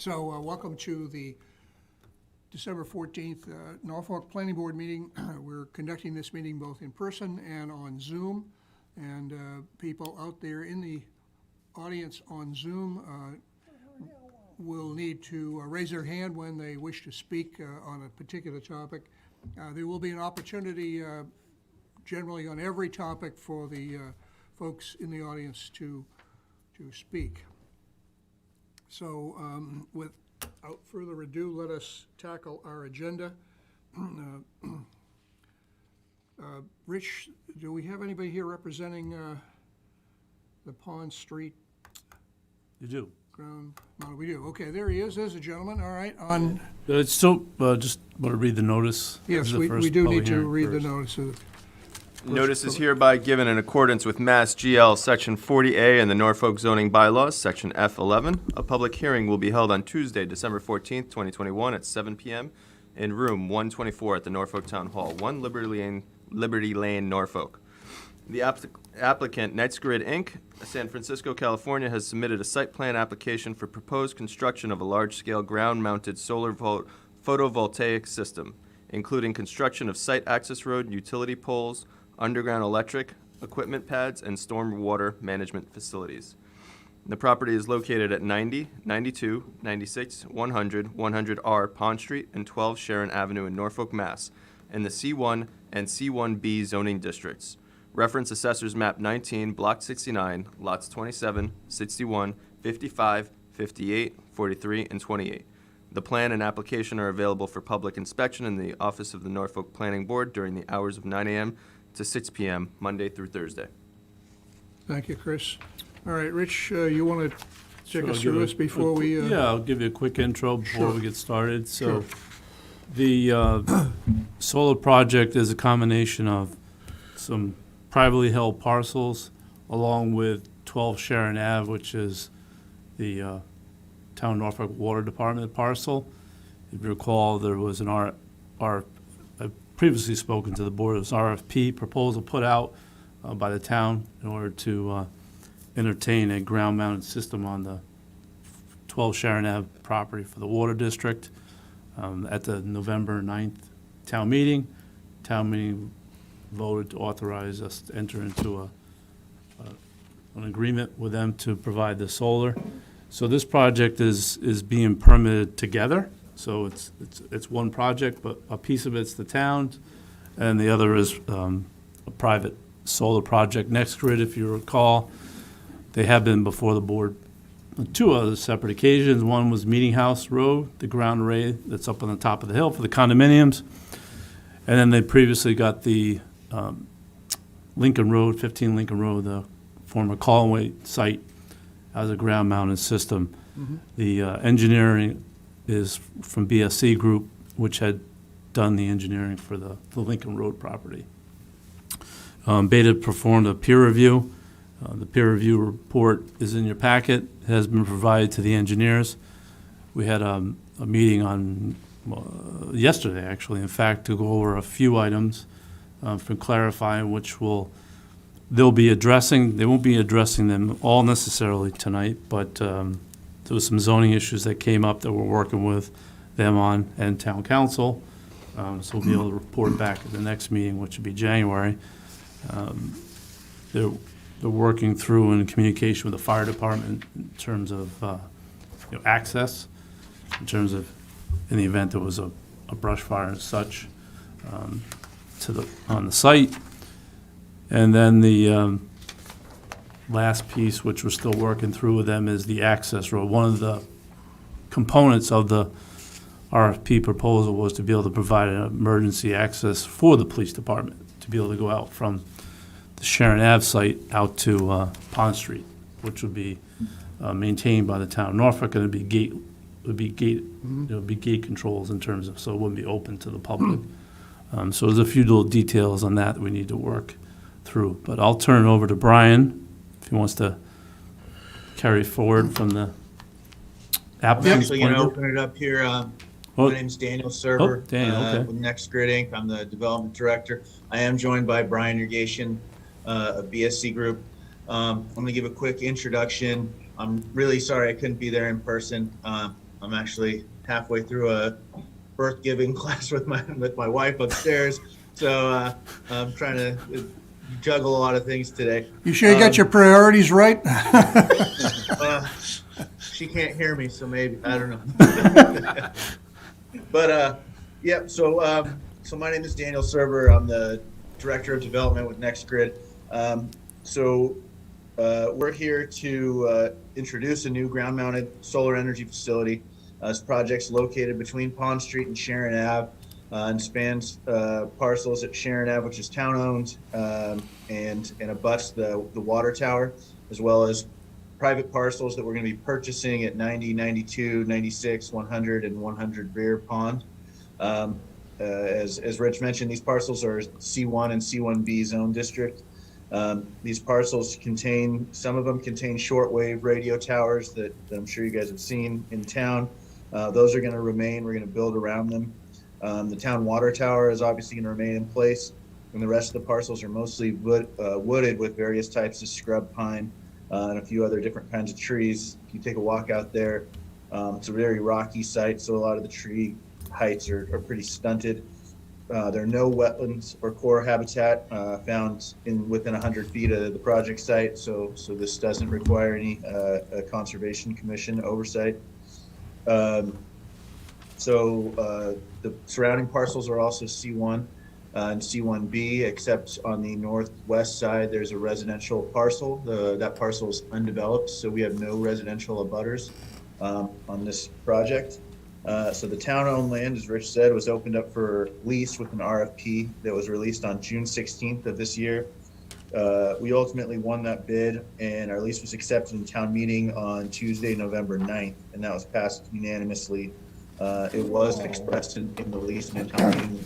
So welcome to the December 14th Norfolk Planning Board meeting. We're conducting this meeting both in person and on Zoom. And people out there in the audience on Zoom will need to raise their hand when they wish to speak on a particular topic. There will be an opportunity generally on every topic for the folks in the audience to speak. So without further ado, let us tackle our agenda. Rich, do we have anybody here representing the Pond Street You do. ground? No, we do. Okay, there he is. There's a gentleman. All right. It's still, just want to read the notice. Yes, This is the we first do public need to hearing read the first. notice. Notice is hereby given in accordance with Mass GL Section 40A and the Norfolk zoning bylaws, Section F11. A public hearing will be held on Tuesday, December 14th, 2021 at 7 p.m. in room 124 at the Norfolk Town Hall, 1 Liberty Lane, Norfolk. The applicant, NightsGrid Inc., San Francisco, California, has submitted a site plan application for proposed construction of a large-scale ground-mounted solar photovoltaic system, including construction of site access road, utility poles, underground electric, equipment pads, and stormwater management facilities. The property is located at 90, 92, 96, 100, 100R Pond Street, and 12 Sharon Avenue in Norfolk, Mass., in the C1 and C1B zoning districts. Reference Assessors Map 19, Block 69, Lots 27, 61, 55, 58, 43, and 28. The plan and application are available for public inspection in the office of the Norfolk Planning Board during the hours of 9 a.m. to 6 p.m., Monday through Thursday. Thank you, Chris. All right, Rich, you want to Sure, take I'll us give through a- this before we... Yeah, I'll give you a quick intro before Sure. we get started. Sure. So, the solar project is a combination of some privately held parcels along with 12 Sharon Ave, which is the Town Norfolk Water Department parcel. If you recall, there was an I've previously spoken to the board, it was an RFP proposal put out by the town in order to entertain a ground-mounted system on the 12 Sharon Ave property for the water district. At the November 9th town meeting voted to authorize us to enter into an agreement with them to provide the solar. So this project is being permitted together. So it's one project, but a piece of it's the town's, and the other is a private solar project. NextGrid, if you recall, they have been before the board on two other separate occasions. One was Meeting House Road, the ground array that's up on the top of the hill for the condominiums. And then they previously got the Lincoln Road, 15 Lincoln Road, the former Colway site, as a ground-mounted system. Mm-hmm. The engineering is from BSC Group, which had done the engineering for the Lincoln Road property. Beta performed a peer review. The peer review report is in your packet, has been provided to the engineers. We had a meeting on yesterday, actually, in fact, to go over a few items for clarifying, which they'll be addressing. They won't be addressing them all necessarily tonight, but there was some zoning issues that came up that we're working with them on and town council. So we'll be able to report back at the next meeting, which will be January. They're working through in communication with the fire department in terms of access, in terms of in the event there was a brush fire and such on the site. And then the last piece, which we're still working through with them, is the access road. One of the components of the RFP proposal was to be able to provide an emergency access for the police department, to be able to go out from the Sharon Ave site out to Pond Street, which would be maintained by the town of Norfolk, and it'd be gate controls in terms of, so it wouldn't be open to the public. So there's a few little details on that we need to work through. But I'll turn it over to Brian if he wants to carry forward from the I'm applicant's actually going point to of view. open it up here. Oh. My name's Daniel Server Daniel, okay. with NextGrid Inc. I'm the development director. I am joined by Brian Irrigation of BSC Group. I'm going to give a quick introduction. I'm really sorry I couldn't be there in person. I'm actually halfway through a birth giving class with my wife upstairs, so I'm trying to juggle a lot of things today. You sure you got your priorities right? She can't hear me, so maybe I don't know. But yeah. So my name is Daniel Serber. I'm the director of development with NextGrid. We're here to introduce a new ground-mounted solar energy facility. This project's located between Pond Street and Sharon Ave, and spans parcels at Sharon Ave, which is town-owned, and abuts the water tower, as well as private parcels that we're going to be purchasing at 90, 92, 96, 100, and 100 Rear Pond. As Rich mentioned, these parcels are C1 and C1B zone district. These parcels some of them contain shortwave radio towers that I'm sure you guys have seen in town. Those are going to remain. We're going to build around them. The town water tower is obviously going to remain in place, and the rest of the parcels are mostly wooded with various types of scrub pine and a few other different kinds of trees. If you take a walk out there, it's a very rocky site, so a lot of the tree heights are pretty stunted. There are no wetlands or core habitat found within 100 feet of the project site, so this doesn't require any Conservation Commission oversight. The surrounding parcels are also C1 and C1B, except on the northwest side, there's a residential parcel. That parcel is undeveloped, so we have no residential abutters on this project. So the town-owned land, as Rich said, was opened up for lease with an RFP that was released on June 16th of this year. We ultimately won that bid, and our lease was accepted in town meeting on Tuesday, November 9th, and that was passed unanimously. It was expressed in the lease and in town meeting,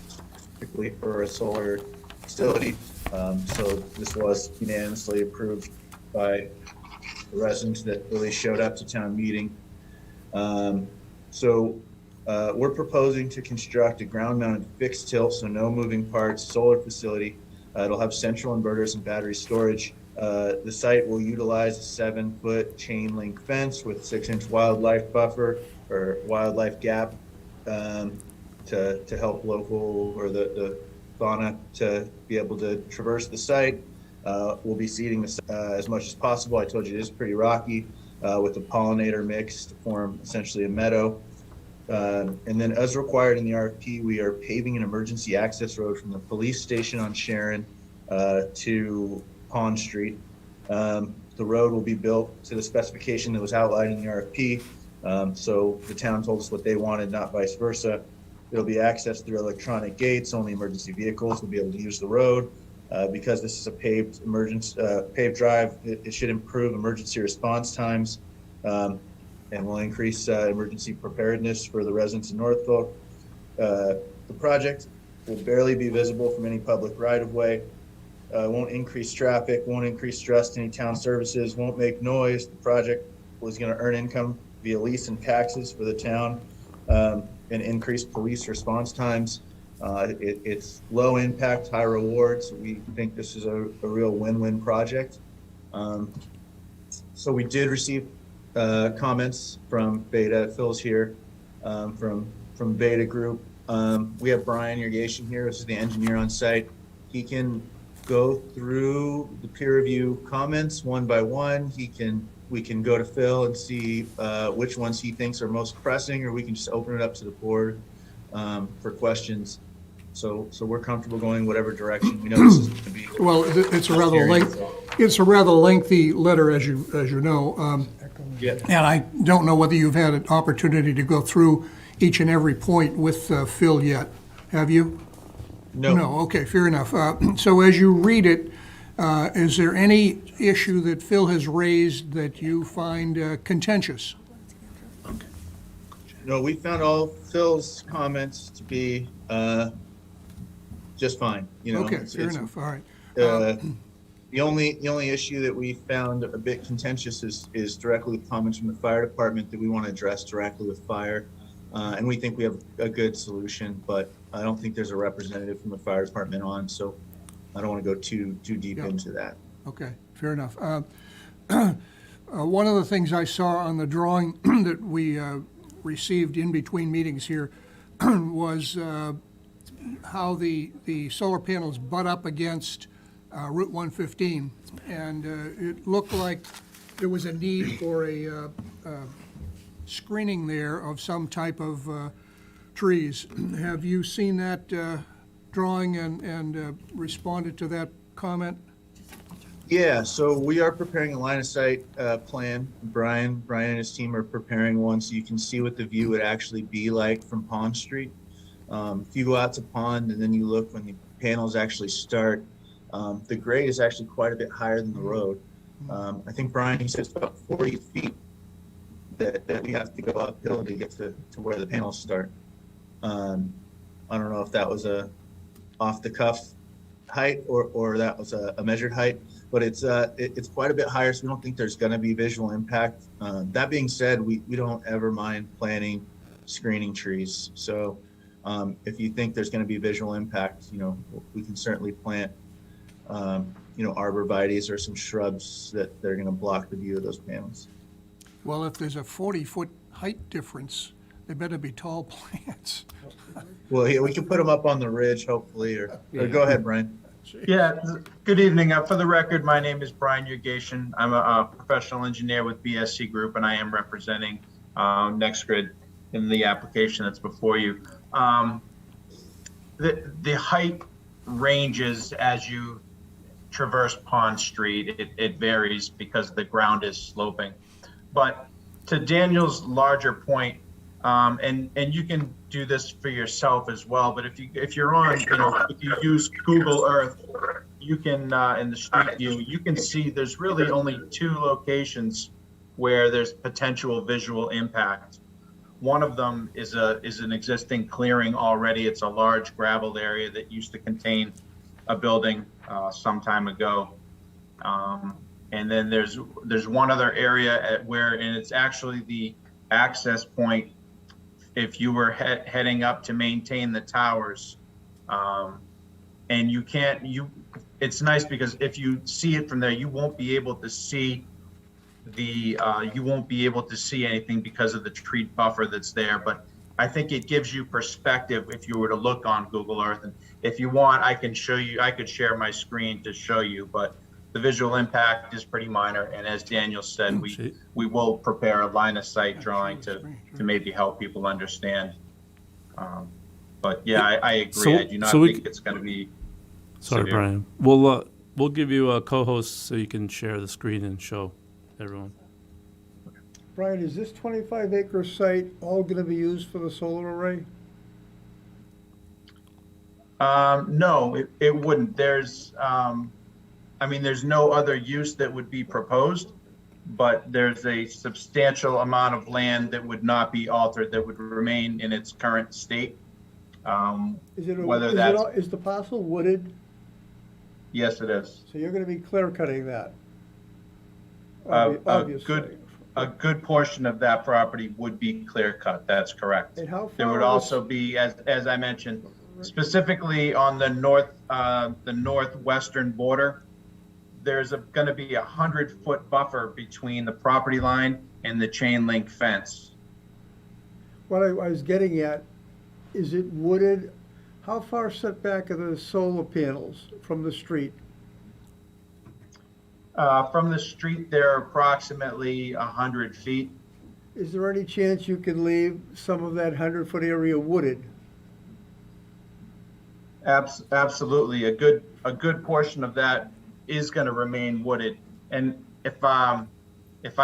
particularly for a solar facility. So this was unanimously approved by the residents that really showed up to town meeting. We're proposing to construct a ground-mounted fixed tilt, so no moving parts, solar facility. It'll have central inverters and battery storage. The site will utilize a 7-foot chain link fence with 6-inch wildlife buffer or wildlife gap to help local or the fauna to be able to traverse the site. We'll be seeding this as much as possible. I told you it is pretty rocky with a pollinator mix to form essentially a meadow. And then as required in the RFP, we are paving an emergency access road from the police station on Sharon to Pond Street. The road will be built to the specification that was outlined in the RFP. So the town told us what they wanted, not vice versa. It'll be accessed through electronic gates. Only emergency vehicles will be able to use the road. Because this is a paved drive, it should improve emergency response times. And will increase emergency preparedness for the residents in Norfolk. The project will barely be visible from any public right-of-way. Won't increase traffic, won't increase stress to any town services, won't make noise. The project was going to earn income via lease and taxes for the town and increase police response times. It's low impact, high rewards. We think this is a real win-win project. So we did receive comments from Beta. Phil's here from Beta Group. We have Brian Irrigation here. This is the engineer on site. He can go through the peer review comments one by one. We can go to Phil and see which ones he thinks are most pressing, or we can just open it up to the board for questions. So we're comfortable going whatever direction. We know this is going to be. Well, it's a rather lengthy letter, as you know. Yeah. And I don't know whether you've had an opportunity to go through each and every point with Phil yet. Have you? No. No, okay, fair enough. So as you read it, is there any issue that Phil has raised that you find contentious? No, we found all Phil's comments to be just fine. Okay, fair enough, all right. The only issue that we found a bit contentious is directly with comments from the fire department that we want to address directly with fire. And we think we have a good solution, but I don't think there's a representative from the fire department on, so I don't want to go too deep into that. Okay, fair enough. One of the things I saw on the drawing that we received in between meetings here was how the solar panels butt up against Route 115. And it looked like there was a need for a screening there of some type of trees. Have you seen that drawing and responded to that comment? Yeah, so we are preparing a line of sight plan. Brian and his team are preparing one so you can see what the view would actually be like from Pond Street. If you go out to Pond and then you look when the panels actually start, the grade is actually quite a bit higher than the road. I think Brian, he says about 40 feet that we have to go uphill to get to where the panels start. I don't know if that was a off the cuff height or that was a measured height, but it's quite a bit higher, so we don't think there's going to be visual impact. That being said, we don't ever mind planting screening trees. So if you think there's going to be visual impact, we can certainly plant arborvitaes or some shrubs that they're going to block the view of those panels. Well, if there's a 40-foot height difference, they better be tall plants. Well, yeah, we can put them up on the ridge, hopefully, or go ahead, Brian. Yeah, good evening. For the record, my name is Brian Yurgation. I'm a professional engineer with BSC Group, and I am representing NextGrid in the application that's before you. The height ranges as you traverse Pond Street. It varies because the ground is sloping. But to Daniel's larger point, and you can do this for yourself as well, but if you're on, if you use Google Earth, you can in the street view, you can see there's really only 2 locations where there's potential visual impact. One of them is an existing clearing already. It's a large gravel area that used to contain a building some time ago. And then there's one other area and it's actually the access point if you were heading up to maintain the towers. And it's nice because if you see it from there, you won't be able to see anything because of the tree buffer that's there. But I think it gives you perspective if you were to look on Google Earth. And if you want, I could share my screen to show you, but the visual impact is pretty minor. And as Daniel said, we will prepare a line of sight drawing to maybe help people understand. But yeah, I agree. I do not think it's going to be Sorry, severe. Brian. We'll give you a co-host so you can share the screen and show everyone. Brian, is this 25-acre site all going to be used for the solar array? No, it wouldn't. There's no other use that would be proposed, but there's a substantial amount of land that would not be altered, that would remain in its current state. Is the parcel wooded? Yes, it is. So you're going to be clear cutting that? A good portion of that property would be clear cut. That's correct. And how There far would also be, as I mentioned, specifically on the northwestern border, there's going to be a 100-foot buffer between the property line and the chain link fence. What I was getting at, is it wooded? How far setback are the solar panels from the street? From the street, they're approximately 100 feet. Is there any chance you can leave some of that 100-foot area wooded? Absolutely. A good portion of that is going to remain wooded. And if I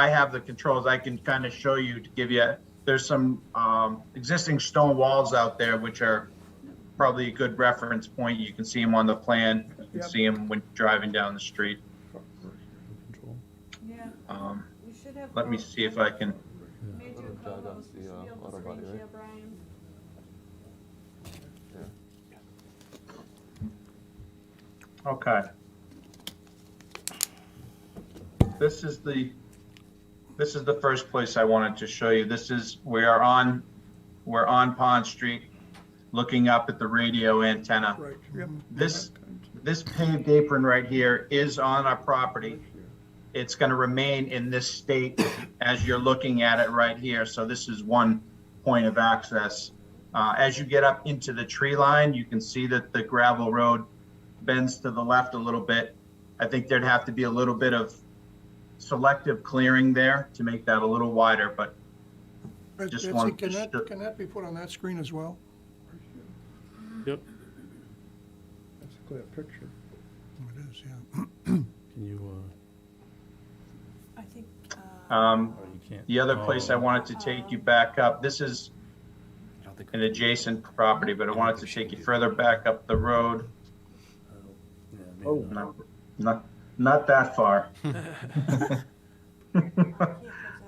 have the controls, I can kind of show you to give you, there's some existing stone walls out there, which are probably a good reference point. You can see them on the plan. You can see them when driving down the street. Let me see if I can. Made you a co-host. You should be able to screen share, Brian. Okay. This is the first place I wanted to show you. We're on Pond Street, looking up at the radio antenna. Right. Yep. This paved apron right here is on our property. It's going to remain in this state as you're looking at it right here. So this is one point of access. As you get up into the tree line, you can see that the gravel road bends to the left a little bit. I think there'd have to be a little bit of selective clearing there to make that a little wider, but just Betsy, wanted can to can that be put on that screen as well? Yep. That's a clear picture. Oh, it is, yeah. Can you, I think, or you can't? The other place I wanted to take you back up, this is an adjacent property, but I wanted to take you further back up the road. Oh. Not that far.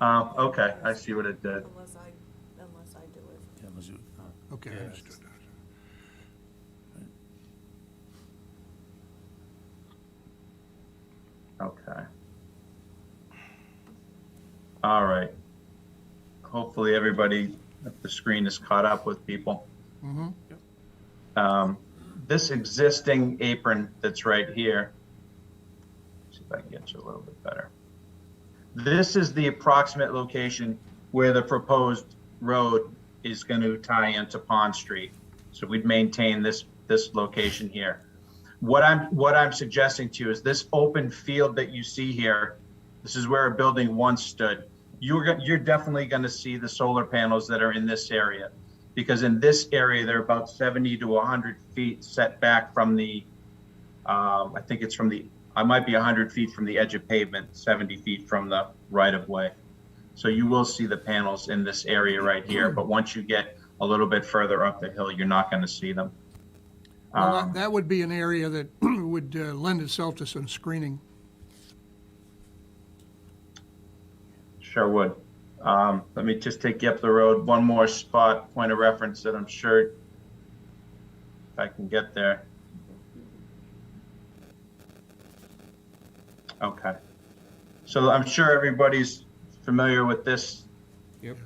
Okay, I see what it did. unless I do it. Okay, Yeah, understood. Okay. All right. Hopefully everybody at the screen is caught up with people. This existing apron that's right here, see if I can get you a little bit better. This is the approximate location where the proposed road is going to tie into Pond Street. So we'd maintain this location here. What I'm suggesting to you is this open field that you see here. This is where a building once stood. You're definitely going to see the solar panels that are in this area, because in this area they're about 70 to 100 feet set back from the. I think it's from the. I might be 100 feet from the edge of pavement, 70 feet from the right of way. So you will see the panels in this area right here. But once you get a little bit further up the hill, you're not going to see them. Well, that would be an area that would lend itself to some screening. Sure would. Let me just take you up the road. One more spot, point of reference that I'm sure if I can get there. Okay. So I'm sure everybody's familiar with this Yep.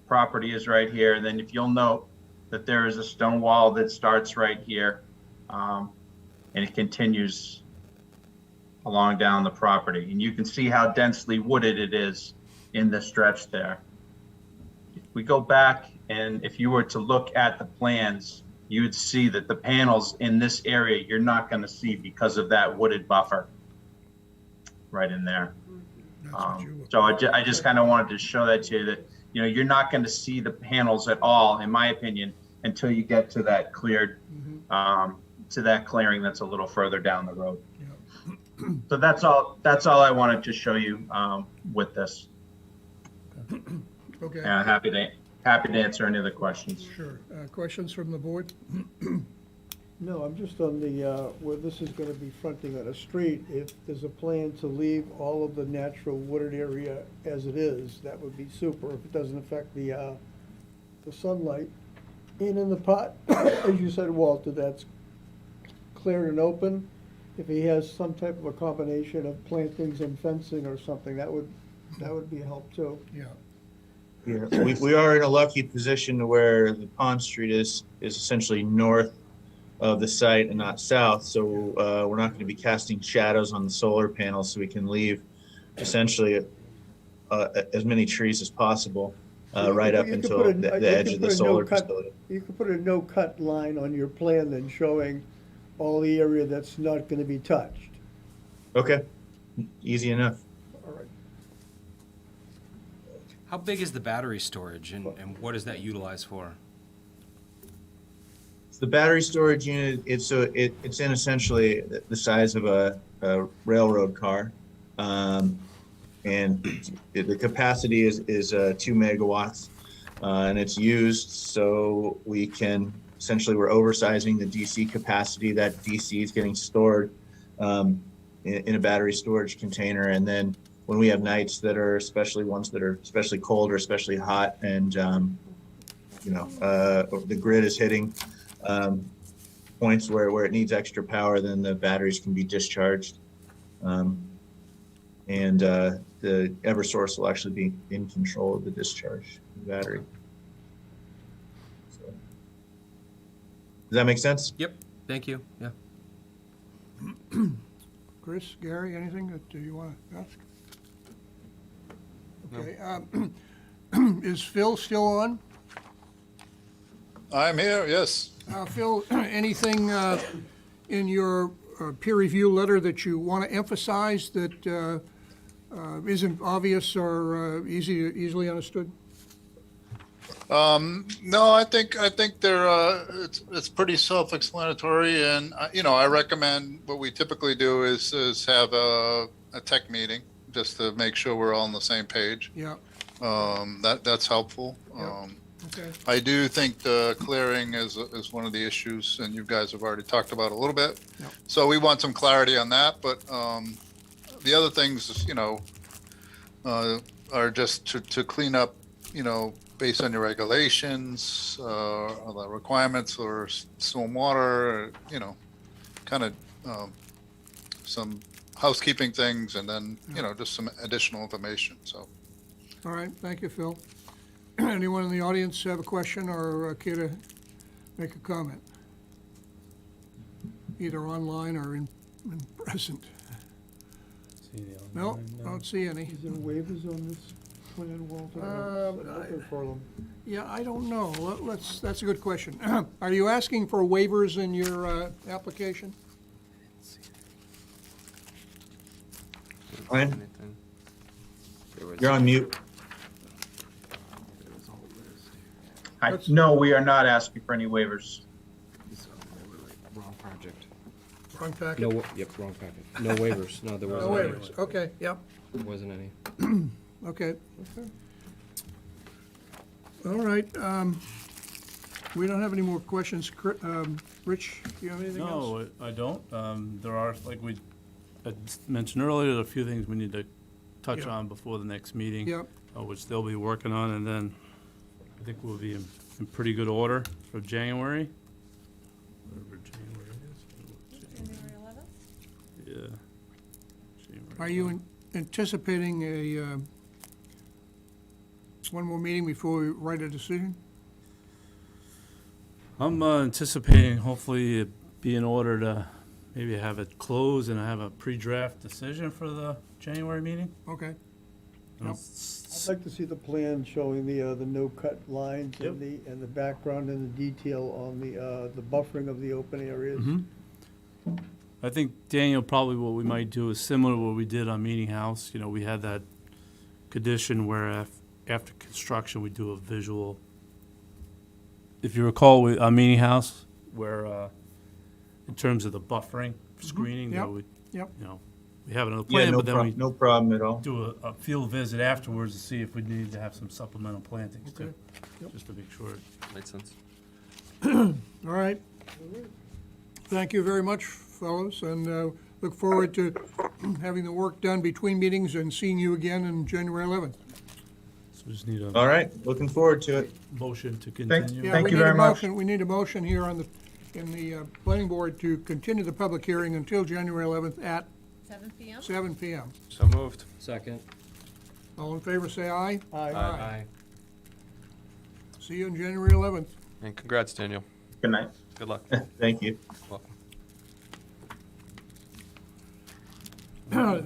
property is right here. And then if you'll note that there is a stone wall that starts right here, and it continues along down the property. And you can see how densely wooded it is in the stretch there. If we go back and if you were to look at the plans, you would see that the panels in this area you're not going to see because of that wooded buffer right in there. That's what you. So I just kind of wanted to show that to you, that you're not going to see the panels at all, in my opinion, until you get to that cleared, to that clearing that's a little further down the road. So that's all I wanted to show you with this. Okay, And happy to answer any other questions. sure. Questions from the board? No, I'm just on the, where this is gonna be fronting on a street, if there's a plan to leave all of the natural wooded area as it is, that would be super, if it doesn't affect the sunlight. And in the pot, as you said, Walter, that's cleared and open. If he has some type of a combination of plantings and fencing or something, that would be a help too. Yeah. Yeah, we are in a lucky position where the Pond Street is essentially north of the site and not south. So we're not going to be casting shadows on the solar panels, so we can leave essentially as many trees as possible right up until the edge of the solar facility. You could put a no-cut line on your plan then showing all the area that's not gonna be touched. Okay, easy enough. All right. How big is the battery storage and what is that utilized for? The battery storage unit, it's in essentially the size of a railroad car. And the capacity is 2 megawatts. And it's used so we can, essentially we're oversizing the DC capacity. That DC is getting stored in a battery storage container. And then when we have nights that are, especially ones that are especially cold or especially hot, and the grid is hitting points where it needs extra power, then the batteries can be discharged. And the EverSource will actually be in control of the discharge of the battery. So, does that make sense? Yep, thank you, yeah. Chris, Gary, anything that you want to ask? Okay. Is Phil still on? I'm here, yes. Phil, anything in your peer review letter that you want to emphasize that isn't obvious or easily understood? No, I think they're, it's pretty self-explanatory, and, I recommend, what we typically do is have a tech meeting, just to make sure we're all on the same page. Yeah, That's helpful. Yeah. okay. I do think the clearing is one of the issues, and you guys have already talked about it a little bit. Yeah. So we want some clarity on that, but the other things, are just to clean up, based on your regulations, the requirements or stormwater, kind of some housekeeping things, and then, just some additional information, so. All right, thank you, Phil. Anyone in the audience have a question or care to make a comment? Either online or in present. No, don't see any. Is there waivers on this plan, Walter? I'm looking for them. Yeah, I don't know. That's a good question. Are you asking for waivers in your application? Ryan, Anything? you're on mute. No, we are not asking for any waivers. Wrong project. Wrong packet? No, yep, wrong packet. No waivers. No, there No wasn't any. waivers, okay, yep, There wasn't any. okay. All right, we don't have any more questions. Rich, do you have anything else? No, I don't. There are, like we had mentioned earlier, a few things we need to touch Yeah. on before the next meeting. Yep, Which they'll be working on, and then I think we'll be in pretty good order for January. Whatever January is. January 11th? Yeah. January. are you anticipating a, one more meeting before we write a decision? I'm anticipating hopefully it be in order to maybe have it closed and have a pre-draft decision for the January meeting. Okay, You know, Yep. I'd like to see the plan showing the no-cut lines and the background and the detail on the buffering of the open areas. Mhm. I think, Daniel, probably what we might do is similar to what we did on Meeting House. We had that condition where after construction, we do a visual. If you recall, on Meeting House, where in terms of the buffering, screening, Yep. we we have another Yeah, plan, but then we no problem at all. do a field visit afterwards to see if we need to have some supplemental plantings too, Okay. Yep. just to make sure. Makes sense. all right. Thank you very much, fellows, and look forward to having the work done between meetings and seeing you again on January 11th. So we just need a All right, looking forward to it. motion to Thank- continue. Yeah, Thank we you need a very much. motion- We need a motion here in the planning board to continue the public hearing until January 11th at 7 p.m.? 7 PM. So moved. Second. All in favor, say aye. Aye. See you on January 11th. And congrats, Daniel. Good night. Good luck. Thank you. Welcome.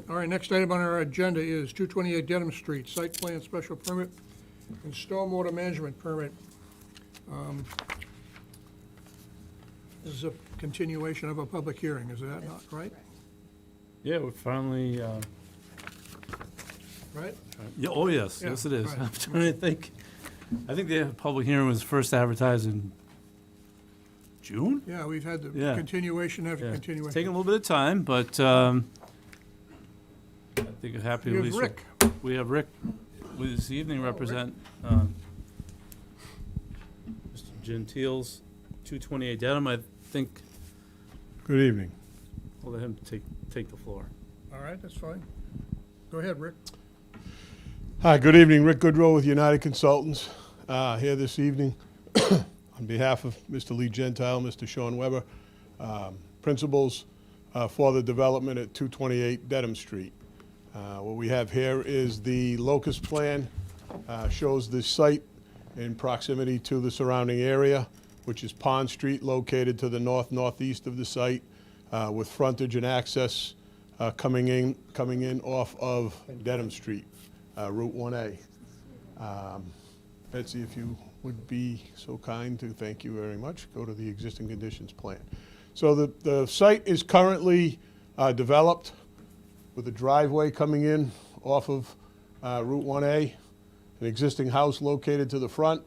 All right, next item on our agenda is 228 Denham Street, site plan special permit and stormwater management permit. This is a continuation of a public hearing, is that not right? Yeah, we finally, Right? yeah, oh, yes, Yeah, yes it is. right. I'm trying to think. I think the public hearing was first advertised in June? Yeah, we've had the Yeah. continuation after Yeah. It's taken continuation. a little bit of time, but I think I'm happy You at have least. Rick. We have Rick with this evening represent Mr. Gentile's 228 Dedham. I think Good evening. we'll let him take the floor. All right, that's fine. Go ahead, Rick. Hi, good evening. Rick Goodrow with United Consultants, here this evening on behalf of Mr. Lee Gentile, Mr. Sean Weber, principals for the development at 228 Dedham Street. What we have here is the locus plan, shows the site in proximity to the surrounding area, which is Pond Street, located to the northeast of the site, with frontage and access coming in off of Dedham Street, Route 1A. Betsy, if you would be so kind to, thank you very much, go to the existing conditions plan. So the site is currently developed with a driveway coming in off of Route 1A, an existing house located to the front,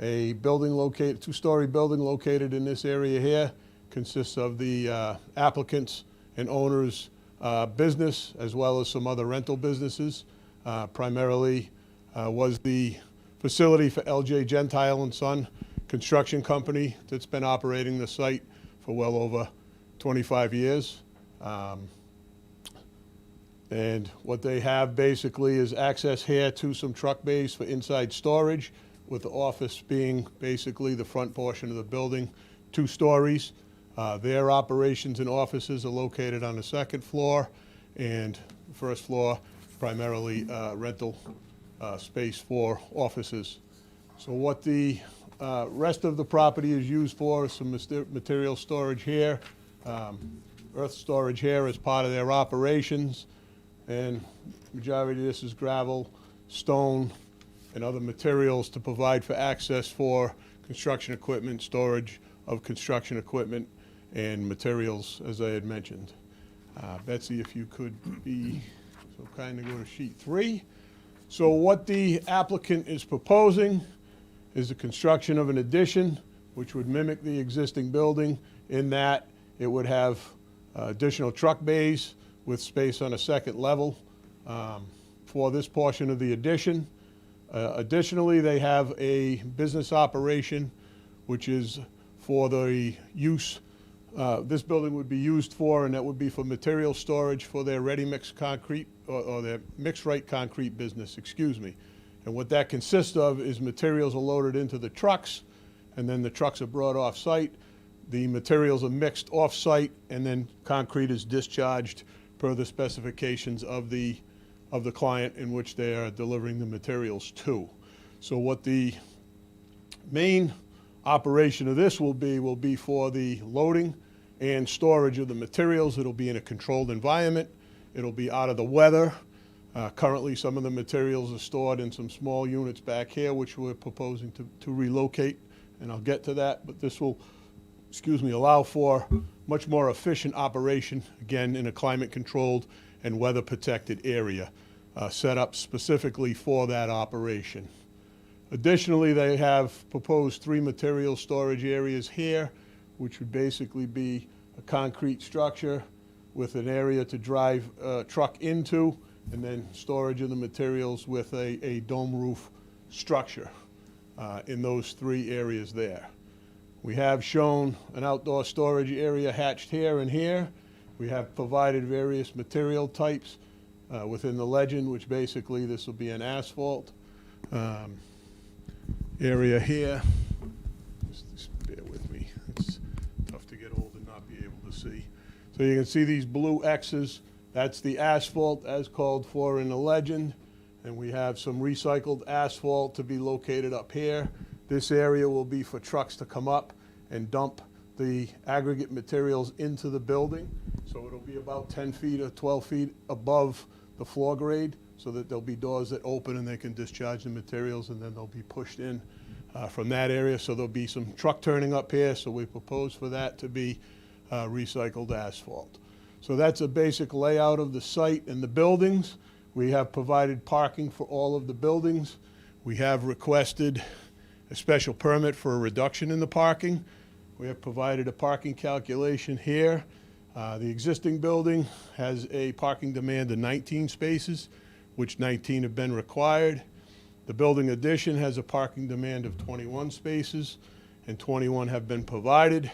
a building located, two-story building located in this area here, consists of the applicant's and owner's business, as well as some other rental businesses. Primarily was the facility for LJ Gentile and Son Construction Company that's been operating the site for well over 25 years. And what they have basically is access here to some truck bays for inside storage, with the office being basically the front portion of the building, 2 stories. Their operations and offices are located on the 2nd floor, and the 1st floor primarily rental space for offices. So what the rest of the property is used for is some material storage here, earth storage here as part of their operations, and majority of this is gravel, stone, and other materials to provide for access for construction equipment, storage of construction equipment, and materials, as I had mentioned. Betsy, if you could be so kind to go to sheet 3. So what the applicant is proposing is the construction of an addition, which would mimic the existing building in that it would have additional truck bays with space on a 2nd level for this portion of the addition. Additionally, they have a business operation, which is for the use, this building would be used for, and that would be for material storage for their ready-mix concrete, or their mixed-right concrete business, excuse me. And what that consists of is materials are loaded into the trucks, and then the trucks are brought off-site. The materials are mixed off-site, and then concrete is discharged per the specifications of the client in which they are delivering the materials to. So what the main operation of this will be for the loading and storage of the materials. It'll be in a controlled environment. It'll be out of the weather. Currently, some of the materials are stored in some small units back here, which we're proposing to relocate, and I'll get to that, but this will, allow for much more efficient operation, again, in a climate-controlled and weather-protected area, set up specifically for that operation. Additionally, they have proposed 3 material storage areas here, which would basically be a concrete structure with an area to drive a truck into, and then storage of the materials with a dome roof structure in those 3 areas there. We have shown an outdoor storage area hatched here and here. We have provided various material types within the legend, which basically this will be an asphalt area here. Just bear with me. It's tough to get old and not be able to see. So you can see these blue X's. That's the asphalt as called for in the legend. And we have some recycled asphalt to be located up here. This area will be for trucks to come up and dump the aggregate materials into the building. So it'll be about 10 feet or 12 feet above the floor grade, so that there'll be doors that open and they can discharge the materials, and then they'll be pushed in from that area. So there'll be some truck turning up here, so we propose for that to be recycled asphalt. So that's a basic layout of the site and the buildings. We have provided parking for all of the buildings. We have requested a special permit for a reduction in the parking. We have provided a parking calculation here. The existing building has a parking demand of 19 spaces, which 19 have been required. The building addition has a parking demand of 21 spaces, and 21 have been provided.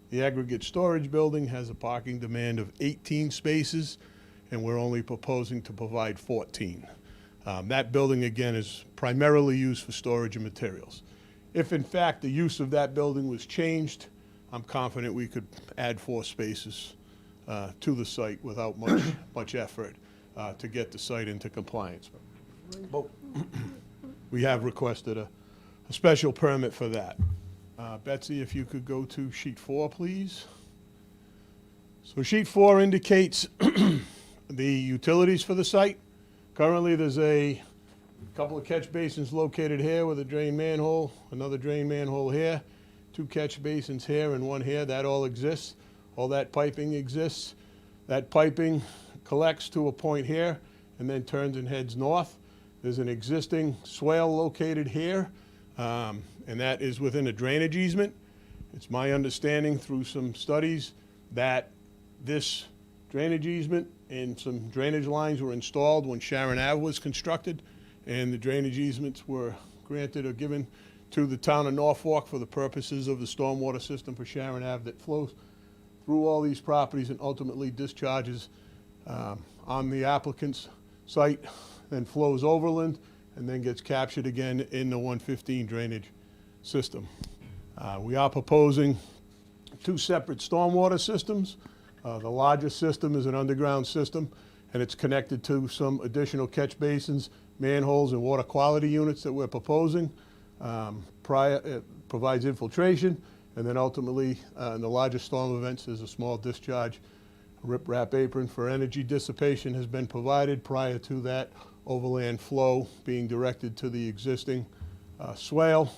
The aggregate storage building has a parking demand of 18 spaces, and we're only proposing to provide 14. That building, again, is primarily used for storage of materials. If, in fact, the use of that building was changed, I'm confident we could add 4 spaces to the site without much effort to get the site into compliance. But we have requested a special permit for that. Betsy, if you could go to sheet 4, please. So sheet 4 indicates the utilities for the site. Currently, there's a Couple of catch basins located here with a drain manhole, another drain manhole here, 2 catch basins here and 1 here. That all exists. All that piping exists. That piping collects to a point here and then turns and heads north. There's an existing swale located here, and that is within a drainage easement. It's my understanding through some studies that this drainage easement and some drainage lines were installed when Sharon Ave was constructed, and the drainage easements were granted or given to the town of Norfolk for the purposes of the stormwater system for Sharon Ave that flows through all these properties and ultimately discharges on the applicant's site, then flows overland, and then gets captured again in the 115 drainage system. We are proposing 2 separate stormwater systems. The largest system is an underground system, and it's connected to some additional catch basins, manholes, and water quality units that we're proposing. It provides infiltration, and then ultimately, in the largest storm events, there's a small discharge. A rip-wrap apron for energy dissipation has been provided prior to that overland flow being directed to the existing swale.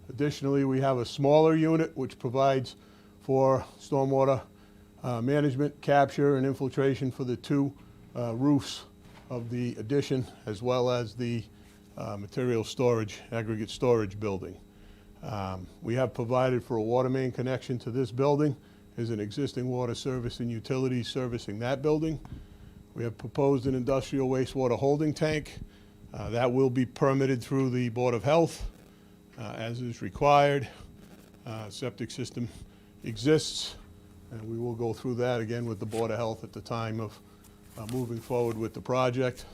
Additionally, we have a smaller unit which provides for stormwater management, capture, and infiltration for the 2 roofs of the addition, as well as the material storage, aggregate storage building. We have provided for a water main connection to this building. There's an existing water service and utilities servicing that building. We have proposed an industrial wastewater holding tank. That will be permitted through the Board of Health, as is required. Septic system exists, and we will go through that again with the Board of Health at the time of moving forward with the project.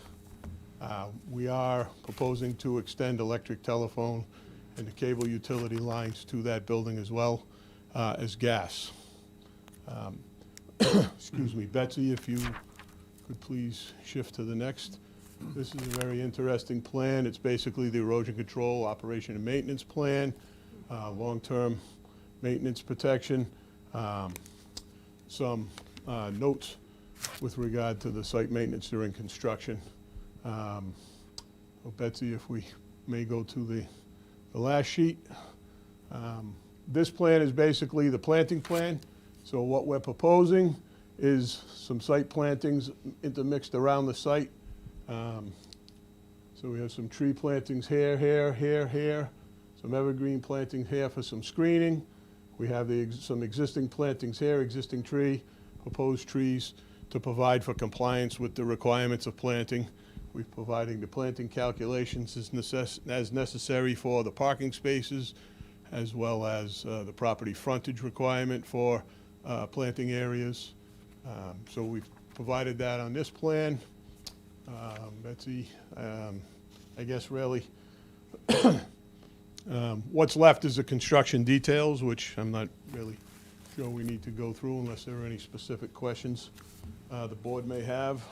We are proposing to extend electric, telephone, and the cable utility lines to that building as well as gas. Excuse me, Betsy, if you could please shift to the next. This is a very interesting plan. It's basically the erosion control, operation and maintenance plan, long-term maintenance protection, some notes with regard to the site maintenance during construction. Betsy, if we may go to the last sheet. This plan is basically the planting plan. So what we're proposing is some site plantings intermixed around the site. So we have some tree plantings here, some evergreen plantings here for some screening. We have some existing plantings here, existing tree, proposed trees to provide for compliance with the requirements of planting. We're providing the planting calculations as necessary for the parking spaces, as well as the property frontage requirement for planting areas. So we've provided that on this plan. Betsy, I guess really what's left is the construction details, which I'm not really sure we need to go through unless there are any specific questions the board may have.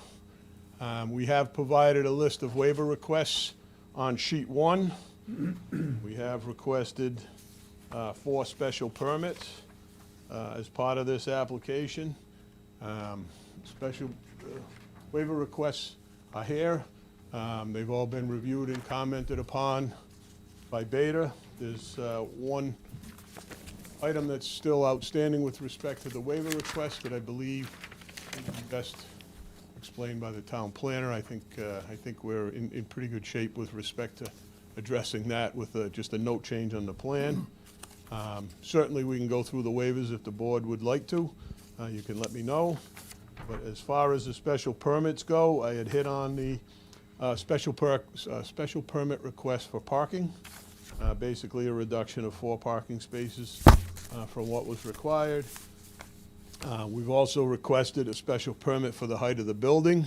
We have provided a list of waiver requests on sheet 1. We have requested 4 special permits as part of this application. Special waiver requests are here. They've all been reviewed and commented upon by Beta. There's one item that's still outstanding with respect to the waiver request that I believe would be best explained by the town planner. I think we're in pretty good shape with respect to addressing that with just a note change on the plan. Certainly, we can go through the waivers if the board would like to. You can let me know. But as far as the special permits go, I had hit on the special permit request for parking. Basically, a reduction of 4 parking spaces from what was required. We've also requested a special permit for the height of the building.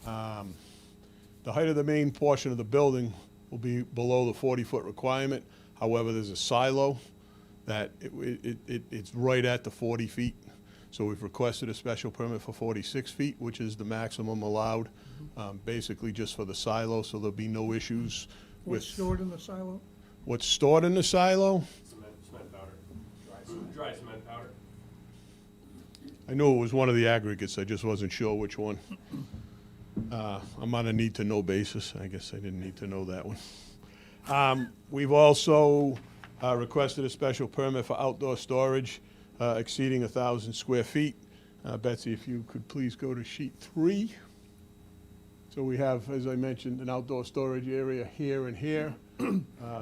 The height of the main portion of the building will be below the 40-foot requirement. However, there's a silo that it's right at the 40 feet. So we've requested a special permit for 46 feet, which is the maximum allowed, basically just for the silo, so there'll be no issues with... What's stored in the silo? What's stored in the silo? Cement powder, dry cement powder. I knew it was one of the aggregates, I just wasn't sure which one. I'm on a need-to-know basis. I guess I didn't need to know that one. We've also requested a special permit for outdoor storage exceeding 1,000 square feet. Betsy, if you could please go to sheet 3. So we have, as I mentioned, an outdoor storage area here and here.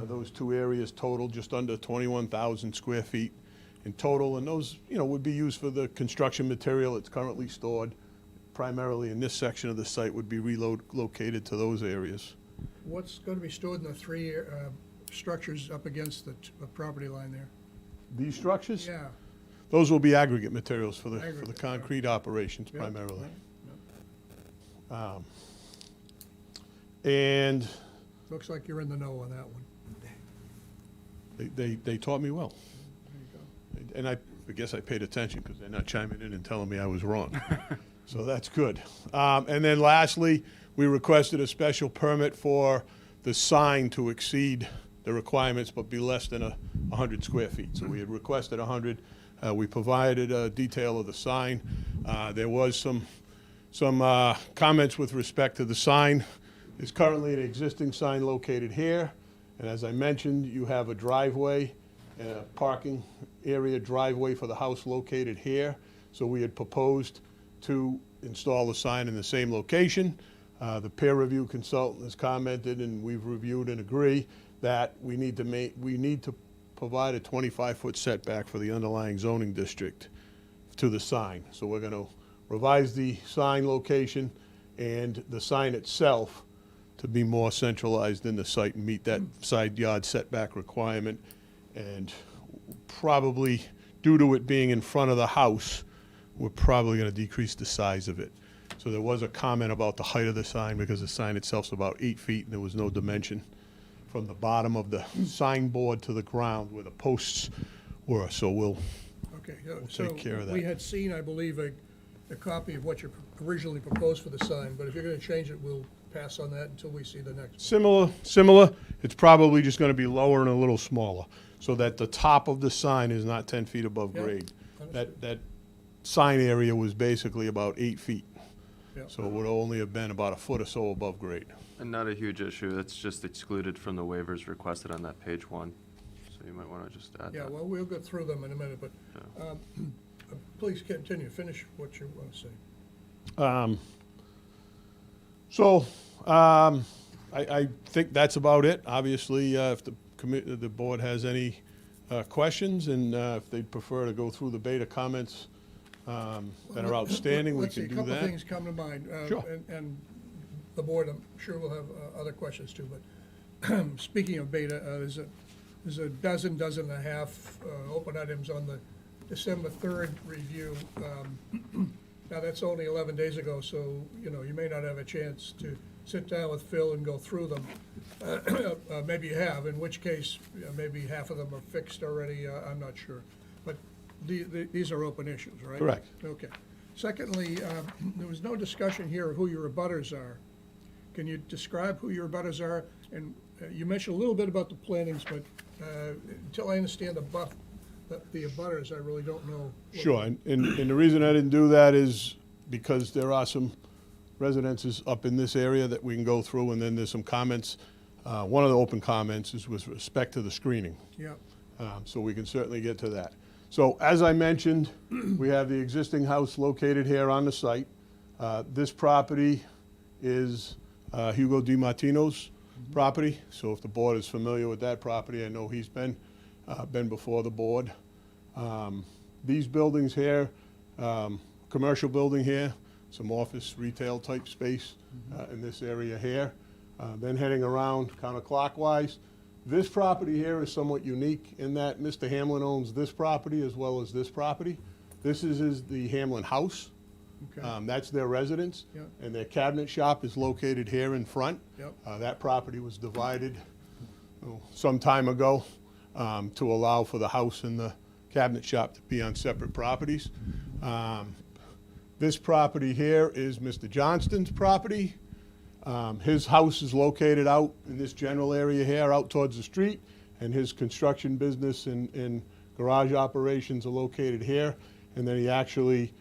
Those two areas total just under 21,000 square feet in total, and those, would be used for the construction material that's currently stored. Primarily in this section of the site would be relocated to those areas. What's going to be stored in the 3 structures up against the property line there? These structures? Yeah. Those will be aggregate materials for the Aggregate, concrete operations Yeah, primarily. yeah, And Looks like you're in the know on that one. they taught me well. There you go. And I guess I paid attention because they're not chiming in and telling me I was wrong. So that's good. And then lastly, we requested a special permit for the sign to exceed the requirements but be less than 100 square feet. So we had requested 100. We provided a detail of the sign. There was some comments with respect to the sign. There's currently an existing sign located here. And as I mentioned, you have a driveway and a parking area driveway for the house located here. So we had proposed to install the sign in the same location. The peer review consultant has commented, and we've reviewed and agree that we need to provide a 25-foot setback for the underlying zoning district to the sign. So we're going to revise the sign location and the sign itself to be more centralized in the site and meet that side yard setback requirement. And probably, due to it being in front of the house, we're probably going to decrease the size of it. So there was a comment about the height of the sign because the sign itself's about 8 feet and there was no dimension from the bottom of the signboard to the ground where the posts were. So we'll Okay, take care of that. We had seen, I believe, a copy of what you originally proposed for the sign, but if you're going to change it, we'll pass on that until we see the next. Similar. It's probably just going to be lower and a little smaller so that the top of the sign is not 10 feet above Yeah, grade. understood. That sign area was basically about 8 feet. Yeah. So it would only have been about a foot or so above grade. And not a huge issue, that's just excluded from the waivers requested on that page 1. So you might want to just add Yeah, that. well, we'll go through them in a minute, but please continue, finish what you want to say. I think that's about it. Obviously, if the board has any questions and if they'd prefer to go through the beta comments that are outstanding, we Let's see, can do a couple that. of things come to mind. Sure. And the board, I'm sure, will have other questions too, but speaking of beta, there's a dozen and a half open items on the December 3rd review. Now, that's only 11 days ago, so, you may not have a chance to sit down with Phil and go through them. Maybe you have, in which case, maybe half of them are fixed already, I'm not sure. But these are open issues, right? Correct. Okay. Secondly, there was no discussion here of who your abutters are. Can you describe who your abutters are? And you mentioned a little bit about the plantings, but until I understand the abutters, I really don't know. Sure, and the reason I didn't do that is because there are some residences up in this area that we can go through, and then there's some comments. One of the open comments is with respect to the screening. Yeah. So we can certainly get to that. So as I mentioned, we have the existing house located here on the site. This property is Hugo DiMartino's property. So if the board is familiar with that property, I know he's been before the board. These buildings here, commercial building here, some office retail type space in this area here. Then heading around counterclockwise. This property here is somewhat unique in that Mr. Hamlin owns this property as well as this property. This is the Hamlin house. Okay. That's their residence. Yep. And their cabinet shop is located here in front. Yep. That property was divided some time ago to allow for the house and the cabinet shop to be on separate properties. This property here is Mr. Johnston's property. His house is located out in this general area here, out towards the street, and his construction business and garage operations are located here. And then he actually,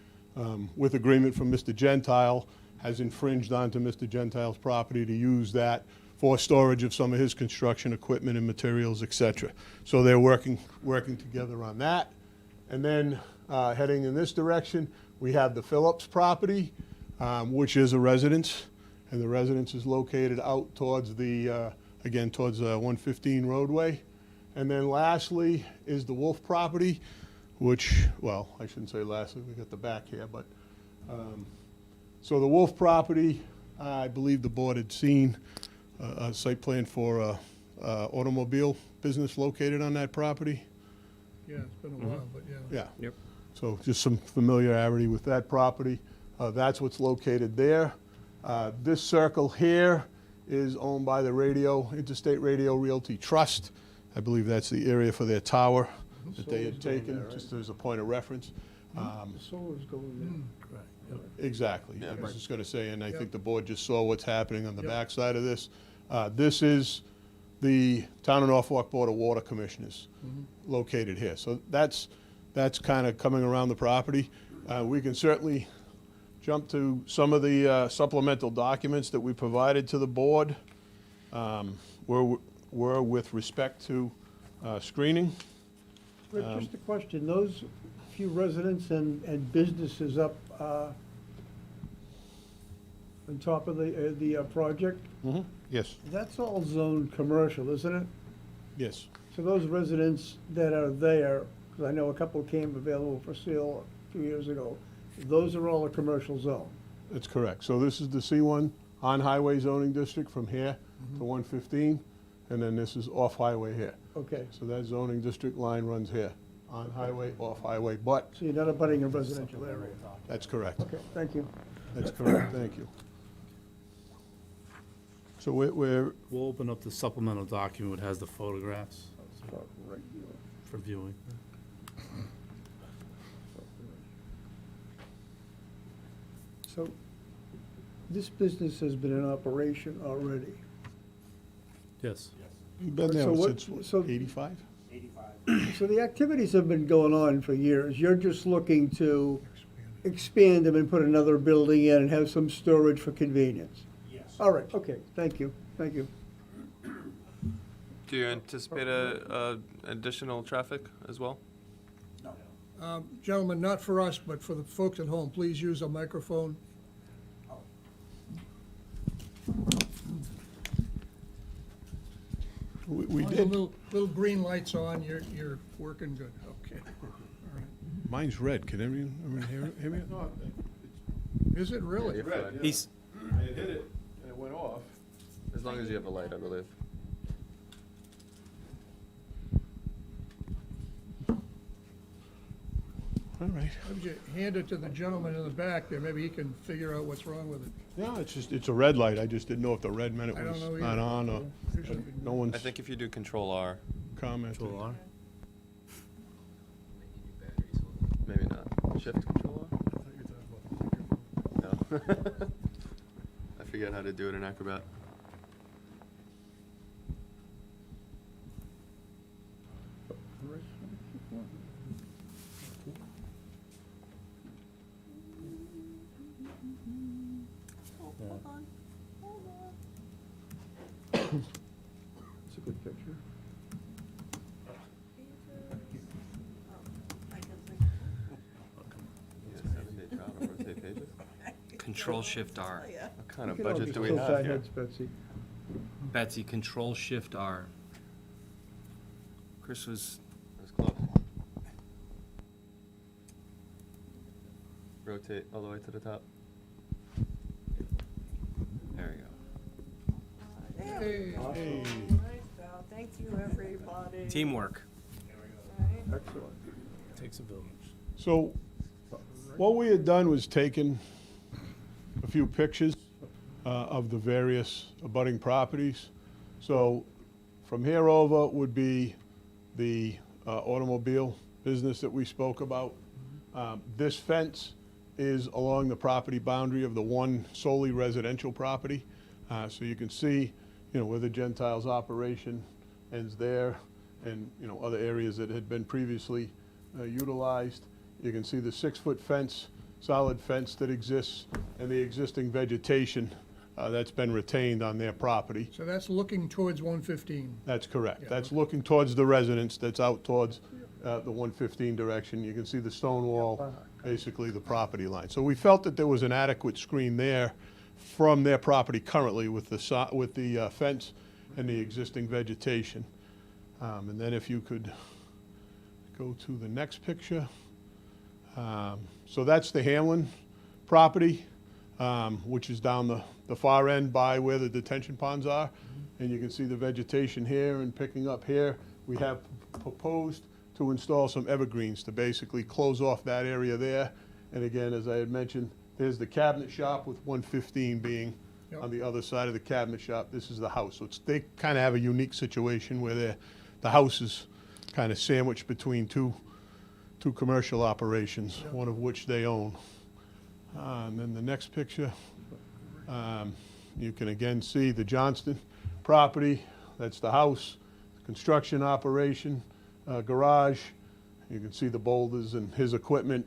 with agreement from Mr. Gentile, has infringed onto Mr. Gentile's property to use that for storage of some of his construction equipment and materials, et cetera. So they're working together on that. And then heading in this direction, we have the Phillips property, which is a residence. And the residence is located out towards the, again, towards 115 roadway. And then lastly is the Wolf property, which, well, I shouldn't say lastly, we got the back here, but, so the Wolf property, I believe the board had seen a site plan for a automobile business located on that property. Yeah, it's been a while, but yeah. Yeah. Yep. So just some familiarity with that property. That's what's located there. This circle here is owned by the Interstate Radio Realty Trust. I believe that's the area for their tower that they had taken, just as a point of reference. The solar's going Exactly. Yeah. I was just gonna say, and I Yep. think the board just saw what's happening on the Yep. backside of this. This is the Town of Norfolk Board of Water Commissioners located here. So that's kind of coming around the property. We can certainly jump to some of the supplemental documents that we provided to the board were with respect to screening. there. Rick, just a question, those few residents and businesses up on top of the project, Yes, that's all zoned commercial, isn't it? yes. So those residents that are there, because I know a couple came available for sale a few years ago, those are all a commercial zone. That's correct. So this is the C1 on-highway zoning district from here to 115, and then this is off-highway here. Okay, So that zoning district line runs here, on-highway, off-highway, but so you're not abutting a residential area. that's correct. Okay, thank you. That's correct, thank you. So we're, We'll open up the supplemental document, which has the photographs for viewing. So this business has been in operation already. Yes. we've been there So what- since, so- what, 85? So the activities have been going on for years. You're just looking to expand them and put another building in and have some storage for convenience? Yes. All right, okay, thank you, thank you. Do you anticipate additional traffic as well? Gentlemen, not for us, but for the folks at home, please use a microphone. We All the did, little green lights on, you're working good, okay. mine's red, can everyone hear me? Is it really? He's, I hit it, and it went off. As long as you have a light, I believe. All right. Why don't you hand it to the gentleman in the back there, maybe he can figure out what's wrong with it. No, it's a red light, I just didn't know if the red meant it I don't was know not either. on, or Usually we- no one's I think if you do Control R, commented. maybe not. Shift Control R? No. I forget how to do it in Acrobat. It's a good picture. Control Shift R. What kind of You can budget always do we tilt have that here? heads, Betsy. Betsy, Control Shift R. Chris was, That's close. Rotate all the way to the top. there you go. Hey, Hey, Thank you, everybody. Teamwork. Excellent. Takes a village. so what we had done was taken a few pictures of the various abutting properties. So from here over would be the automobile business that we spoke about. This fence is along the property boundary of the one solely residential property. So you can see, where the Gentiles operation ends there, and, other areas that had been previously utilized. You can see the 6-foot fence solid fence that exists and the existing vegetation that's been retained on their property. So that's looking towards 115. That's correct. Yeah, That's okay. looking towards the residence that's out towards the 115 direction. You can see the stone wall, basically the property line. So we felt that there was an adequate screen there from their property currently with the fence and the existing vegetation. And then if you could go to the next picture. So that's the Hamlin property, which is down the far end by where the detention ponds are. And you can see the vegetation here and picking up here. We have proposed to install some evergreens to basically close off that area there. And again, as I had mentioned, there's the cabinet shop with 115 being on the other side of the cabinet shop. This is the house. So they kind of have a unique situation where the house is kind of sandwiched between two commercial operations, one of which they own. And then the next picture, you can again see the Johnston property. That's the house, construction operation, garage. You can see the boulders and his equipment.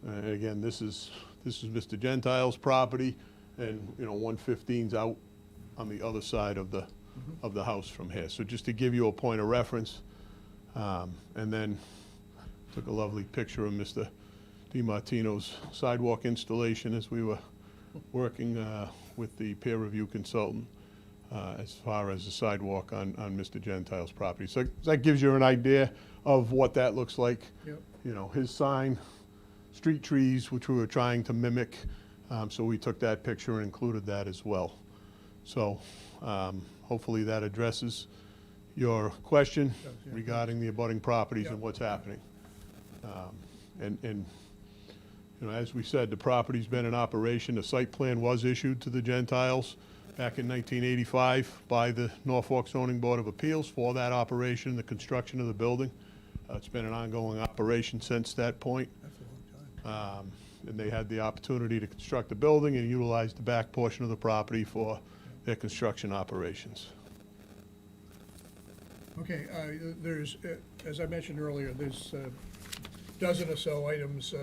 Again, this is Mr. Gentile's property, and 115's out on the other side of the house from here. So just to give you a point of reference, and then took a lovely picture of Mr. DiMartino's sidewalk installation as we were working with the peer review consultant as far as the sidewalk on Mr. Gentile's property. So that gives you an idea of what that looks like. Yep. His sign, street trees, which we were trying to mimic. So we took that picture and included that as well. So hopefully that addresses your question regarding the abutting properties and what's happening. As we said, the property's been in operation. The site plan was issued to the Gentiles back in 1985 by the Norfolk Zoning Board of Appeals for that operation, the construction of the building. It's been an ongoing operation since that point. That's a long time. And they had the opportunity to construct the building and utilize the back portion of the property for their construction operations. Okay, there's, as I mentioned earlier, there's a dozen or so items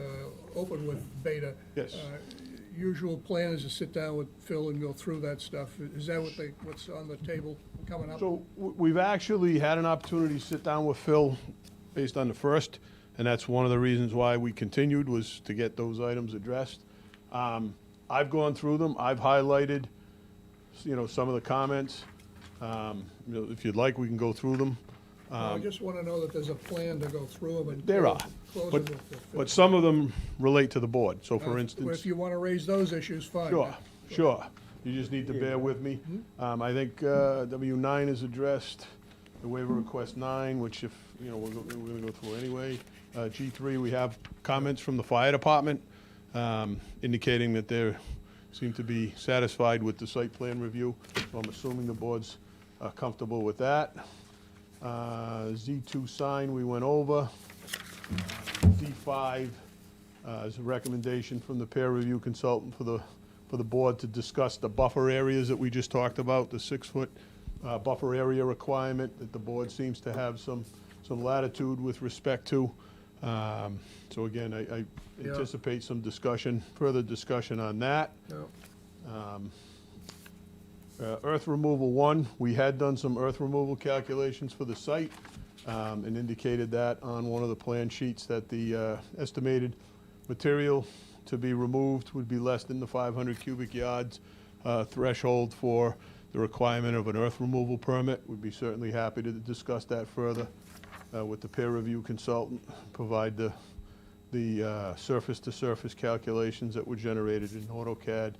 open with Beta. Yes. Usual plan is to sit down with Phil and go through that stuff. Is that what's on the table coming up? So we've actually had an opportunity to sit down with Phil based on the first, and that's one of the reasons why we continued, was to get those items addressed. I've gone through them. I've highlighted, some of the comments. If you'd like, we can go through them. I just want to know that there's a plan to go through them and There are, close but, them with the Phil. but some of them relate to the board. So for Well, instance. if you want to raise those issues, fine. Sure. You just need to bear with me. I think W9 is addressed, the waiver request 9, which if, we're going to go through anyway. G3, we have comments from the fire department indicating that they seem to be satisfied with the site plan review. So I'm assuming the board's comfortable with that. Z2 sign we went over. Z5 is a recommendation from the peer review consultant for the board to discuss the buffer areas that we just talked about, the 6-foot buffer area requirement that the board seems to have some latitude with respect to. So again, I anticipate some further discussion on that. Yeah. Earth removal 1, we had done some earth removal calculations for the site and indicated that on one of the plan sheets that the estimated material to be removed would be less than the 500 cubic yards threshold for the requirement of an earth removal permit. We'd be certainly happy to discuss that further with the peer review consultant, provide the surface-to-surface calculations that were generated in AutoCAD,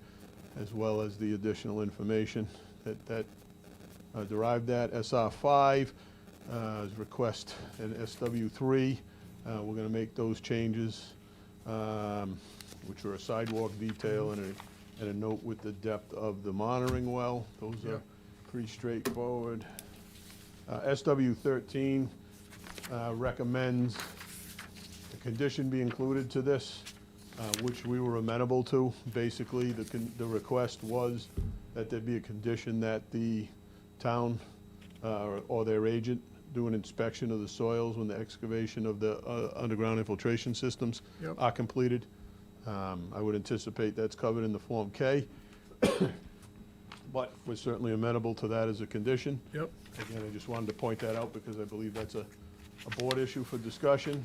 as well as the additional information that derived that. SR5 is request and SW3. We're going to make those changes, which are a sidewalk detail and a note with the depth of the monitoring well. Those are pretty straightforward. SW13 recommends a condition be included to this, which we were amenable to. Basically, the request was that there be a condition that the town or their agent do an inspection of the soils when the excavation of the underground infiltration systems are completed. I would anticipate that's covered in the Form K, but we're certainly amenable to that as a condition. Yep. Again, I just wanted to point that out because I believe that's a board issue for discussion.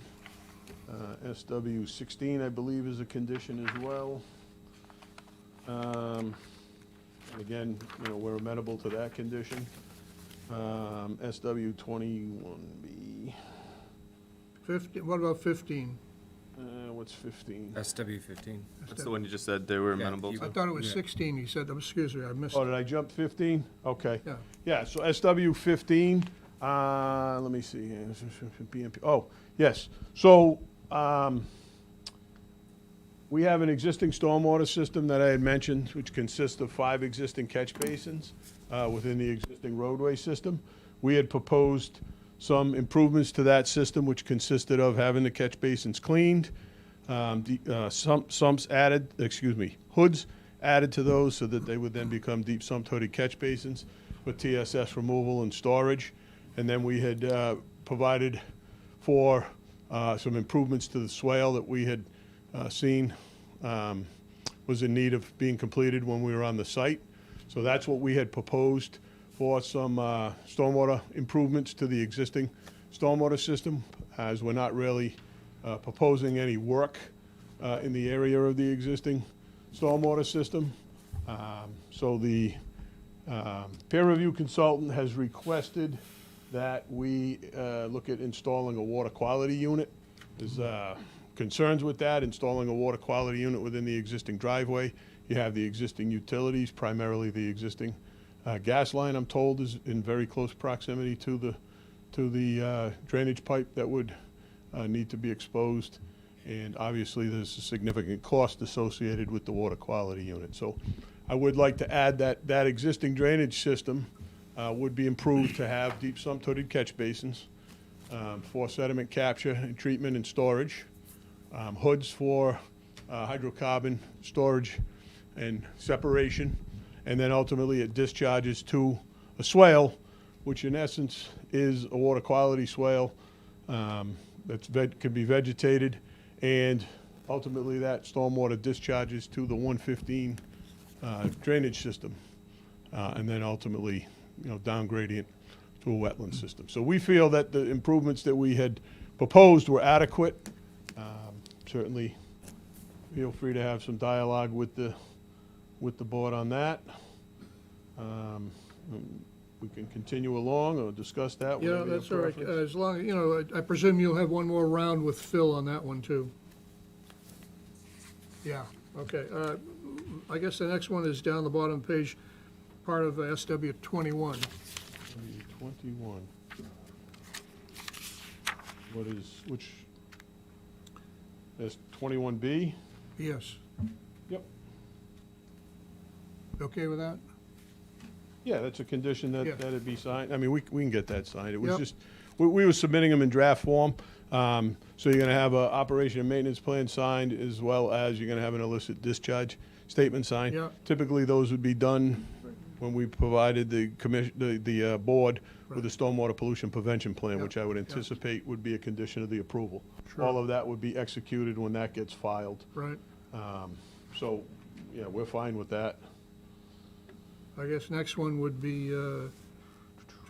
SW 16, I believe, is a condition as well. And again, you know, we're amenable to that condition. SW 21B. 15, what about 15? What's 15? SW 15. That's the one you just said they were amenable you- to. I thought it was Yeah. 16, you said, excuse me, I missed Oh, it. did I jump 15? Okay. Yeah. Yeah, so SW 15, let me see. here. BMP. Oh, yes. So, we have an existing stormwater system that I had mentioned, which consists of 5 existing catch basins within the existing roadway system. We had proposed some improvements to that system, which consisted of having the catch basins cleaned, sumps added, hoods added to those so that they would then become deep sump-toted catch basins with TSS removal and storage. And then we had provided for some improvements to the swale that we had seen was in need of being completed when we were on the site. So that's what we had proposed for some stormwater improvements to the existing stormwater system, as we're not really proposing any work in the area of the existing stormwater system. So the peer review consultant has requested that we look at installing a water quality unit. There's concerns with that, installing a water quality unit within the existing driveway. You have the existing utilities, primarily the existing gas line, I'm told, is in very close proximity to the drainage pipe that would need to be exposed. And obviously, there's a significant cost associated with the water quality unit. So I would like to add that existing drainage system would be improved to have deep sump-toted catch basins for sediment capture and treatment and storage, hoods for hydrocarbon storage and separation, and then ultimately it discharges to a swale, which in essence is a water quality swale can be vegetated, and ultimately that stormwater discharges to the 115 drainage system, and then ultimately, you know, down gradient to a wetland system. So we feel that the improvements that we had proposed were adequate. Certainly feel free to have some dialogue with the board on that. We can continue along or discuss that. Yeah, whatever your that's all right, preference. as long, you know, I presume you'll have one more round with Phil on that one, too. Yeah, okay, I guess the next one is down the bottom page, part of SW 21. 21. Which, that's 21B? Yes, Yep. okay with that? Yeah, that's a condition Yeah. that it be signed. I mean, we can get that signed. It was Yep. just, we were submitting them in draft form. So you're gonna have a operation and maintenance plan signed, as well as you're gonna have an illicit discharge statement signed. Yeah. Typically, those would be done when we provided the commission, the board with a stormwater pollution prevention plan, Yep. which I would anticipate would be a condition of the approval. Sure. All of that would be executed when that gets filed. Right, So, yeah, we're fine with that. I guess next one would be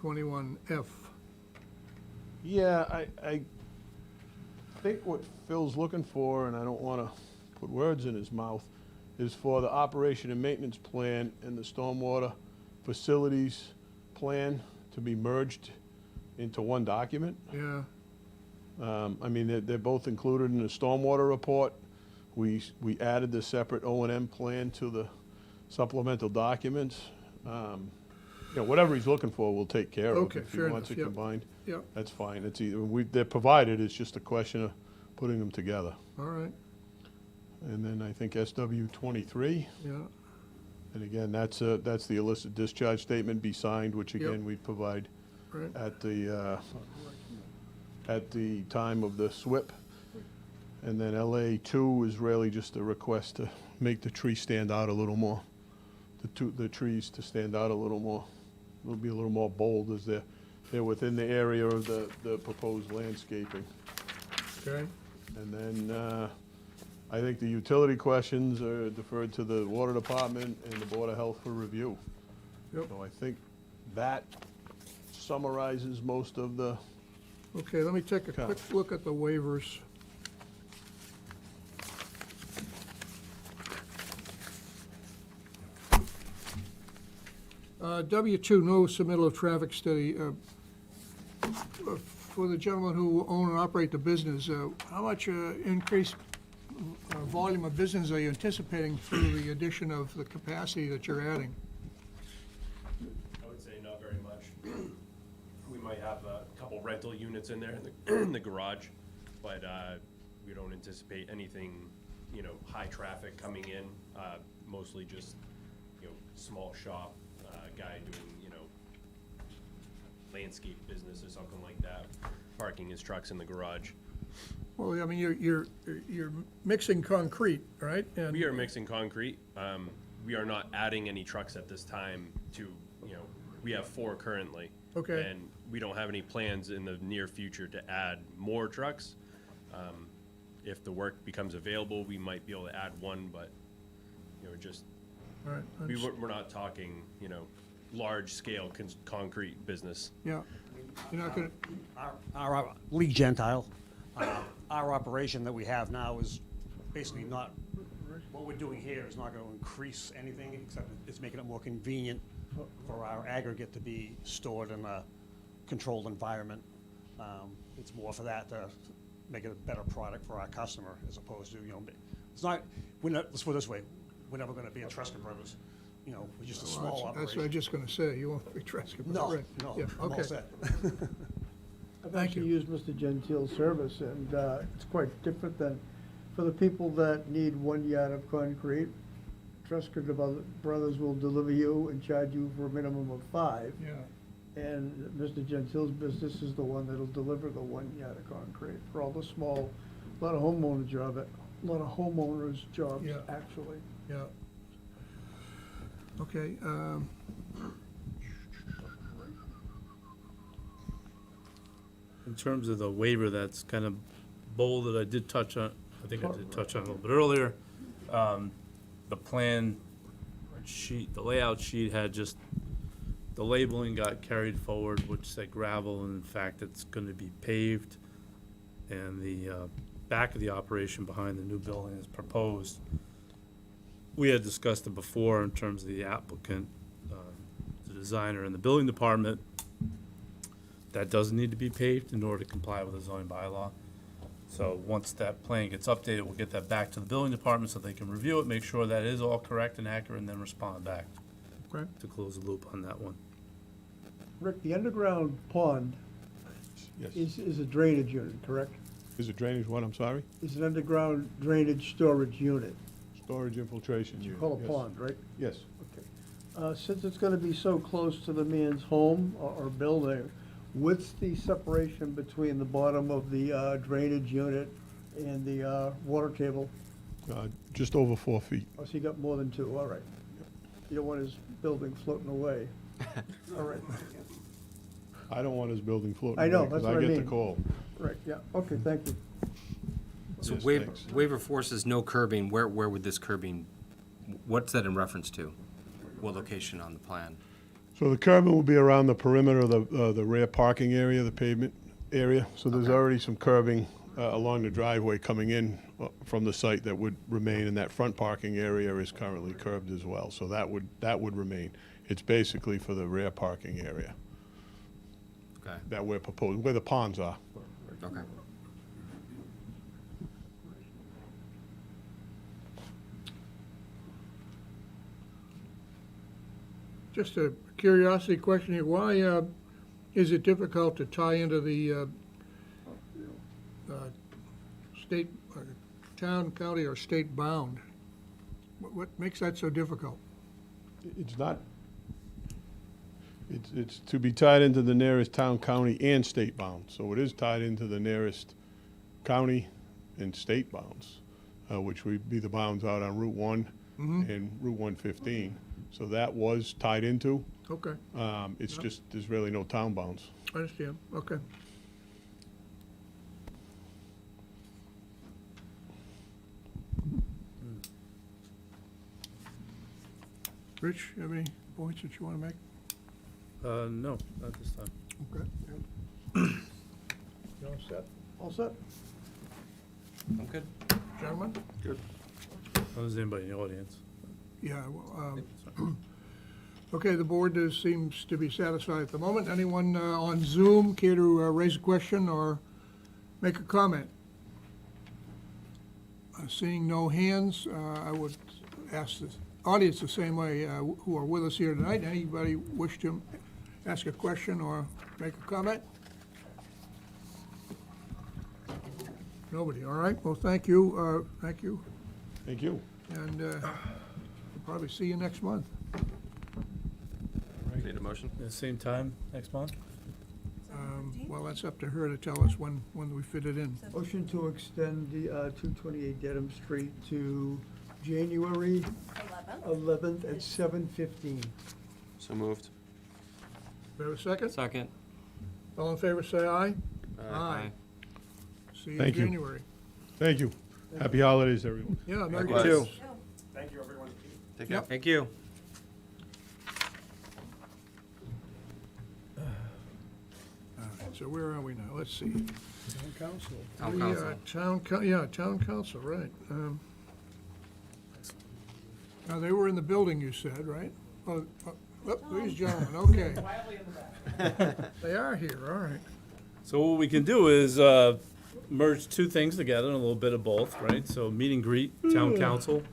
21F. Yeah, I think what Phil's looking for, and I don't want to put words in his mouth, is for the operation and maintenance plan and the stormwater facilities plan to be merged into one document. Yeah, I mean, they're both included in the stormwater report. We added the separate O&M plan to the supplemental documents. You know, whatever he's looking for, we'll take care of. Okay, If he fair wants enough, it yep. combined, yep, that's fine. It's either, they're provided, it's just a question of putting them together. all right, And then I think SW 23, yeah, and again, that's the illicit discharge statement be signed, which Yep. again, we provide right, at the time of the SWIP. And then LA 2 is really just a request to make the tree stand out a little more. The trees to stand out a little more. Will be a little more bold as they're within the area of the proposed landscaping. okay, And then I think the utility questions are deferred to the Water Department and the Board of Health for review. Yep. So I think that summarizes most of the, Okay, let me take a quick look at the waivers. W2, no submittal of traffic study. For the gentlemen who own and operate the business, how much increased volume of business are you anticipating through the addition of the capacity that you're adding? I would say not very much. We might have a couple rental units in there in the garage, but we don't anticipate anything, high traffic coming in. Mostly just, small shop, guy doing, landscape business or something like that, parking his trucks in the garage. Well, I mean, you're mixing concrete, right? And We are mixing concrete. We are not adding any trucks at this time to, we have 4 currently. Okay. And we don't have any plans in the near future to add more trucks. If the work becomes available, we might be able to add one, but, just, All right, we're not talking, large-scale concrete business. yeah. You're not gonna, Our Lee Gentile, our operation that we have now is basically not, what we're doing here is not going to increase anything, except it's making it more convenient for our aggregate to be stored in a controlled environment. It's more for that to make it a better product for our customer, as opposed to, it's not, let's put it this way, we're never going to be a Tresca Brothers. We're just a small that's what I was operation. just gonna say, you won't be Tresca. No, right. no, Yeah, I'm all okay. set. I've Thank actually you. used Mr. Gentile's service, and it's quite different than, for the people that need 1 yard of concrete, Tresca Brothers will deliver you and charge you for a minimum of 5. Yeah, And Mr. Gentile's business is the one that'll deliver the 1 yard of concrete for all the small, a lot of homeowners' jobs, Yeah. actually. yeah. Okay, in terms of the waiver that's kind of bolded, I did touch on, I think I did touch on it a little bit earlier. The plan sheet, the layout sheet had just, the labeling got carried forward, which said gravel, and in fact, it's gonna be paved. And the back of the operation behind the new building is proposed. We had discussed it before in terms of the applicant, the designer, and the building department. That doesn't need to be paved in order to comply with the zoning bylaw. So once that plan gets updated, we'll get that back to the building department so they can review it, make sure that is all correct and accurate, and then respond back okay. to close the loop on that one. Rick, the underground pond yes. is a drainage unit, correct? Is it drainage what, I'm sorry? Is an underground drainage storage unit. Storage infiltration You unit. call a yes. pond, right? Yes. Okay. Since it's gonna be so close to the man's home or building, what's the separation between the bottom of the drainage unit and the water table? Just over 4 feet. Oh, so you got more than 2, all right. You don't want his building floating away. All right, I don't want his building floating I know, away, 'cause that's what I get the mean. call. right, yeah, okay, thank you. So Yes, waiver, thanks. waiver forces no curbing, where would this curbing, what's that in reference to? What location on the plan? So the curbing will be around the perimeter of the rear parking area, the pavement area. So there's already some curbing along the driveway coming in from the site that would remain, and that front parking area is currently curbed as well. So that would remain. It's basically for the rear parking area Okay, that we're proposing, where the ponds are. okay. Just a curiosity question here, why is it difficult to tie into the state, town, county, or state bound? What makes that so difficult? It's not, it's to be tied into the nearest town, county, and state bound. So it is tied into the nearest county and state bounds, which would be the bounds out on Route 1 and Route 115. So that was tied into. Okay, It's just, there's really no town bounds. I understand, okay. Rich, you have any points that you want to make? No, not this time. Okay. You all set? All set? I'm good. Gentlemen? There's anybody in the audience? Yeah, well, okay, the board seems to be satisfied at the moment. Anyone on Zoom care to raise a question or make a comment? Seeing no hands, I would ask the audience the same way who are with us here tonight. Anybody wish to ask a question or make a comment? Nobody, all right. Well, thank you, thank you. Thank you. And we'll probably see you next month. Need a motion? At the same time next month? Well, that's up to her to tell us when we fit it in. Motion to extend the 228 Dedham Street to January 11th at 7:15. So moved. We have a second? Second. All in favor, say aye. Aye. See you in Thank you. January. Thank you. Happy holidays, everyone. Yeah, Merry Likewise. Christmas. Thank you, everyone. Take care. Yep. Thank you. So where are we now? Let's see. Town council. Town council. Town council, right. Now, they were in the building, you said, right? Oh, these gentlemen, okay. They are here, all right. So what we can do is merge two things together, a little bit of both, right? So meet and greet, town council,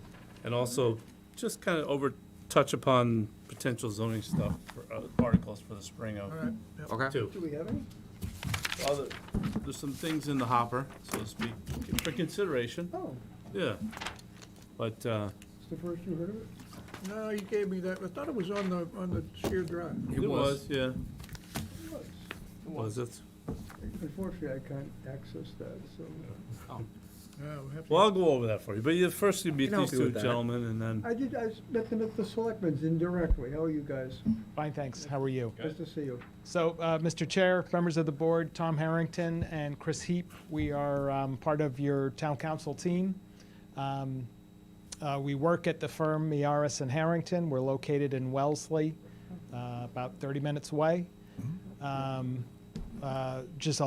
and also just kind of touch upon potential zoning stuff for articles for the spring of All right. Yep. Okay. two. Do we have any? There's some things in the hopper, so to speak, for consideration, Oh, yeah. But, it's the first you heard of it? No, you gave me that. I thought it was on the shared drive. it was, yeah. It was. Was it? Unfortunately, I can't access that, so. Yeah, we'll have to- Well, I'll go over that for you, but first you meet Can help these you two with that. gentlemen, and then, I met them at the Selectmen's indirectly. How are you guys? Fine, thanks. How are you? Nice to see you. So, Mr. Chair, members of the board, Tom Harrington and Chris Heap, we are part of your town council team. We work at the firm Miaris and Harrington. We're located in Wellesley, about 30 minutes away. I'll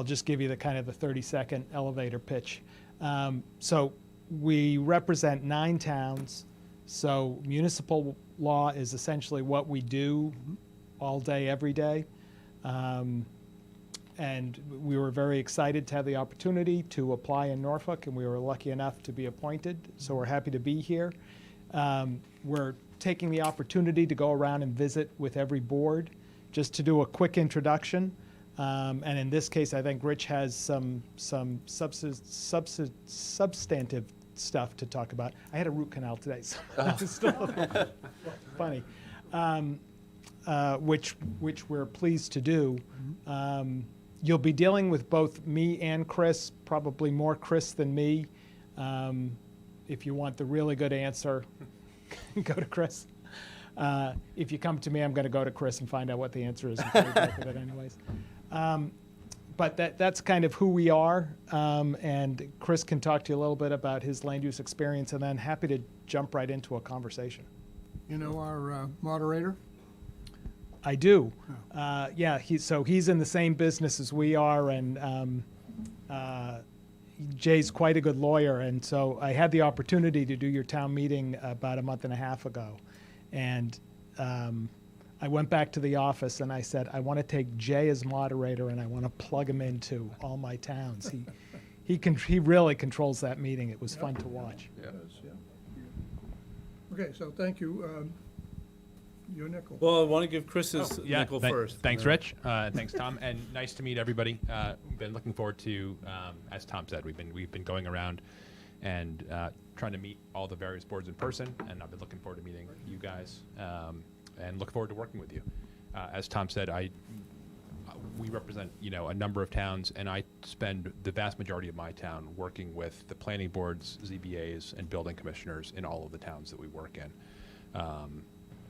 just give you the kind of the 30-second elevator pitch. So we represent 9 towns. So municipal law is essentially what we do all day, every day. And we were very excited to have the opportunity to apply in Norfolk, and we were lucky enough to be appointed. So we're happy to be here. We're taking the opportunity to go around and visit with every board, just to do a quick introduction. And in this case, I think Rich has some substantive stuff to talk about. I had a root canal today, so it's still funny. Which we're pleased to do. You'll be dealing with both me and Chris, probably more Chris than me. If you want the really good answer, go to Chris. If you come to me, I'm going to go to Chris and find out what the answer is and tell you back with it anyways. But that's kind of who we are, and Chris can talk to you a little bit about his land use experience, and then happy to jump right into a conversation. You know our moderator? I do. Yeah, he's in the same business as we are, and Jay's quite a good lawyer, and so I had the opportunity to do your town meeting about a month and a half ago, and I went back to the office and I said, I want to take Jay as moderator and I want to plug him into all my towns. He really controls that meeting. It was fun to watch. Yes, yeah. Okay, so thank you. Your nickel. well, I want to give Chris his nickel first. Thanks, Rich. Thanks, Tom, and nice to meet everybody. We've been looking forward to, as Tom said, we've been going around and trying to meet all the various boards in person, and I've been looking forward to meeting you guys, and look forward to working with you. As Tom said, we represent a number of towns, and I spend the vast majority of my town working with the planning boards, ZBAs, and building commissioners in all of the towns that we work in.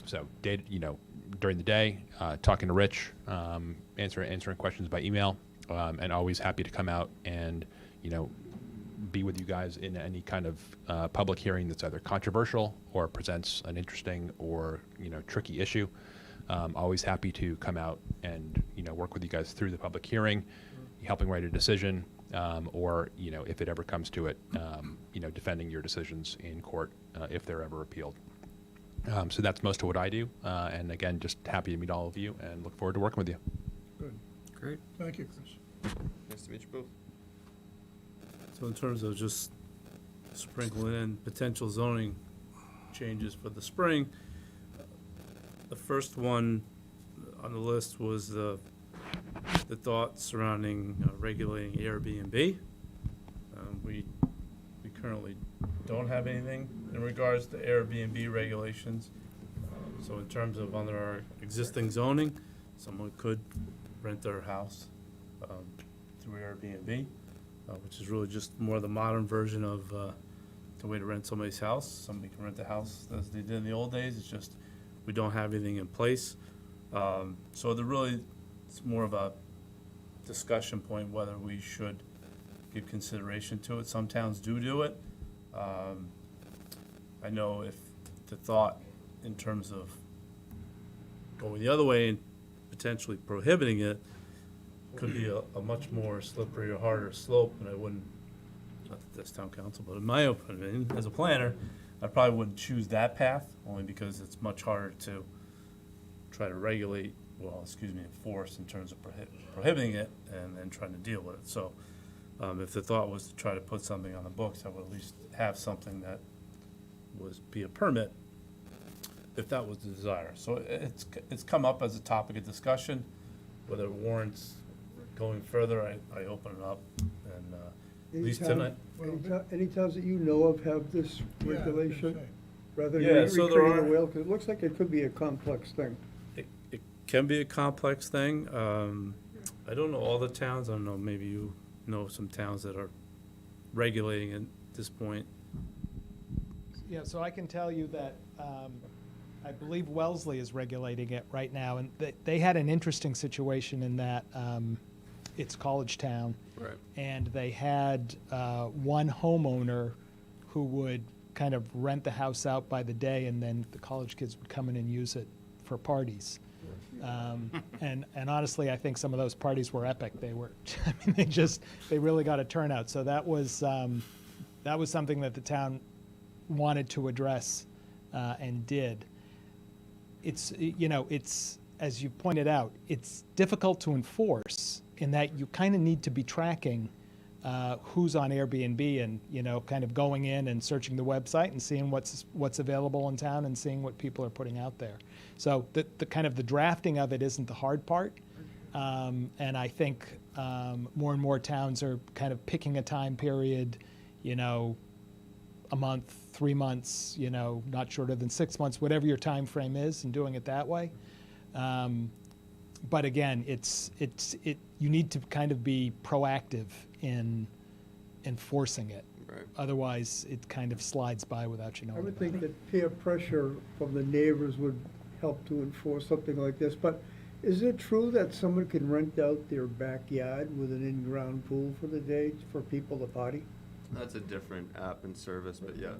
So, during the day, talking to Rich, answering questions by email, and always happy to come out and, be with you guys in any kind of public hearing that's either controversial or presents an interesting or, tricky issue. Always happy to come out and, work with you guys through the public hearing, helping write a decision, or, if it ever comes to it, defending your decisions in court if they're ever appealed. So that's most of what I do. And again, just happy to meet all of you and look forward to working with you. Good. Great. Thank you, Chris. Nice to meet you both. So in terms of just sprinkling in potential zoning changes for the spring, the first one on the list was the thought surrounding regulating Airbnb. We currently don't have anything in regards to Airbnb regulations. So in terms of under our existing zoning, someone could rent their house through Airbnb, which is really just more the modern version of the way to rent somebody's house. Somebody can rent the house as they did in the old days. It's just we don't have anything in place. So it's more of a discussion point whether we should give consideration to it. Some towns do it. I know if the thought in terms of going the other way and potentially prohibiting it could be a much more slippery or harder slope, and I wouldn't, not that that's town council, but in my opinion, as a planner, I probably wouldn't choose that path, only because it's much harder to try to regulate, enforce in terms of prohibiting it and then trying to deal with it. So if the thought was to try to put something on the books, I would at least have something that be a permit, if that was the desire. So it's come up as a topic of discussion. Whether it warrants going further, I open it up, and at least tonight. Any towns that you know of have this regulation? Rather Yeah, than so there recreating are- a whale, because it looks like it could be a complex thing. It can be a complex thing. I don't know all the towns. I don't know, maybe you know some towns that are regulating it at this point. Yeah, so I can tell you that I believe Wellesley is regulating it right now, and they had an interesting situation in that it's college town. Right. And they had one homeowner who would kind of rent the house out by the day, and then the college kids would come in and use it for parties. And honestly, I think some of those parties were epic. They were, I mean, they really got a turnout. So that was something that the town wanted to address and did. It's, it's, as you pointed out, it's difficult to enforce in that you kind of need to be tracking who's on Airbnb and, kind of going in and searching the website and seeing what's available in town and seeing what people are putting out there. So the kind of the drafting of it isn't the hard part. And I think more and more towns are kind of picking a time period, a month, 3 months, not shorter than 6 months, whatever your time frame is, and doing it that way. But again, you need to kind of be proactive in enforcing it. Right. Otherwise, it kind of slides by without you knowing. I would about it. think that peer pressure from the neighbors would help to enforce something like this, but is it true that someone can rent out their backyard with an in-ground pool for the day for people to party? That's a different app and service, but yes,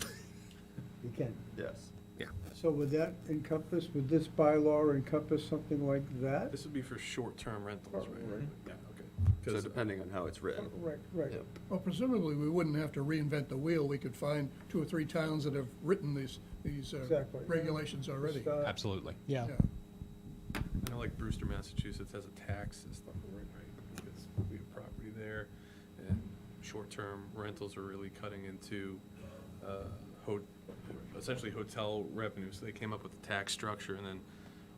You can. yes. So would this bylaw encompass something like that? This would be for short-term rentals, right? Right. Yeah, okay. So 'Cause, depending on how it's written. Right, right. Yep. Well, presumably, we wouldn't have to reinvent the wheel. We could find 2 or 3 towns that have written these Exactly. regulations already. Just, Absolutely. Yeah. I know like Brewster, Massachusetts has a tax system, right? Because we have property there, and short-term rentals are really cutting into essentially hotel revenue. So they came up with a tax structure, and then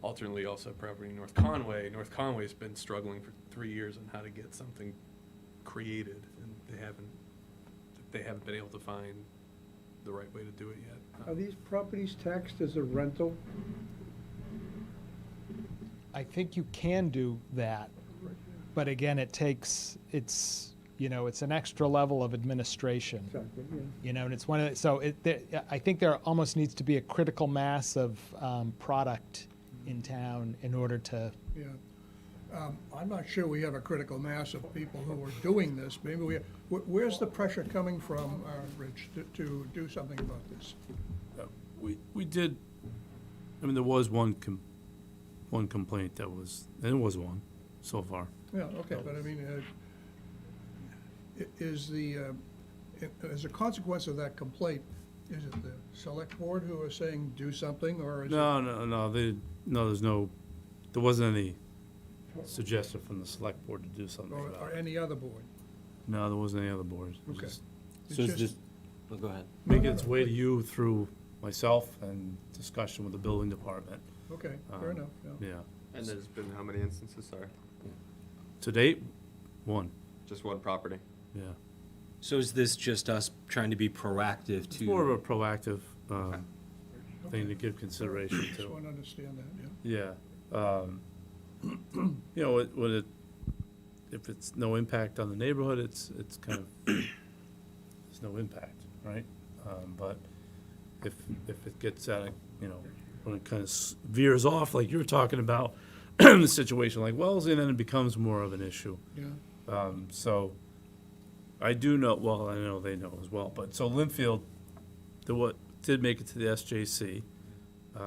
alternately also property in North Conway. North Conway's been struggling for 3 years on how to get something created, and they haven't been able to find the right way to do it yet. Are these properties taxed as a rental? I think you can do that, but again, it's an extra level of administration. Exactly, yeah. And it's one of I think there almost needs to be a critical mass of product in town in order to. Yeah. I'm not sure we have a critical mass of people who are doing this. Maybe where's the pressure coming from, Rich, to do something about this? We did, I mean, there was one complaint that was, and it was one so far. Yeah, okay, but I mean, as a consequence of that complaint, is it the select board who are saying do something, or is it? No, there wasn't any suggestion from the select board to do something Or about it. any other board? No, there wasn't any other boards. It was Okay. just So it's just, well, go ahead. making its way to you through myself and discussion with the building department. Okay, fair enough, yeah. Yeah. And there's been how many instances, sorry? To date, one, Just one property? yeah. So is this just us trying to be proactive It's to? more of a proactive thing to give consideration Just to. want to understand that, yeah. Yeah. You know, if it's no impact on the neighborhood, it's kind of, there's no impact, right? But if it gets out of, you know, when it kind of veers off, like you were talking about, the situation like Wellesley, then it becomes more of an issue. Yeah. So I do know, well, I know they know as well, but so Linfield, did make it to the SJC. I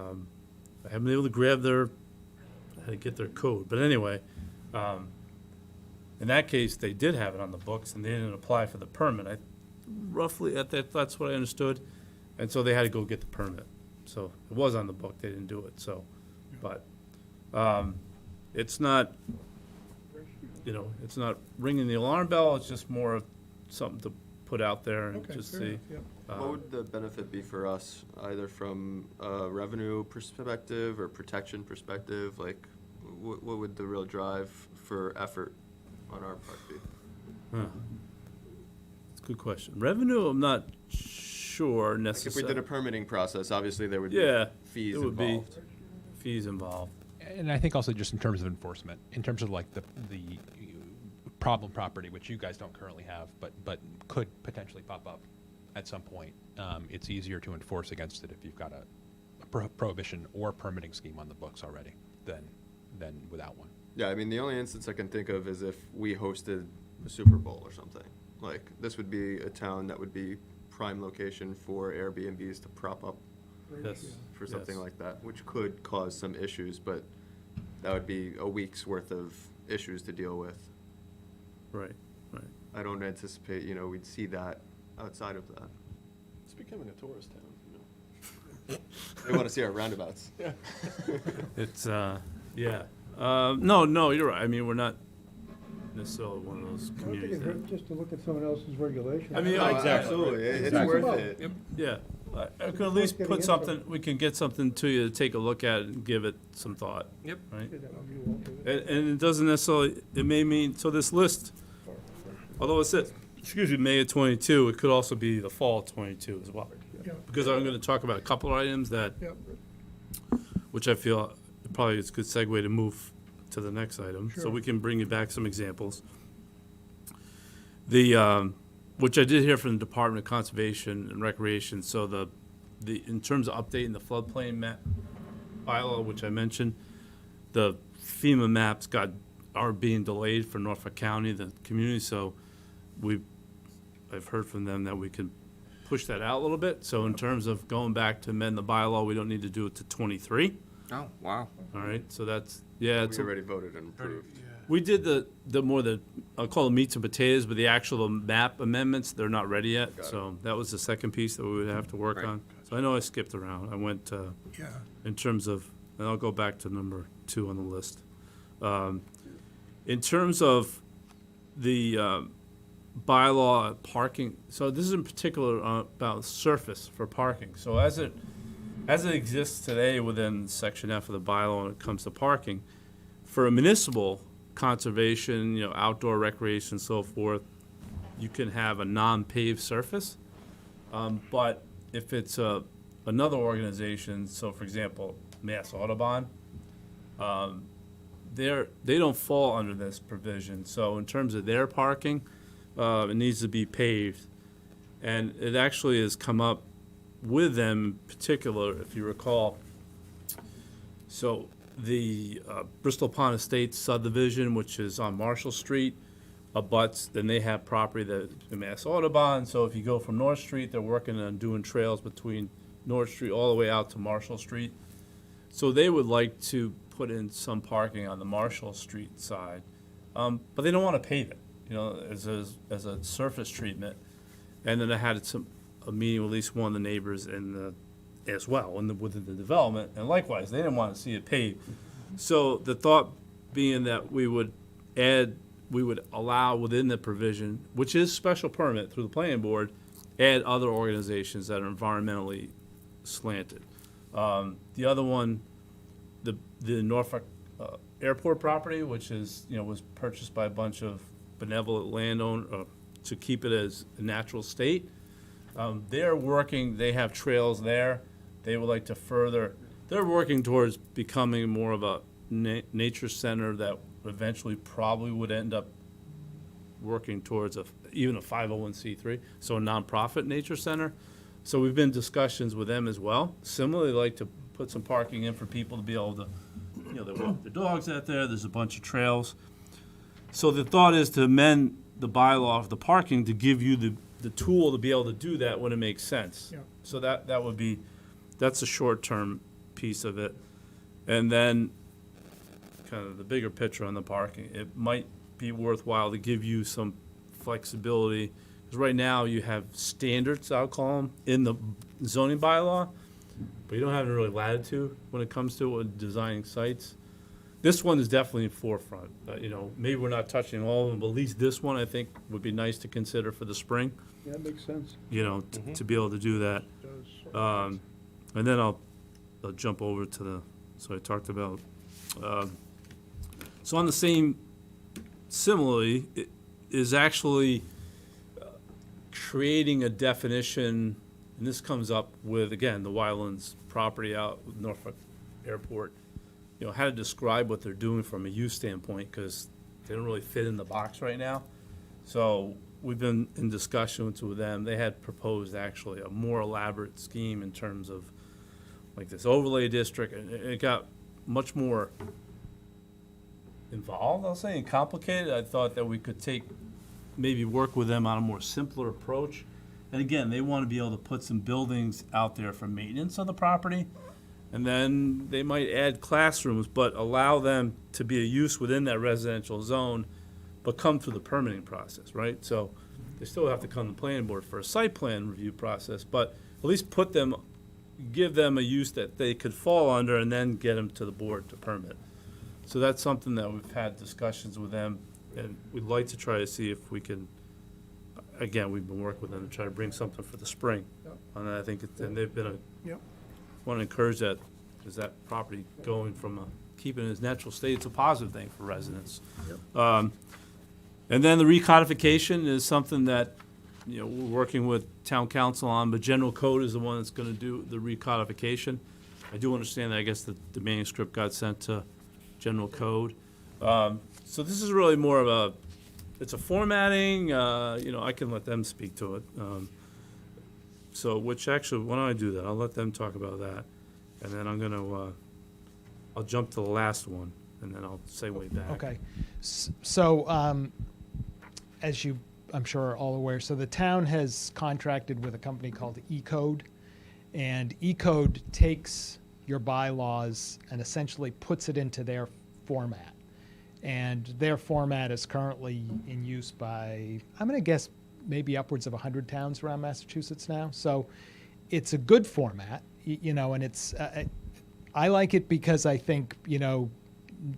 haven't been able to grab how to get their code, but anyway, in that case, they did have it on the books and they didn't apply for the permit. Roughly, that's what I understood, and so they had to go get the permit. So it was on the book, they didn't do it, so, but, it's not, you know, it's not ringing the alarm bell, it's just more of something to put out there and Okay, just fair see. enough, yeah. What would the benefit be for us, either from a revenue perspective or protection perspective? Like, what would the real drive for effort on our part be? Huh. That's a good question. Revenue, I'm not sure Like, if we necessarily. did a permitting process, obviously there would be Yeah, fees there would be involved. fees involved. And I think also just in terms of enforcement, in terms of like the problem property, which you guys don't currently have, but could potentially pop up at some point, it's easier to enforce against it if you've got a prohibition or permitting scheme on the books already than without one. Yeah, I mean, the only instance I can think of is if we hosted a Super Bowl or something. Like, this would be a town that would be prime location for Airbnbs to prop up Yes. for something Yes. like that, which could cause some issues, but that would be a week's worth of issues to deal with. Right, right. I don't anticipate, you know, we'd see that outside of that. It's becoming a tourist town, you know. They want to see our roundabouts. Yeah. It's, yeah. No, you're right. I mean, we're not necessarily one of those I don't think communities it that, hurts just to look at someone else's regulations. I mean, No, exactly. absolutely, it's Exactly. worth it. yeah. I could at least getting put into something, we can get something to you to take a look at and give it some thought. Yep. Right? Yeah. And it doesn't necessarily, it may mean, so this list, although it says, May of '22, it could also be the fall of '22 as well. Yeah. Because I'm gonna talk about a couple of items that, Yep. which I feel probably is a good segue to move to the next item. So Sure. we can bring you back some examples. Which I did hear from the Department of Conservation and Recreation, so in terms of updating the floodplain map bylaw, which I mentioned, the FEMA maps are being delayed for Norfolk County, the community, so I've heard from them that we can push that out a little bit. So in terms of going back to amend the bylaw, we don't need to do it to 23. Oh, wow. All right, so that's, yeah, it's We already voted and approved. we did I'll call them meats and potatoes, but the actual map amendments, they're not ready yet. Got it. So that was the second piece that we would have to work Right. on. So I know I skipped around. I went, Yeah. in terms of, and I'll go back to number 2 on the list. In terms of the bylaw parking, so this is in particular about surface for parking. So as it exists today within Section F of the bylaw when it comes to parking, for a municipal conservation, you know, outdoor recreation, so forth, you can have a non-paved surface. But if it's another organization, so for example, Mass Audubon, they don't fall under this provision. So in terms of their parking, it needs to be paved. And it actually has come up with them in particular, if you recall. So the Bristol Pond Estates subdivision, which is on Marshall Street, abuts, then they have property that the Mass Audubon. So if you go from North Street, they're working on doing trails between North Street all the way out to Marshall Street. So they would like to put in some parking on the Marshall Street side, but they don't want to pave it, as a surface treatment. And then I had a meeting with at least one of the neighbors as well within the development, and likewise, they didn't want to see it paved. So the thought being that we would allow within the provision, which is special permit through the planning board, add other organizations that are environmentally slanted. The other one, the Norfolk airport property, which is, was purchased by a bunch of benevolent landowners to keep it as a natural state. They have trails there. They would like to they're working towards becoming more of a nature center that eventually probably would end up working towards even a 501c3, so a nonprofit nature center. So we've been in discussions with them as well. Similarly, like to put some parking in for people to be able to, they walk their dogs out there. There's a bunch of trails. So the thought is to amend the bylaw of the parking to give you the tool to be able to do that when it makes sense. Yeah. So that's a short-term piece of it. And then kind of the bigger picture on the parking, it might be worthwhile to give you some flexibility. Because right now you have standards, I'll call them, in the zoning bylaw, but you don't have any really latitude when it comes to designing sites. This one is definitely in forefront. Maybe we're not touching all of them, but at least this one I think would be nice to consider for the spring. Yeah, that makes sense. To be able to do that. And then I'll jump over to so I talked about, so on the same, similarly, it is actually creating a definition, and this comes up with, again, the Wylands property out with Norfolk Airport, how to describe what they're doing from a use standpoint, because they don't really fit in the box right now. So we've been in discussions with them. They had proposed actually a more elaborate scheme in terms of like this overlay district, and it got much more involved, I'll say, and complicated. I thought that we could maybe work with them on a more simpler approach. And again, they want to be able to put some buildings out there for maintenance of the property. And then they might add classrooms, but allow them to be a use within that residential zone, but come through the permitting process, right? So they still have to come to the planning board for a site plan review process, but at least give them a use that they could fall under and then get them to the board to permit. So that's something that we've had discussions with them, and we'd like to try to see if we can, again, we've been working with them to try to bring something for the spring. Yep. And I think, and they've been Yep. want to encourage that, because that property going from keeping it in its natural state, it's a positive thing for residents. Yep. And then the recodification is something that, we're working with town council on, but general code is the one that's going to do the recodification. I do understand that, I guess, the manuscript got sent to general code. So this is really more of it's a formatting, I can let them speak to it. So, which actually, why don't I do that? I'll let them talk about that. And then I'm gonna, I'll jump to the last one, and then I'll segue back. Okay. So, as you, I'm sure, are all aware, so the town has contracted with a company called eCode, and eCode takes your bylaws and essentially puts it into their format. And their format is currently in use by, I'm going to guess, maybe upwards of 100 towns around Massachusetts now. So it's a good format, and it's, I like it because I think,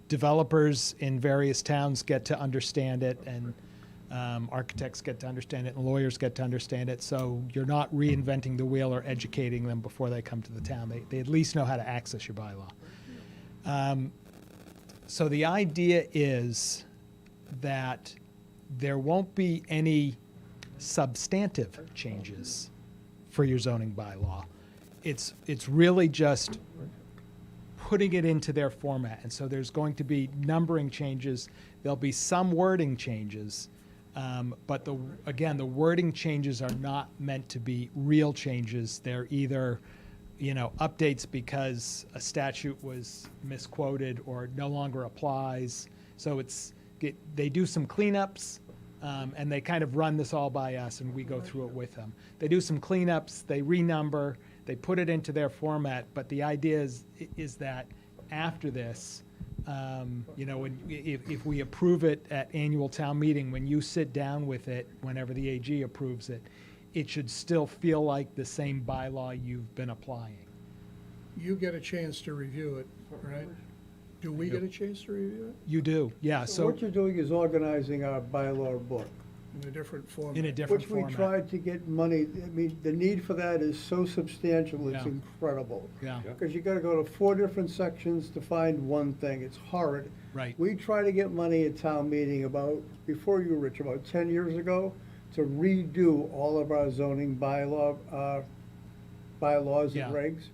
developers in various towns get to understand it, and architects get to understand it, and lawyers get to understand it. So you're not reinventing the wheel or educating them before they come to the town. They at least know how to access your bylaw. So the idea is that there won't be any substantive changes for your zoning bylaw. It's really just putting it into their format. And so there's going to be numbering changes. There'll be some wording changes. But again, the wording changes are not meant to be real changes. They're either updates because a statute was misquoted or no longer applies. So they do some cleanups, and they kind of run this all by us, and we go through it with them. They do some cleanups, they renumber, they put it into their format, but the idea is that after this, if we approve it at annual town meeting, when you sit down with it, whenever the AG approves it, it should still feel like the same bylaw you've been applying. You get a chance to review it, right? Do we get a chance to review it You do, yeah, So so what you're doing is organizing our bylaw book, in a different format? in a different which we format. tried to get money, I mean, the need for that is so substantial, it's Yeah. incredible. Yeah, Because you gotta go to 4 different sections to find one thing, it's horrid. right, We tried to get money at town meeting before you, Rich, about 10 years ago, to redo all of our zoning bylaws Yeah. and regs,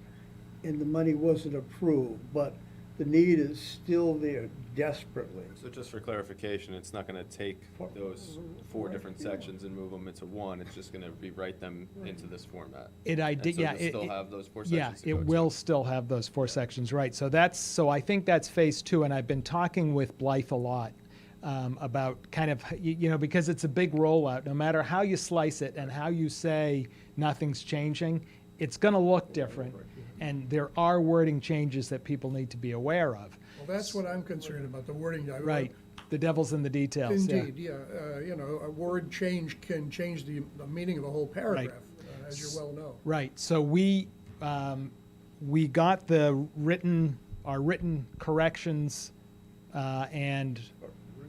and the money wasn't approved, but the need is still there desperately. So just for clarification, it's not gonna take those 4 different sections and move them into one, it's just gonna rewrite them into this format. And so yeah. you'll still have those 4 Yeah, sections to it go to. will still have those 4 sections, right. So I think that's phase 2, and I've been talking with Blythe a lot about kind of, because it's a big rollout. No matter how you slice it and how you say nothing's changing, it's going to look different. And there are wording changes that people need to be aware of. Well, that's what I'm concerned about, the wording. Right. The devil's in the details. yeah. Indeed, yeah. A word change can change the meaning of a whole paragraph, as you well know. Right, so we got our written corrections and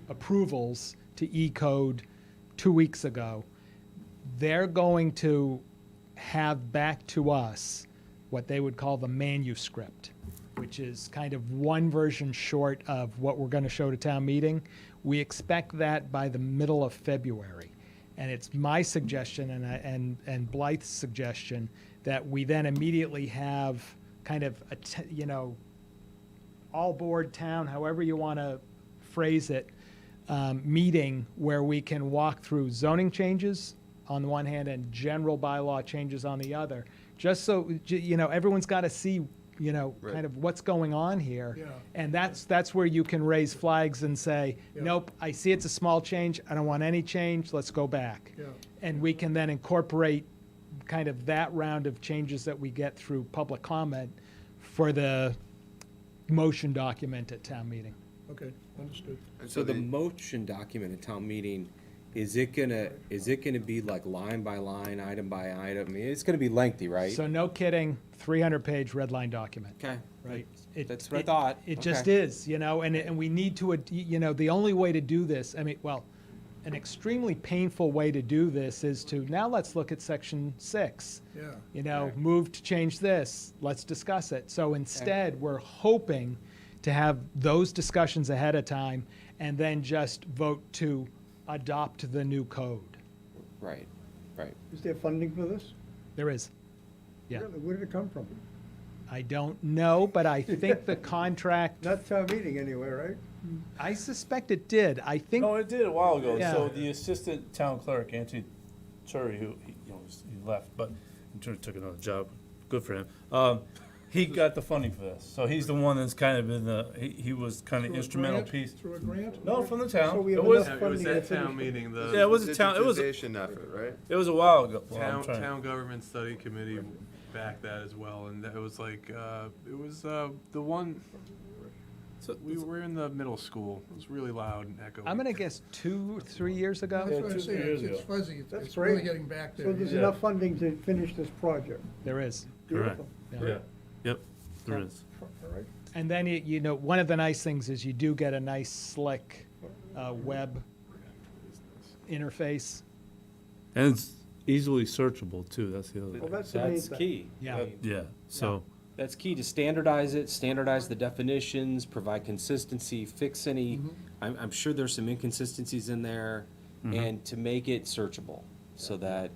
approvals to E-code 2 weeks ago. They're going to have back to us what they would call the manuscript, which is kind of one version short of what we're going to show to town meeting. We expect that by the middle of February. And it's my suggestion and Blythe's suggestion that we then immediately have kind of all board town, however you want to phrase it, meeting where we can walk through zoning changes on the one hand and general bylaw changes on the other, just so everyone's got to see kind of what's going on here. Yeah. And that's where you can raise flags and say, Yeah. nope, I see it's a small change, I don't want any change, let's go back. Yeah. And we can then incorporate kind of that round of changes that we get through public comment for the motion document at town meeting. Okay, understood. So the motion document at town meeting, is it gonna be like line by line, item by item? I mean, it's gonna be lengthy, right? So no kidding, 300-page red line document. Okay. Right. That's what I thought. It just Okay. is, and we need to, the only way to do this, an extremely painful way to do this is to, now let's look at section 6. Yeah. Move to change this, let's discuss it. So instead, we're hoping to have those discussions ahead of time and then just vote to adopt the new code. Right. Is there funding for this? There is. Yeah. Really? Where did it come from? I don't know, but I think the contract, Not town meeting anyway, right? I suspect it did. I think, No, it did a while ago. Yeah. So the assistant town clerk, Anthony Turi, who he left, but he took another job. Good for him. He got the funding for this, so he's the one that's kind of been he was kind of Through a instrumental grant? piece. Through a grant? No, from the town. So we have It was enough It was funding to at finish town meeting, the. Yeah, it was a town- it was a- digitization effort, right? it was a while ago. Well, I'm Town, trying- town government study committee backed that as well, and that was like, it was, the one, So- we were in the middle school, it was really loud and echoey. I'm gonna guess 2 or 3 years ago. That's what I'm 2 saying, years it's ago. fuzzy, That's it's really great. getting back there. So there's yeah. enough funding to finish this project. There is. Correct. Beautiful. Yeah. Yep. There is. All right. And then, one of the nice things is you do get a nice slick web interface. And it's easily searchable too. That's the other. Well, thing. that's the main That's thing. key. Yeah. Yeah. So. That's key to standardize it, standardize the definitions, provide consistency, fix any, I'm sure there's some inconsistencies in there, and to make it searchable, so that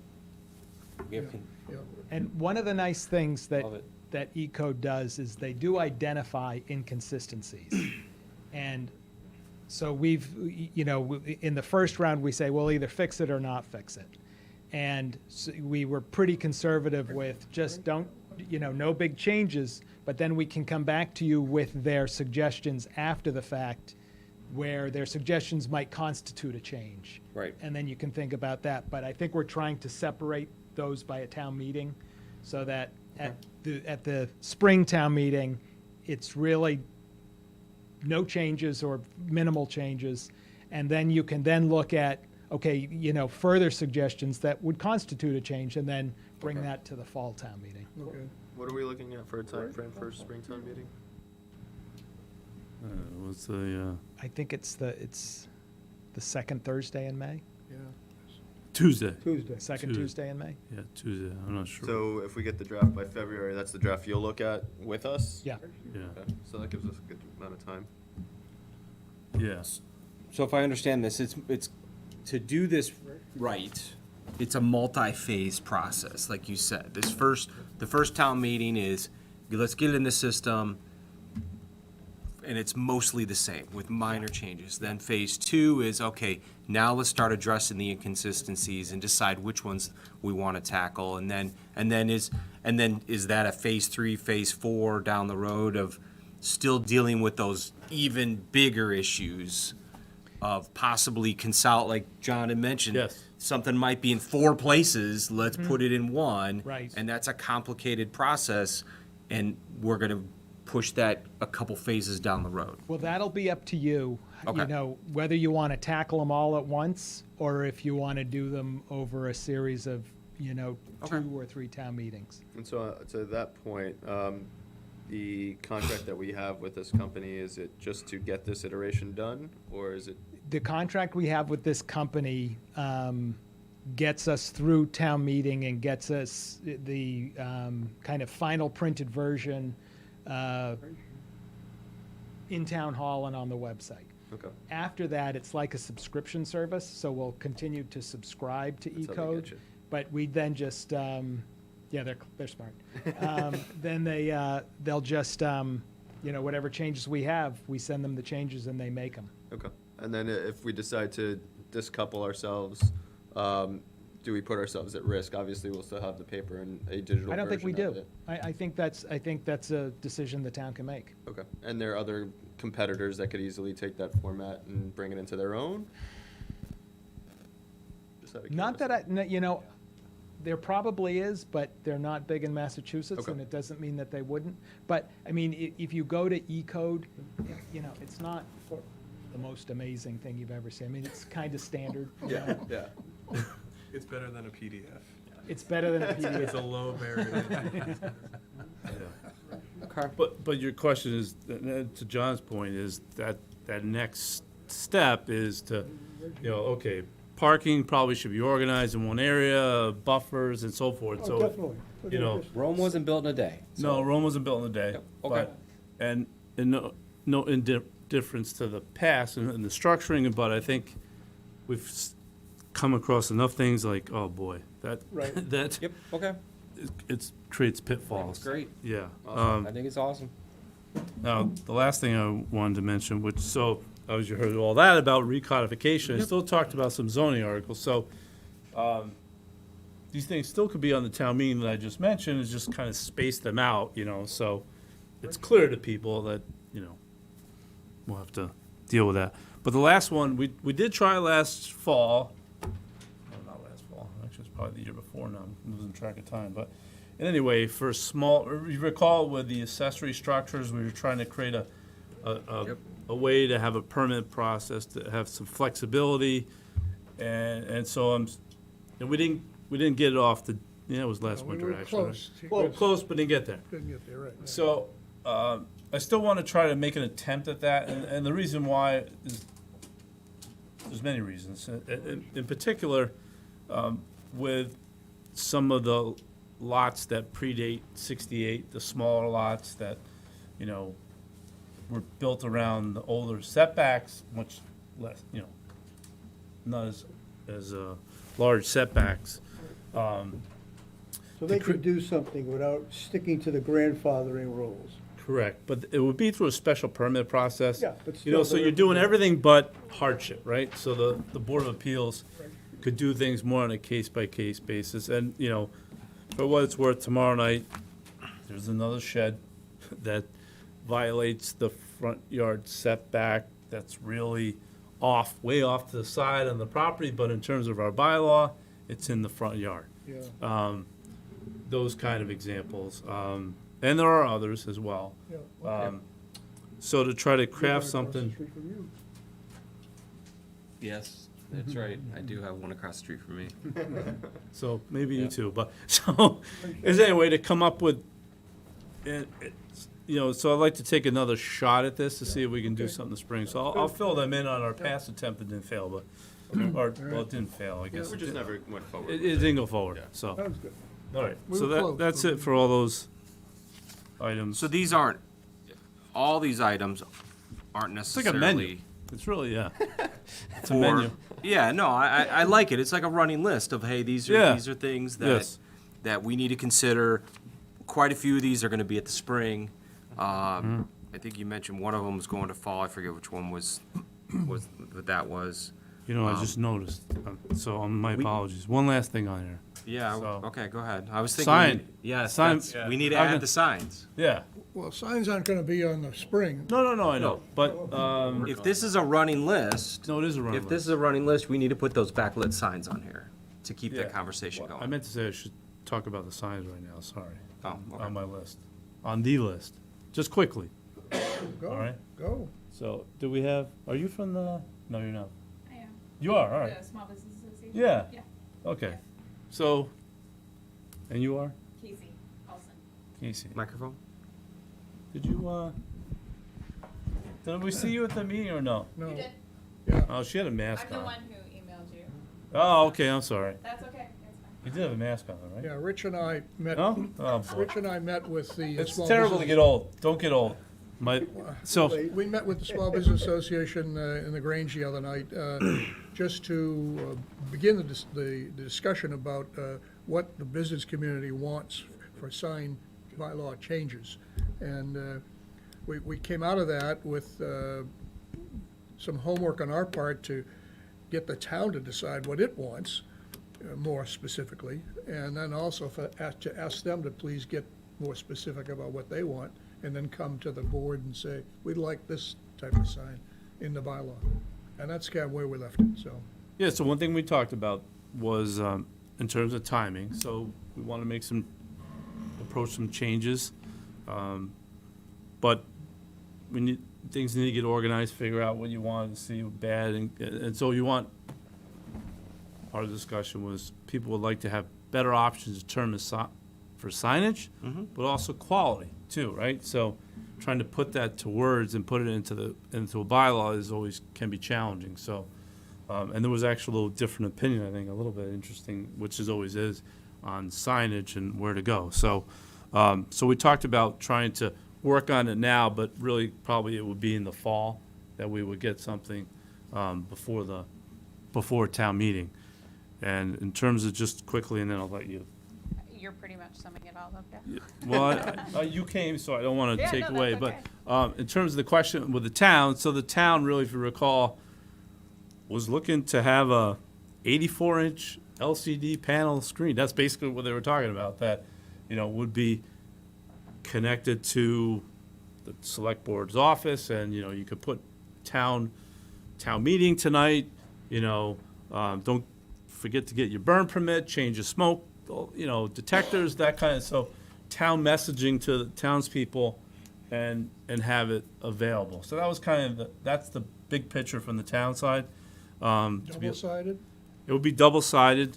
we have, Yeah. And one of the nice things Love it. that E-code does is they do identify inconsistencies. And so we've, in the first round, we say, well, either fix it or not fix it. And so we were pretty conservative with just don't no big changes, but then we can come back to you with their suggestions after the fact, where their suggestions might constitute a change. Right. And then you can think about that. But I think we're trying to separate those by a town meeting, so that at the spring town meeting, it's really no changes or minimal changes. And then you can then look at, okay, further suggestions that would constitute a change, and then bring that to the fall town meeting. Okay. What are we looking at for a time frame for springtime meeting? What's the, I think it's the second Thursday in May, Yeah. Tuesday? second Tuesday. Tuesday in May. Yeah, Tuesday, I'm not sure. So if we get the draft by February, that's the draft you'll look at with us? Yeah. Yeah, Okay, so that gives us a good amount of time. yes. So if I understand this, it's to do this right, it's a multi-phase process, like you said. The first town meeting is, let's get it in the system, and it's mostly the same with minor changes. Then phase 2 is, okay, now let's start addressing the inconsistencies and decide which ones we want to tackle. And then is that a phase 3, phase 4 down the road of still dealing with those even bigger issues of possibly like John had mentioned. Yes. Something might be in 4 places, let's put it in one. Right. And that's a complicated process, and we're gonna push that a couple phases down the road. Well, that'll be up to you, Okay. Whether you want to tackle them all at once, or if you want to do them over a series of, 2 or 3 town meetings. And so to that point, the contract that we have with this company, is it just to get this iteration done, or is it? The contract we have with this company gets us through town meeting and gets us the kind of final printed version in town hall and on the website. Okay. After that, it's like a subscription service, so we'll continue to subscribe to That's how they E-code. get you. But we then just, they're smart. Then they'll just, whatever changes we have, we send them the changes and they make them. Okay. And then if we decide to discouple ourselves, do we put ourselves at risk? Obviously, we'll still have the paper and a digital version. I don't think we of do. it. I think that's a decision the town can make. Okay. And there are other competitors that could easily take that format and bring it into their own? Just out of Not curiosity. that there probably is, but they're not big in Massachusetts, Okay. and it doesn't mean that they wouldn't. But, I mean, if you go to E-code, it's not the most amazing thing you've ever seen. I mean, it's kind of standard. Yeah, yeah. It's better than a PDF. It's better than a PDF. It's a low barrier. But your question is, to John's point, is that next step is to, okay, parking probably should be organized in one area, buffers and so forth, so. Definitely. Rome wasn't built in a day. No, Rome wasn't built in a day. Yep, okay. But- And no indifference to the past and the structuring, but I think we've come across enough things like, oh boy, that, Right. that, Yep, okay. it creates pitfalls. Great. Yeah. Awesome. I think it's awesome. Now, the last thing I wanted to mention, as you heard all that about recodification, I still talked about some zoning articles, so, these things still could be on the town meeting that I just mentioned, is just kind of space them out, so it's clear to people that, we'll have to deal with that. But the last one, we did try last fall, not last fall, actually it's probably the year before now, I'm losing track of time, but and anyway, for you recall with the accessory structures, we were trying to create a way to have a permit process, to have some flexibility, and so and we didn't get it off it was last We winter were actually. close. We were close, but didn't get there. Couldn't get there, right. So, I still want to try to make an attempt at that, and the reason why is, there's many reasons. In particular, with some of the lots that predate 68, the smaller lots that, were built around the older setbacks, much less, not as large setbacks. So they could do something without sticking to the grandfathering rules. Correct, but it would be through a special permit process. Yeah, but So still, you're doing everything but hardship, right? So the Board of Appeals could do things more on a case-by-case basis. And, for what it's worth, tomorrow night, there's another shed that violates the front yard setback that's really off, way off to the side on the property, but in terms of our bylaw, it's in the front yard. Yeah, Those kind of examples. And there are others as well. yeah. So to try to Live right craft across the something, street from you. Yes, that's right. I do have one across the street from me. so maybe you Yeah. too, but, so, is there any way to come up with, so I'd like to take another shot at this to see if we can do something this spring. So I'll fill them in on our past attempt that didn't fail, but, or, well, it didn't fail, I guess. We just never went forward. It didn't go forward, Yeah. so, Sounds good. all right. We So were close. that's it for all those items. So these aren't, all these items aren't It's like a menu. necessarily It's really, yeah. It's a for. menu. Yeah, no, I like it. It's like a running list of, hey, these Yeah. are things that Yes. that we need to consider. Quite a few of these are going to be at the spring. Mm-hmm. I think you mentioned one of them was going to fall. I forget which one was what that was. I just noticed, so my apologies. One last thing on here. Yeah. So- Okay. Go ahead. I was thinking. Sign. Yes. Sign- that's- We need to I'm add gonna- the signs. Yeah. Well, signs aren't gonna be on the spring. No, I know, but, If this is a running list, no, it is a running if this list. is a running list, we need to put those backlit signs on here to keep Yeah. that conversation going. I meant to say I should talk about the signs right now, sorry. Oh, okay. On my list, on the list, just quickly, Go, all right? go. So, do we have, are you from the, no, you're not. I am. You are, all right. The Small Business Association? Yeah. Yeah. Okay, so, and you are? Casey Olson. Casey. Microphone. Did you, did we see you at the meeting or no? No. You did. Yeah. Oh, she had a mask I'm the on. one who emailed you. Oh, okay, I'm sorry. That's okay. That's fine. You did have a mask on, right? Yeah, Rich and I met, No? Oh, boy. Rich and I met with the It's small terrible to business. get old, don't get old. So, We met with the Small Business Association in the Grange the other night, just to begin the discussion about what the business community wants for sign bylaw changes. And we came out of that with some homework on our part to get the town to decide what it wants, more specifically, and then also to ask them to please get more specific about what they want, and then come to the board and say, we'd like this type of sign in the bylaw. And that's kind of where we left it, so. yeah, so one thing we talked about was, in terms of timing, so we want to approach some changes. But things need to get organized, figure out what you want to see bad, and so part of the discussion was, people would like to have better options determined for signage, but also quality too, right? So trying to put that to words and put it into a bylaw can be challenging, so. And there was actually a little different opinion, I think, a little bit interesting, which always is, on signage and where to go. So, so we talked about trying to work on it now, but really probably it would be in the fall that we would get something before town meeting. And in terms of just quickly, and then I'll let you. You're pretty much summing it all up, yeah. Well, you came, so I don't want to Yeah, take no, away, that's but in terms of the question with the town, so the town really, if you recall, was looking to have a 84-inch LCD panel screen. That's basically what they were talking about, that, would be connected to the select board's office, and, you could put town meeting tonight, don't forget to get your burn permit, change your smoke, detectors, that kind of, so town messaging to the townspeople and have it available. So that was kind of that's the big picture from the town side. Double-sided? It would be double-sided.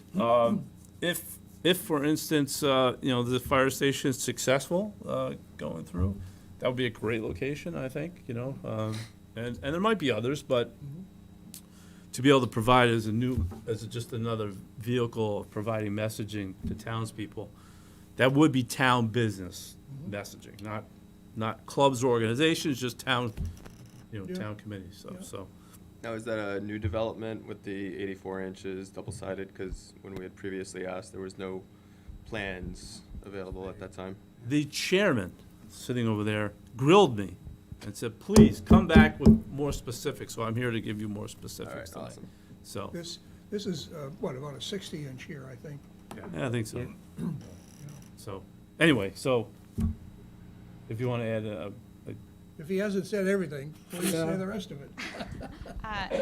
If, for instance, the fire station is successful going through, that would be a great location, I think, and there might be others, but to be able to provide as just another vehicle of providing messaging to townspeople, that would be town business messaging, not clubs or organizations, just town, town committees, so. Now, is that a new development with the 84 inches double-sided? Because when we had previously asked, there was no plans available at that time. The chairman, sitting over there, grilled me and said, please, come back with more specifics, so I'm here to give you more specifics All right, tonight. awesome. So, This is, about a 60-inch here, I think. yeah, I think so. So, anyway, so If you want to add If he hasn't said everything, please Yeah. say the rest of it.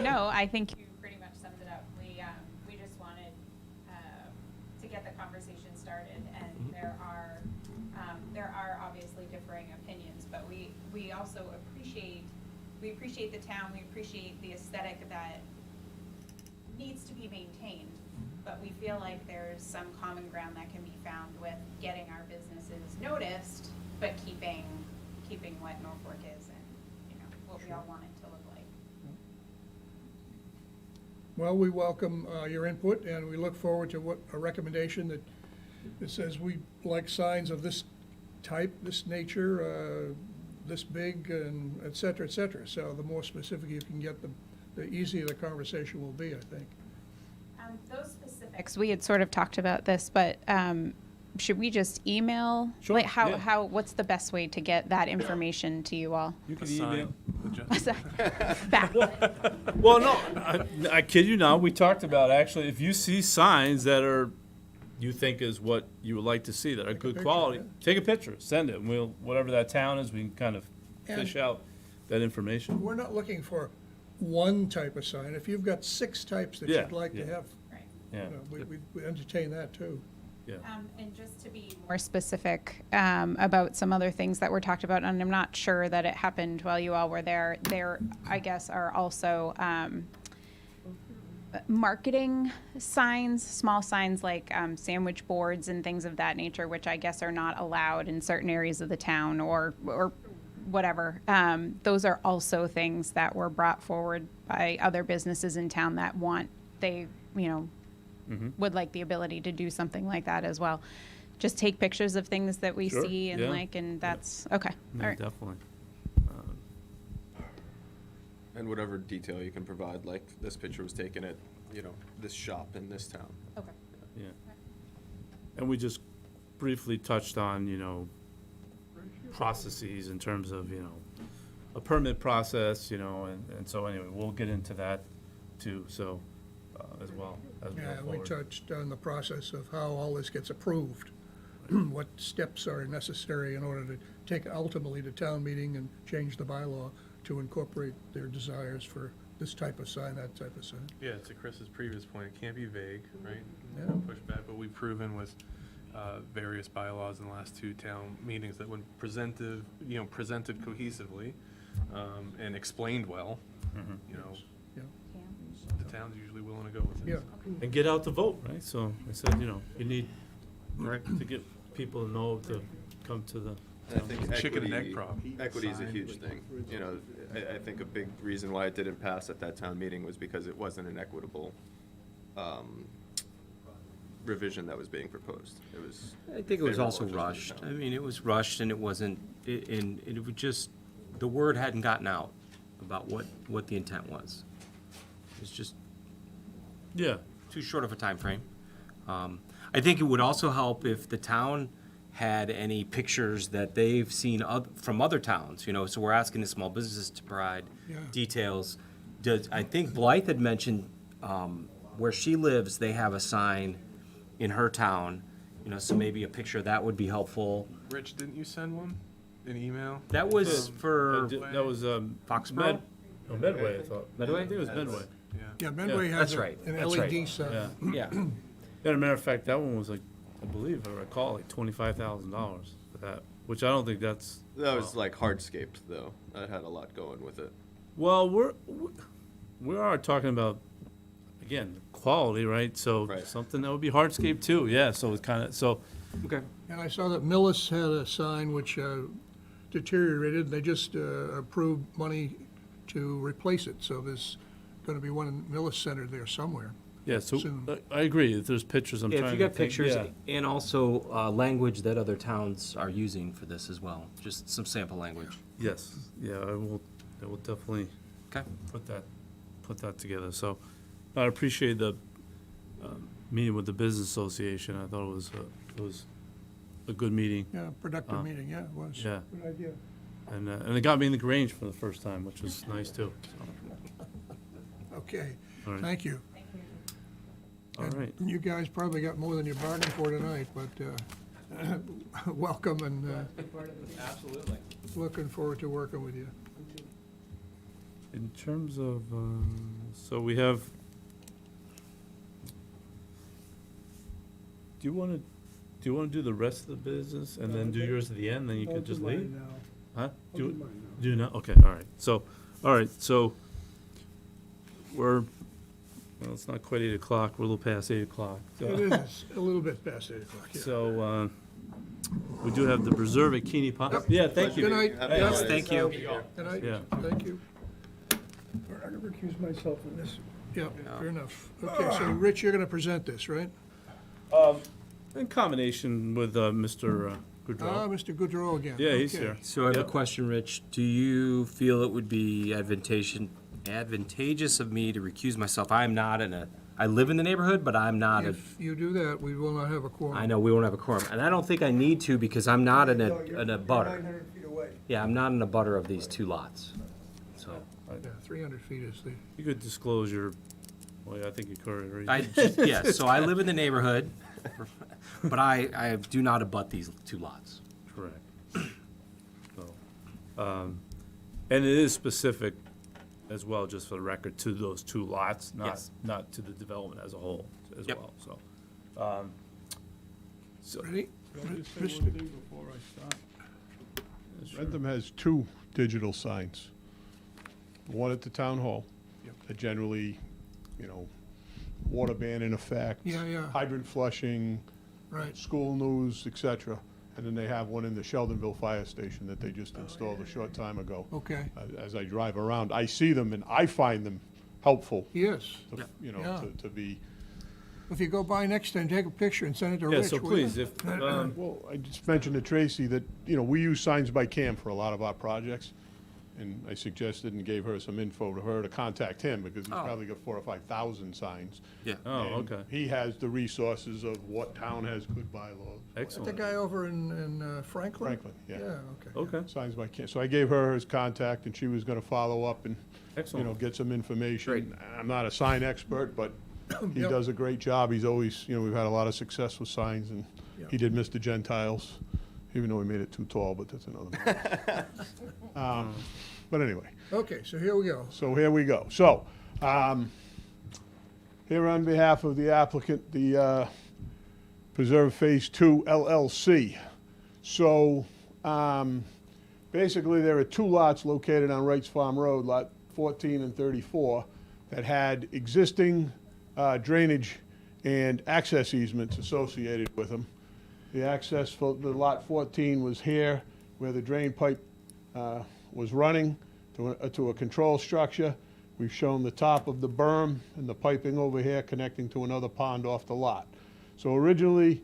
No, I think you pretty much summed it up. We just wanted to get the conversation started, and there are obviously differing opinions, but we also appreciate the town, we appreciate the aesthetic that needs to be maintained, but we feel like there's some common ground that can be found with getting our businesses noticed, but keeping what Norfolk is and, what we all want it to look like. Well, we welcome your input, and we look forward to a recommendation that says we like signs of this type, this nature, this big, and et cetera, et cetera. So the more specific you can get, the easier the conversation will be, I think. Those specifics, we had sort of talked about this, but should we just email? Sure, Like yeah. what's the best way to get that information to you all? You can Sign. Back. Well, no, I kid you not. We talked about, actually, if you see signs that you think is what you would like to see, that are good picture, quality, yeah. take a picture, send it, and whatever that town is, we can kind of And- fish out that information. We're not looking for one type of sign. If you've got 6 types that Yeah, you'd like to yeah. have, Right. Yeah, we entertain that too. yeah. And just to be more specific about some other things that were talked about, and I'm not sure that it happened while you all were there, I guess, are also marketing signs, small signs like sandwich boards and things of that nature, which I guess are not allowed in certain areas of the town or whatever. Those are also things that were brought forward by other businesses in town that would like the ability to do something like that as well. Just take pictures of things that we Sure, see and yeah. and that's, okay, No, all right. definitely. And whatever detail you can provide, like this picture was taken at, this shop in this town. Okay. Yeah. And we just briefly touched on, processes in terms of, a permit process, and so anyway, we'll get into that too, so, as well as we go Yeah, we forward. touched on the process of how all this gets approved, what steps are necessary in order to take ultimately to town meeting and change the bylaw to incorporate their desires for this type of sign, that type of sign. Yeah, to Chris's previous point, it can't be vague, right? Yeah. Push back, but we've proven with various bylaws in the last 2 town meetings that when presented cohesively and explained well, Yeah. the town's usually willing to go with it. Yeah. And get out to vote, right? So I said, you need to get people to know to come to the. I think Chicken and egg problem. Equity is a huge thing. I think a big reason why it didn't pass at that town meeting was because it wasn't an equitable revision that was being proposed. It was. I think it was favorable also just for the rushed. town. I mean, it was rushed and it wasn't, and it would just, the word hadn't gotten out about what the intent was. It was just Yeah. too short of a time frame. I think it would also help if the town had any pictures that they've seen from other towns, so we're asking the small businesses to provide Yeah. details. I think Blythe had mentioned, where she lives, they have a sign in her town, so maybe a picture of that would be helpful. Rich, didn't you send one? An email? That was for That was, Foxborough? Medway, I thought. Medway? I think it was Medway. Yeah, Medway has That's right, an that's LED right. sign. Yeah. Yeah. As a matter of fact, that one was like, I believe, I recall, like $25,000 for that, which I don't think that's. That was like hardscaped though. That had a lot going with it. Well, we are talking about, again, quality, right? So Right. something that would be hardscape too, yeah, so it's kind of, so, Okay. And I saw that Millis had a sign which deteriorated. They just approved money to replace it. So there's going to be one in Millis Center there somewhere. yeah, so Soon. I agree, if there's pictures, I'm Yeah, trying if to you got think, pictures yeah. and also language that other towns are using for this as well, just some sample language. Yes, yeah, I will definitely Okay. put that together, so I appreciate the meeting with the Business Association, I thought it was a good meeting, Yeah, productive meeting, yeah, it was. yeah, Good idea. and it got me in the Grange for the first time, which was nice too, so, Okay, all right, thank you. all right. And you guys probably got more than you bargained for tonight, but welcome and Absolutely. looking forward to working with you. In terms of, so we have, do you want to do the rest of the business and then do yours at the end, then you could just leave? Huh? Do not, okay, all right, so we're, well, it's not quite 8 o'clock, we're a little past 8 o'clock. It is a little bit past 8 o'clock, yeah. So, we do have the preserve at Keeney Pond. Yep. Yeah, thank you. Good night. Yes, thank you. Good night. Yeah. Thank you. I'm gonna recuse myself from this. Yeah, fair enough. Okay, so Rich, you're gonna present this, right? In combination with, Mr. Goodrow. Mr. Goodrow again. Yeah, he's Okay. here. So I have Yep. a question, Rich. Do you feel it would be advantageous of me to recuse myself? I live in the neighborhood, but I'm not a, If you do that, we will not have a quorum. I know we won't have a quorum. And I don't think I need to because I'm not in No, you're a butter. 900 feet away. Yeah, I'm not in a butter of these two lots. So Yeah, 300 feet is the, You could disclose your, well, yeah, I think you could, I right? just, yeah, so I live in the neighborhood, but I do not abut these two lots. Correct. So, and it is specific as well, just for the record, to those two lots, Yes. not to the development as a whole as Yep. well, so. So, ready? Can I just say one thing before I start? Rentham has two digital signs. One at the town hall, that generally, water ban in effect. Yeah, yeah. Hydrant flushing, Right. school news, et cetera. And then they have one in the Sheldonville Fire Station that they just installed a short time ago. Okay. As I drive around, I see them and I find them helpful, Yes. to, Yeah. to be. If you go by next time, take a picture and send it to yeah, Rich, so will you? please, if, Well, I just mentioned to Tracy that, we use Signs by Cam for a lot of our projects. And I suggested and gave her some info to her to contact him because he's probably got 4,000 or 5,000 signs. Yeah. oh, And okay, he has the resources of what town has good bylaws. The excellent, guy over in Franklin? Franklin, yeah. Yeah, okay, Signs by Cam. So I gave her his contact and she was gonna follow up and, excellent. get some information. Great. I'm not a sign expert, but he Yep. does a great job. He's always, we've had a lot of success with signs and Yep. he did Mr. Gentiles, even though he made it too tall, but that's another matter. But anyway. Okay, so here we go. So here we go. So, here on behalf of the applicant, the Preserve Phase 2 LLC. So, basically, there are two lots located on Wrights Farm Road, Lot 14 and 34, that had existing drainage and access easements associated with them. The access for the Lot 14 was here, where the drain pipe was running to a control structure. We've shown the top of the berm and the piping over here connecting to another pond off the lot. So originally,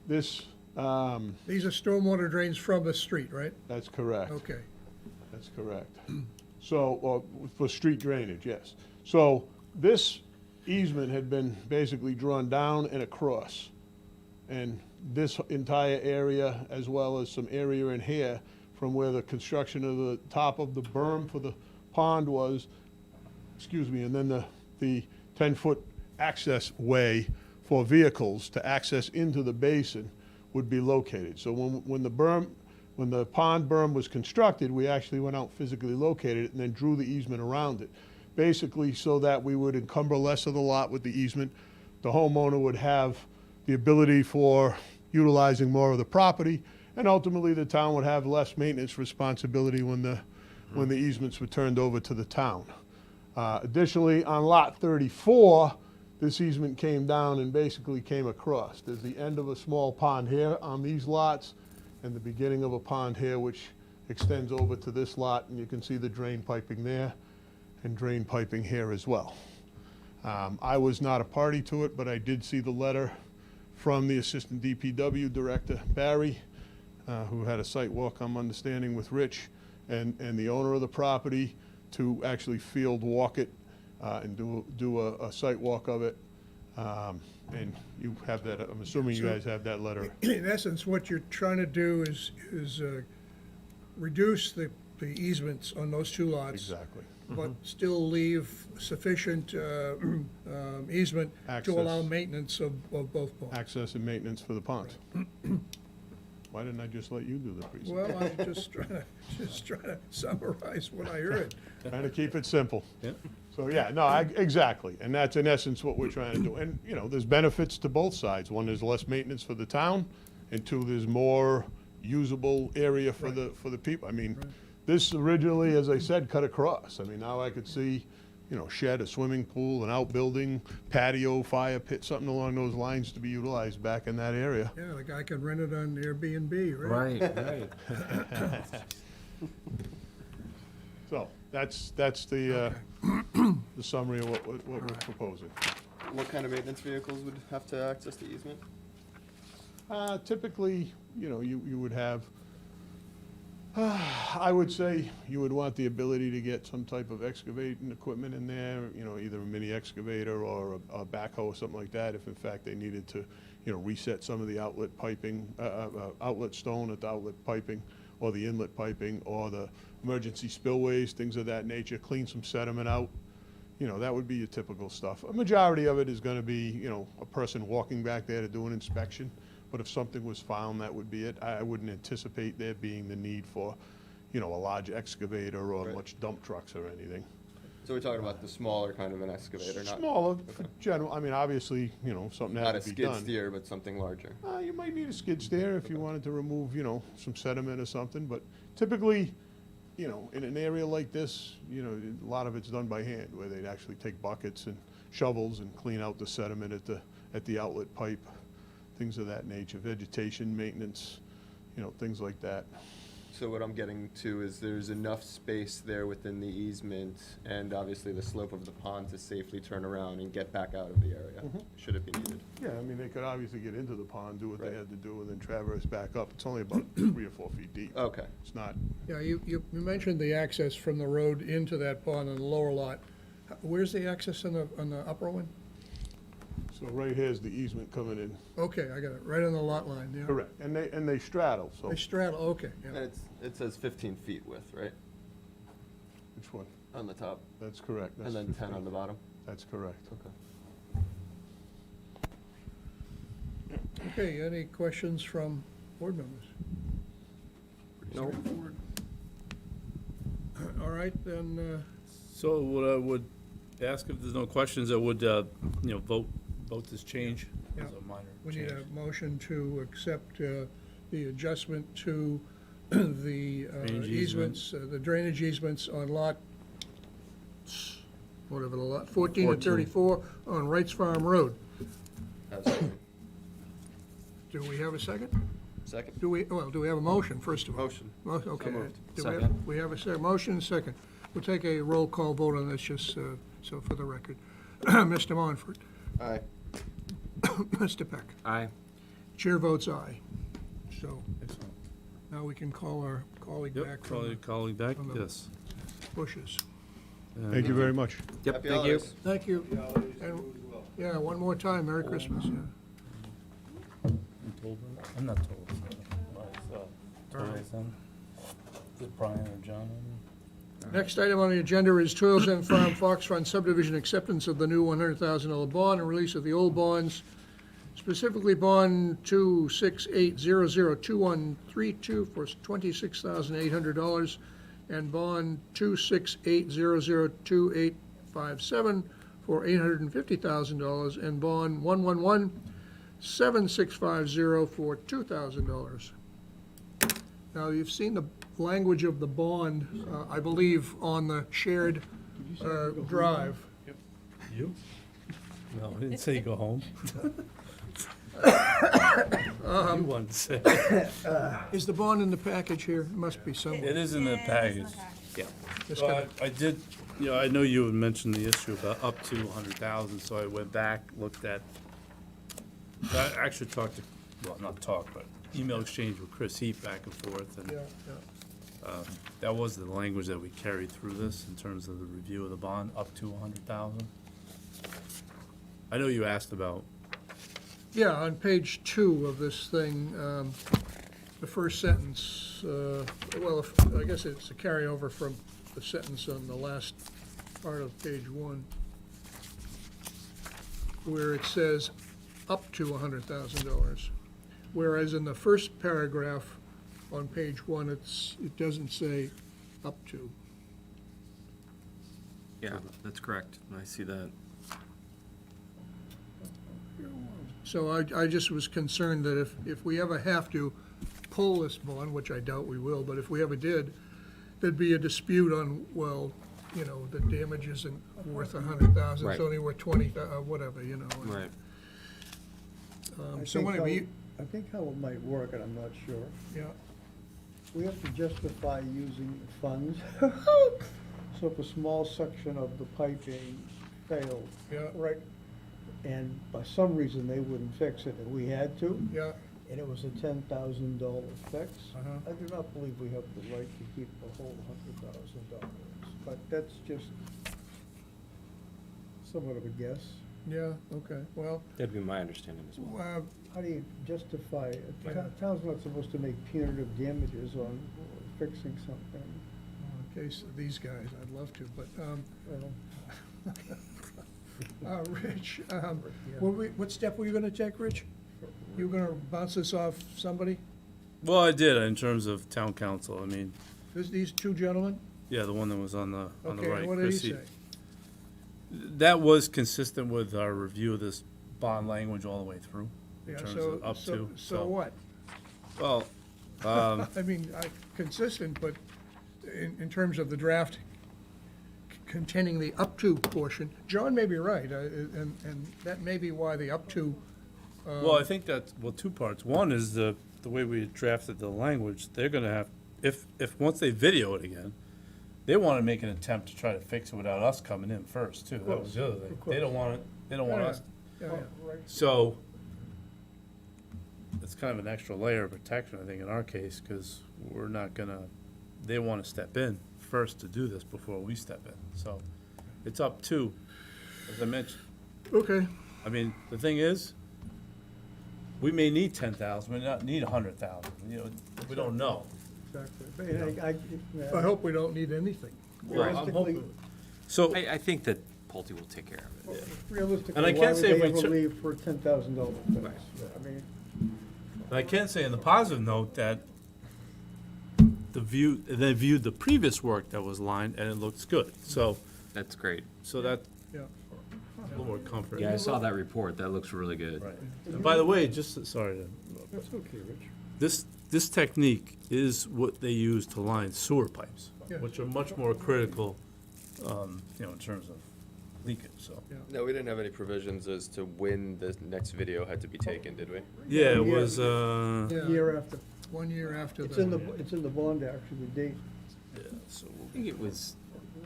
this, These are stormwater drains from the street, right? that's correct. Okay. That's correct. So, for street drainage, yes. So this easement had been basically drawn down and across. And this entire area, as well as some area in here, from where the construction of the top of the berm for the pond was, and then the 10-foot access way for vehicles to access into the basin would be located. So when the pond berm was constructed, we actually went out physically located it and then drew the easement around it. Basically so that we would encumber less of the lot with the easement. The homeowner would have the ability for utilizing more of the property, and ultimately the town would have less maintenance responsibility when the easements were turned over to the town. Additionally, on lot 34, this easement came down and basically came across. There's the end of a small pond here on these lots, and the beginning of a pond here, which extends over to this lot, and you can see the drain piping there, and drain piping here as well. I was not a party to it, but I did see the letter from the Assistant DPW Director, Barry, who had a site walk, I'm understanding, with Rich and the owner of the property to actually field walk it and do a site walk of it. And you have that, I'm assuming you guys have that letter. In essence, what you're trying to do is reduce the easements on those two lots. Exactly. But still leave sufficient easement to allow Access. maintenance of both ponds. Access and maintenance for the ponds. Why didn't I just let you do the presentation? Well, I'm just trying to summarize what I heard. Trying to keep it simple. Yep. So, yeah, no, exactly, and that's in essence what we're trying to do. And, you know, there's benefits to both sides. One, there's less maintenance for the town, and two, there's more usable area for the people. I mean, this originally, as I said, cut across. I mean, now I could see, you know, shed, a swimming pool, an outbuilding, patio, fire pit, something along those lines to be utilized back in that area. Yeah, the guy could rent it on Airbnb, right? Right. So, that's the summary of what we're proposing. What kind of maintenance vehicles would have to access the easement? Typically, you know, you would have, I would say you would want the ability to get some type of excavating equipment in there, you know, either a mini excavator or a backhoe or something like that, if in fact they needed to, you know, reset some of the outlet piping, outlet stone at the outlet piping, or the inlet piping, or the emergency spillways, things of that nature, clean some sediment out. You know, that would be your typical stuff. A majority of it is gonna be, you know, a person walking back there to do an inspection. But if something was found, that would be it. I wouldn't anticipate there being the need for, you know, a large excavator or Right. much dump trucks or anything. So we're talking about the smaller kind of an excavator, not Smaller, for general, I mean, obviously, you know, something not a had to be skid done. steer, but something larger. You might need a skid steer if you wanted to remove, you know, some sediment or something, but typically, you know, in an area like this, you know, a lot of it's done by hand, where they'd actually take buckets and shovels and clean out the sediment at the outlet pipe, things of that nature, vegetation maintenance, you know, things like that. So what I'm getting to is there's enough space there within the easement and obviously the slope of the pond to safely turn around and get back out of the area, should it be needed. Yeah, I mean, they could obviously get into the pond, do what they Right. had to do, and then traverse back up. It's only about 3 or 4 feet deep. Okay. It's not, Yeah, you mentioned the access from the road into that pond on the lower lot. Where's the access on the upper one? so right here's the easement coming in. Okay, I got it, right on the lot line, yeah. Correct, and they straddle, so, They straddle, okay, And yeah. it says 15 feet width, right, which one? on the top, That's correct. and That's then 10 15. on the bottom? That's correct. Okay. Okay, any questions from board members? No. Straightforward. All right, then, So what I would ask, if there's no questions, I would, you know, vote this change as Yeah. a minor we need change. a motion to accept the adjustment to the Drainage easements, the drainage easements on lot, whatever the lot, 14 and 34 on Wrights Farm Road. Absolutely. Do we have a second? Second? Do we have a motion, first of all? Motion. Okay. moved. Do we have- Second. We have a motion, and second. We'll take a roll call vote on this, just so for the record. Mr. Monfort, Aye. Mr. Peck, Aye. chair votes aye. So Excellent. now we can call our colleague Yep, back call from your the colleague back, from the- yes. bushes. Thank you very much. Yep, Happy thank you. holidays. Thank you. And, yeah, one more time, Merry Christmas, yeah. I'm not told. Is it Brian or John? Next item on the agenda is Toils End Farm Fox Run subdivision acceptance of the new $100,000 bond and release of the old bonds, specifically bond 268002132 for $26,800 and bond 268002857 for $850,000 and bond 1117650 for $2,000. Now, you've seen the language of the bond, I believe, on the shared drive. You? No, I didn't say go home. You wanted to say. Is the bond in the package here? It must be somewhere. It is in the package. Yeah. Just So gotta- I did, you know, I know you had mentioned the issue about up to 100,000, so I went back, looked at, I actually talked to, well, not talk, but email exchange with Chris Heap back and forth, and Yeah, yeah. that was the language that we carried through this in terms of the review of the bond, up to 100,000. I know you asked about, Yeah, on page 2 of this thing, the first sentence, I guess it's a carryover from the sentence on the last part of page 1, where it says up to $100,000. whereas in the first paragraph on page 1, it doesn't say up to. Yeah, that's correct. I see that. So I just was concerned that if we ever have to pull this bond, which I doubt we will, but if we ever did, there'd be a dispute on, well, you know, the damage isn't worth 100,000, it's Right. only worth 20, whatever, you know. and, Right. So anyway, I think how it might work, and I'm not sure, yeah, we have to justify using funds. So if a small section of the piping failed, yeah, right, and by some reason they wouldn't fix it, and we had to, yeah, and it was a $10,000 fix, Uh-huh. I do not believe we have the right to keep the whole $100,000. But that's just somewhat of a guess. yeah, okay, well, That'd be my understanding as well. How do you justify it? Town's not supposed to make punitive damages on fixing something. in case of these guys, I'd love to, but, Well, Rich, what step were you gonna take, Rich? You were gonna bounce this off somebody? Well, I did in terms of town council. I mean, These two gentlemen? yeah, the one that was on the right. Okay, and what did he Chrissy. say? That was consistent with our review of this bond language all the way through, in Yeah, terms so, of up to. so what? Well, I mean, consistent, but in terms of the draft containing the up to portion, John may be right, and that may be why the up to, well, I think that's, well, two parts. One is the way we drafted the language, they're gonna have, if once they video it again, they wanna make an attempt to try to fix it without us coming in first, too. That was the other thing. They don't want it, they don't want Yeah, us. yeah, yeah. So, it's kind of an extra layer of protection, I think, in our case, because we're not gonna, they wanna step in first to do this before we step in. So, it's up to, as I mentioned, Okay, I mean, the thing is, we may need 10,000, we may not need 100,000, you know, we don't know. exactly. But I hope we don't need anything. Well, I'm Realistically, hoping- So, I think that Pulte will take care of it. realistically, And I why can't would say if they we ever took- leave for a $10,000 fix? I mean, I can say in the positive note that they viewed the previous work that was lined, and it looks good, so, That's great. so that, Yeah. a little more comfort. Yeah, I saw that report. That looks really good. Right. And by the way, just, sorry, that's okay, Rich. this technique is what they use to line sewer pipes, Yeah. which are much more critical, you know, in terms of leakage, so. No, we didn't have any provisions as to when the next video had to be taken, did we? Yeah, it Yeah. was, Yeah. Year after. 1 year after It's in the, it's in the bond, actually, the date. yeah, so, I think it was.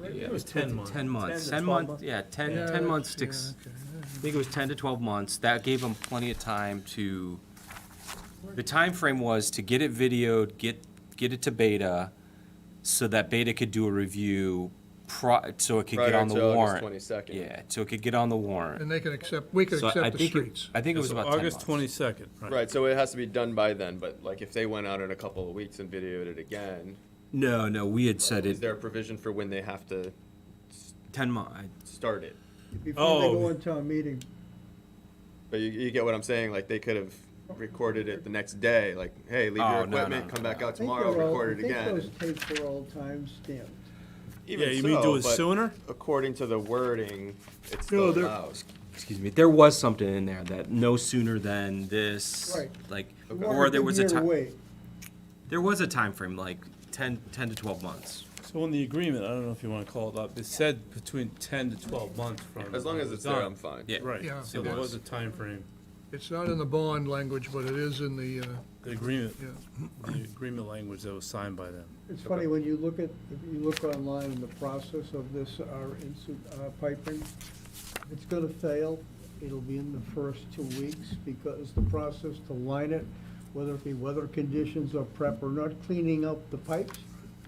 it was 10 months. 10 months. 10 to 10 12 months. Yeah, 10, Yeah, 10 months yeah, sticks. okay. I think it was 10 to 12 months. That gave them plenty of time to, the time frame was to get it videoed, get it to Beta, so that Beta could do a review, so it could get Prior on the to August warrant. 22nd. Yeah, so it could get on the warrant. And they can accept, we could So I accept the think streets. I think it was So about 10 August months. 22nd, right. Right, so it has to be done by then, but like if they went out in a couple of weeks and videoed it again, No, we had said is it there a provision for when they have to 10 months. start it? Before they Oh. go on town meeting, But you get what I'm saying, like they could have recorded it the next day, like, hey, leave Oh, your no, equipment, no, come no. back out I think tomorrow, they're all- record it I again. think those tapes are all time stamped. Even Yeah, you mean so, do it but sooner? According to the wording, it No, still they're- allows. Excuse me, there was something in there that no sooner than this, Right. like, You or wanted there to was a hear time, wait. there was a time frame, like 10 to 12 months. So in the agreement, I don't know if you want to call it up, it said between 10 to 12 months from. As long as it's there, done. I'm fine. Yeah. Right, Yeah, so it there was. was a time frame. It's not in the bond language, but it is in the, The agreement, yeah. the agreement language that was signed by them. It's funny, when you look at, if you look online in the process of this, piping, if it's gonna fail, it'll be in the first 2 weeks, because the process to line it, whether it be weather conditions or prep or not cleaning up the pipes,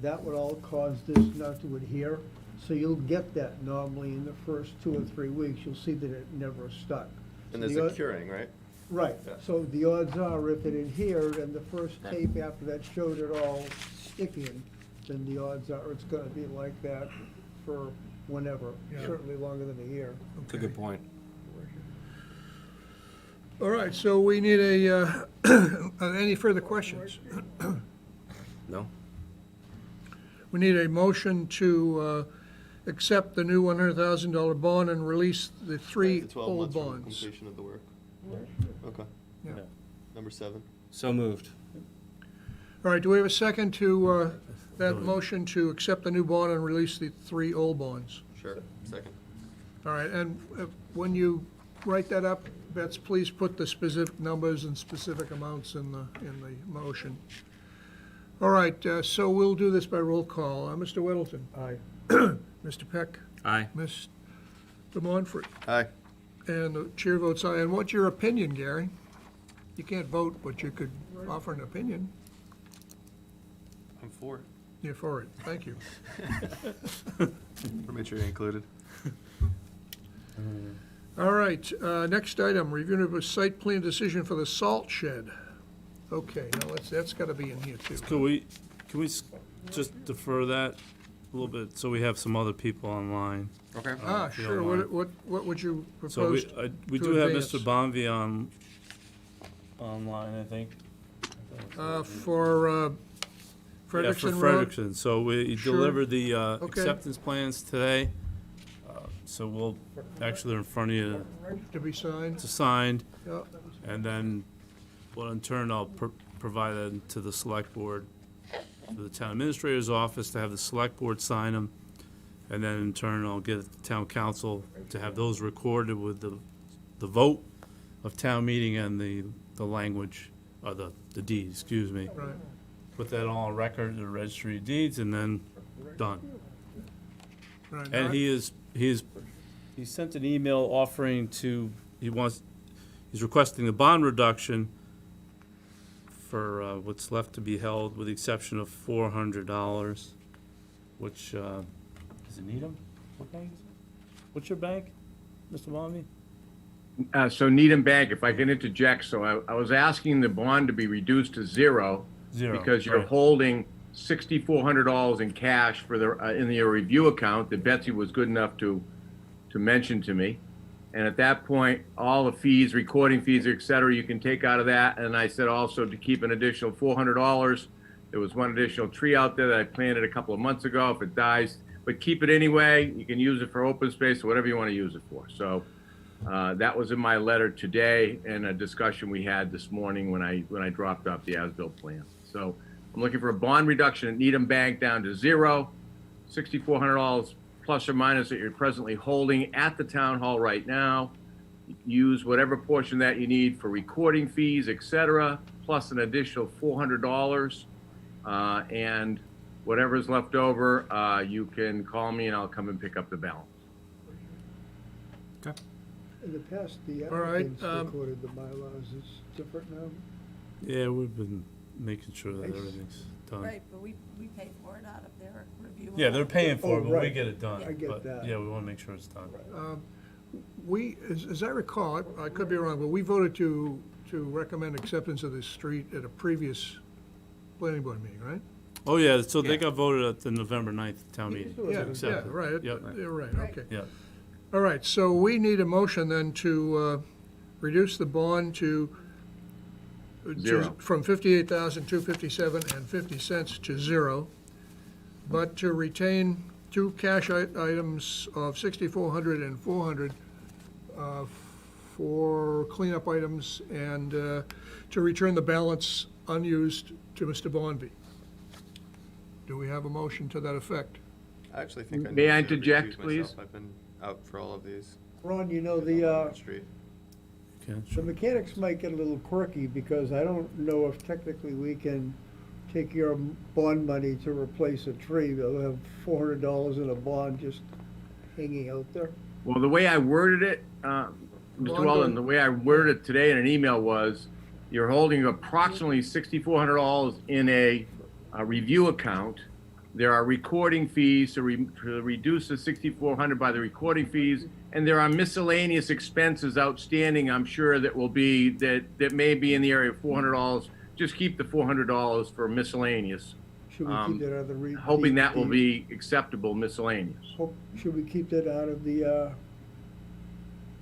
that would all cause this not to adhere. So you'll get that normally in the first 2 or 3 weeks, you'll see that it never stuck. And So there's the a odd- curing, right? Right, Yeah. so the odds are if it adhered and the first tape after that showed it all sticking, then the odds are it's gonna be like that for whenever, Yeah. certainly longer than a year. That's a good point. All right, so we need any further questions? No? We need a motion to accept the new $100,000 bond and release the three old bonds. Completion of the work. Okay. Yeah. Number 7. So moved. All right, do we have a second to that motion to accept the new bond and release the three old bonds? Sure. Second. All right, and when you write that up, Bets, please put the specific numbers and specific amounts in the motion. All right, so we'll do this by roll call. Mr. Weddleton? Aye. Mr. Peck? Aye. Mr. Monfort? Aye. And the chair votes aye. And what's your opinion, Gary? You can't vote, but you could offer an opinion. I'm for it. You're for it. Thank you. Make sure you're included. All right, next item, review of a site plan decision for the salt shed. Okay, now that's gotta be in here too. Can we just defer that a little bit, so we have some other people online? Okay. Ah, if you sure. don't mind. What would you So we, propose? we to do have advance? Mr. Bonvy online, I think. For Yeah, for Frederickson Road? Frederickson. So we Sure. delivered the Okay. acceptance plans today. So we'll, actually, they're in front of you To be signed? to sign, Yeah. and then, well, in turn, I'll provide them to the select board, to the town administrator's office, to have the select board sign them, and then in turn, I'll get it to town council to have those recorded with the vote of town meeting and the language, or the deed, excuse me. Right. Put that all on record in the registry of deeds, and then done. Right. And he sent an email offering he's requesting a bond reduction for what's left to be held, with the exception of $400, which, does it need him? What bank is it? What's your bank, Mr. Bonvy? So Needham Bank, if I can interject, so I was asking the bond to be reduced to zero. Zero, Because you're right. holding $6,400 in cash for in your review account that Betsy was good enough to mention to me. And at that point, all the fees, recording fees, et cetera, you can take out of that. And I said also to keep an additional $400. There was one additional tree out there that I planted a couple of months ago. If it dies, but keep it anyway. You can use it for open space or whatever you want to use it for. So that was in my letter today and a discussion we had this morning when I dropped off the as-built plan. So I'm looking for a bond reduction at Needham Bank down to zero, $6,400 plus or minus that you're presently holding at the town hall right now. Use whatever portion that you need for recording fees, et cetera, plus an additional $400. And whatever's left over, you can call me and I'll come and pick up the balance. In the past, the All right, applicants recorded the bylaws. It's different now. Yeah, we've been making sure that everything's done. Right, but we pay for it out of their review. Yeah, they're paying for it, Oh, but we right. get it done. I get But, that. yeah, we want to make sure it's done. As I recall, I could be wrong, but we voted to recommend acceptance of this street at a previous planning board meeting, right? Oh, yeah, so they got voted at the November 9th town meeting. Yeah, to accept Yeah, it. right, Yep, you're right, okay. yeah. All right, so we need a motion then to reduce the bond to Zero. from $58,257.50 to zero, but to retain two cash items of $6,400 and $400 for cleanup items, and to return the balance unused to Mr. Bonvy. Do we have a motion to that effect? I actually think I May need I to interject, recuse please? myself. I've been out for all of these. Ron, you know, on Street. Okay, the mechanics might get a little quirky because I don't know if technically we can take your bond money to replace a tree. They'll have $400 in a bond just hanging out there. Well, the way I worded it, Mr. Weldon, the way I worded it today in an email was, you're holding approximately $6,400 in a review account. There are recording fees to reduce the $6,400 by the recording fees, and there are miscellaneous expenses outstanding, I'm sure, that may be in the area of $400. Just keep the $400 for miscellaneous. Should we keep that out of the? Hoping that will be acceptable miscellaneous. Should we keep that out of the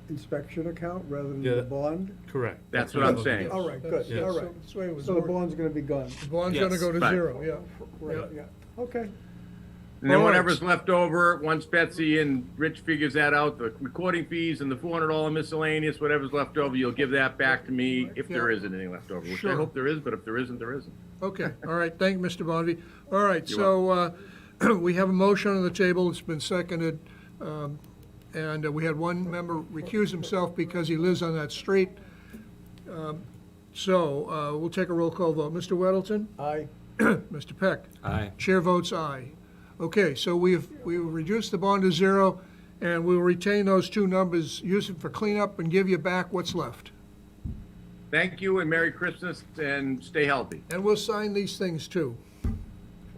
inspection account rather than Yeah. the bond? Correct. That's what I'm saying. All right, good, Yes. all right. That's the way it was So the ordered. bond's gonna be gone. The bond's gonna Yes. go to Right. zero, yeah. Right, yeah, okay. And then All right. whatever's left over, once Betsy and Rich figures that out, the recording fees and the $400 miscellaneous, whatever's left over, you'll give that back to me if there Yeah. is anything left over, which I Sure. hope there is, but if there isn't, there isn't. Okay, all right, thank you, Mr. Bonvy. All right, You're so we have a motion on the table, it's been seconded, and we had one member recuse himself because he lives on that street. So we'll take a roll call vote. Mr. Weddleton? Aye. Mr. Peck? Aye. Chair votes aye. Okay, so we've reduced the bond to zero, and we'll retain those two numbers, use it for cleanup, and give you back what's left. Thank you and Merry Christmas and stay healthy. And we'll sign these things too.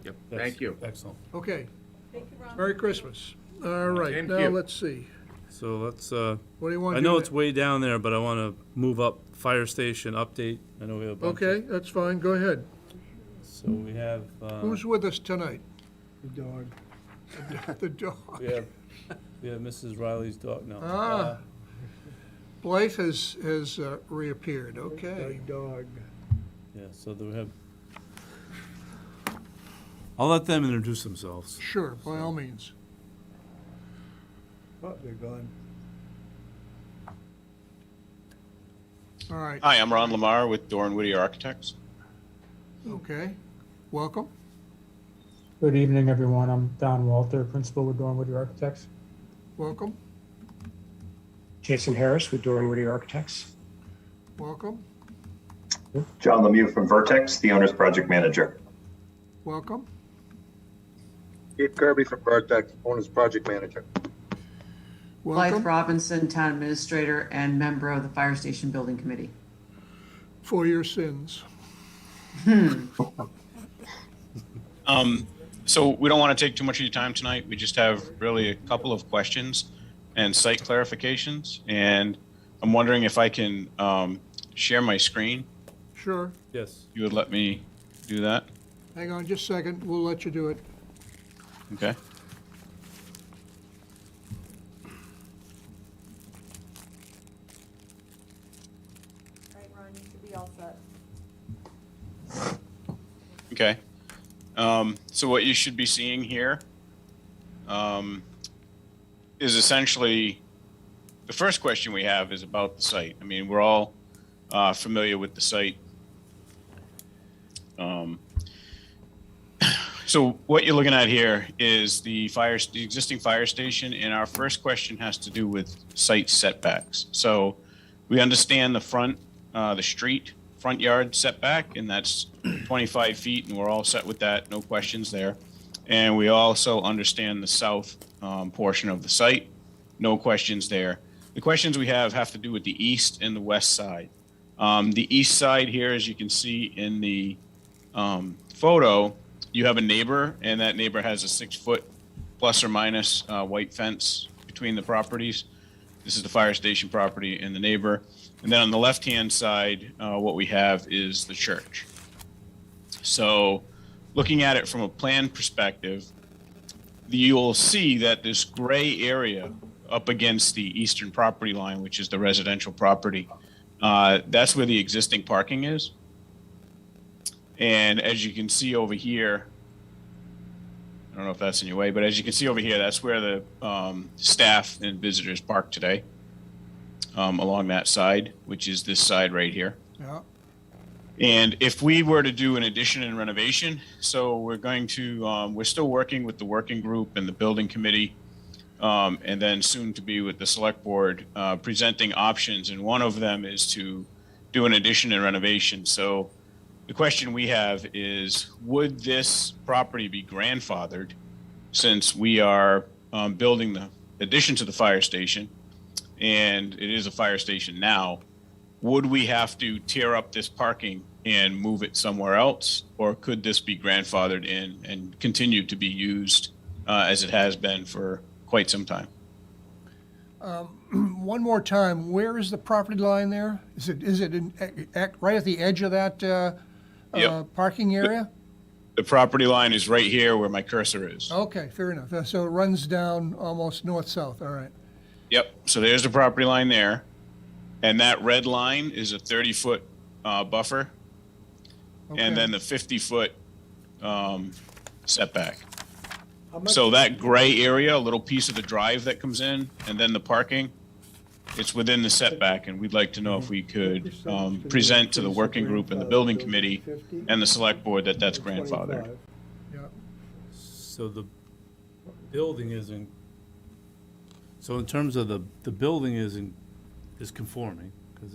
Yep. Thank you. Excellent. Okay, Thank you, Ron. Merry Christmas. All right, Same to now you. let's see. So let's, What do you want I to do? know now? it's way down there, but I want to move up fire station update. I know we have a bunch. Okay, that's fine, go ahead. So we have, Who's with us tonight? The dog. The dog. we have Mrs. Riley's dog now. Ah. Blythe has reappeared, okay. The dog. Yeah, so we have, I'll let them introduce themselves. Sure, by all means. Oh, they're gone. All right, Hi, I'm Ron Lamar with Doran Whittier Architects. okay. Welcome. Good evening, everyone. I'm Don Walter, Principal with Doran Whittier Architects. Welcome, Jason Harris with Doran Whittier Architects. welcome, John Lemieux from Vertex, the owner's project manager. welcome. Steve Kirby from Vertex, owner's project manager. Blythe Welcome Robinson, Town Administrator and member of the Fire Station Building Committee. for your sins. So we don't want to take too much of your time tonight. We just have really a couple of questions and site clarifications. And I'm wondering if I can share my screen. Sure. Yes. You would let me do that? Hang on just a second, we'll let you do it. Okay. All right, Ron, you should be all set. Okay. So what you should be seeing here is essentially, the first question we have is about the site. I mean, we're all familiar with the site. So what you're looking at here is the existing fire station, and our first question has to do with site setbacks. So we understand the front yard setback, and that's 25 feet, and we're all set with that, no questions there. And we also understand the south portion of the site, no questions there. The questions we have to do with the east and the west side. The east side here, as you can see in the photo, you have a neighbor, and that neighbor has a 6-foot plus or minus white fence between the properties. This is the fire station property and the neighbor. And then on the left-hand side, what we have is the church. So looking at it from a plan perspective, you'll see that this gray area up against the eastern property line, which is the residential property, that's where the existing parking is. And as you can see over here, I don't know if that's in your way, but as you can see over here, that's where the staff and visitors park today, along that side, which is this side right here. Yeah. And if we were to do an addition and renovation, so we're going to, we're still working with the working group and the building committee, and then soon to be with the select board, presenting options. And one of them is to do an addition and renovation. So the question we have is, would this property be grandfathered since we are building the addition to the fire station, and it is a fire station now? Would we have to tear up this parking and move it somewhere else, or could this be grandfathered in and continue to be used as it has been for quite some time? One more time, where is the property line there? Is it right at the edge of that Yep. parking area? The property line is right here where my cursor is. Okay, fair enough. So it runs down almost north-south, all right. Yep, so there's the property line there. And that red line is a 30-foot buffer. Okay. And then the 50-foot setback. How much- So that gray area, a little piece of the drive that comes in, and then the parking, it's within the setback, and we'd like to know if we could present to the working group and the building committee and the select board that that's grandfathered. 25. Yeah, So the building isn't, so in terms of the building is conforming, because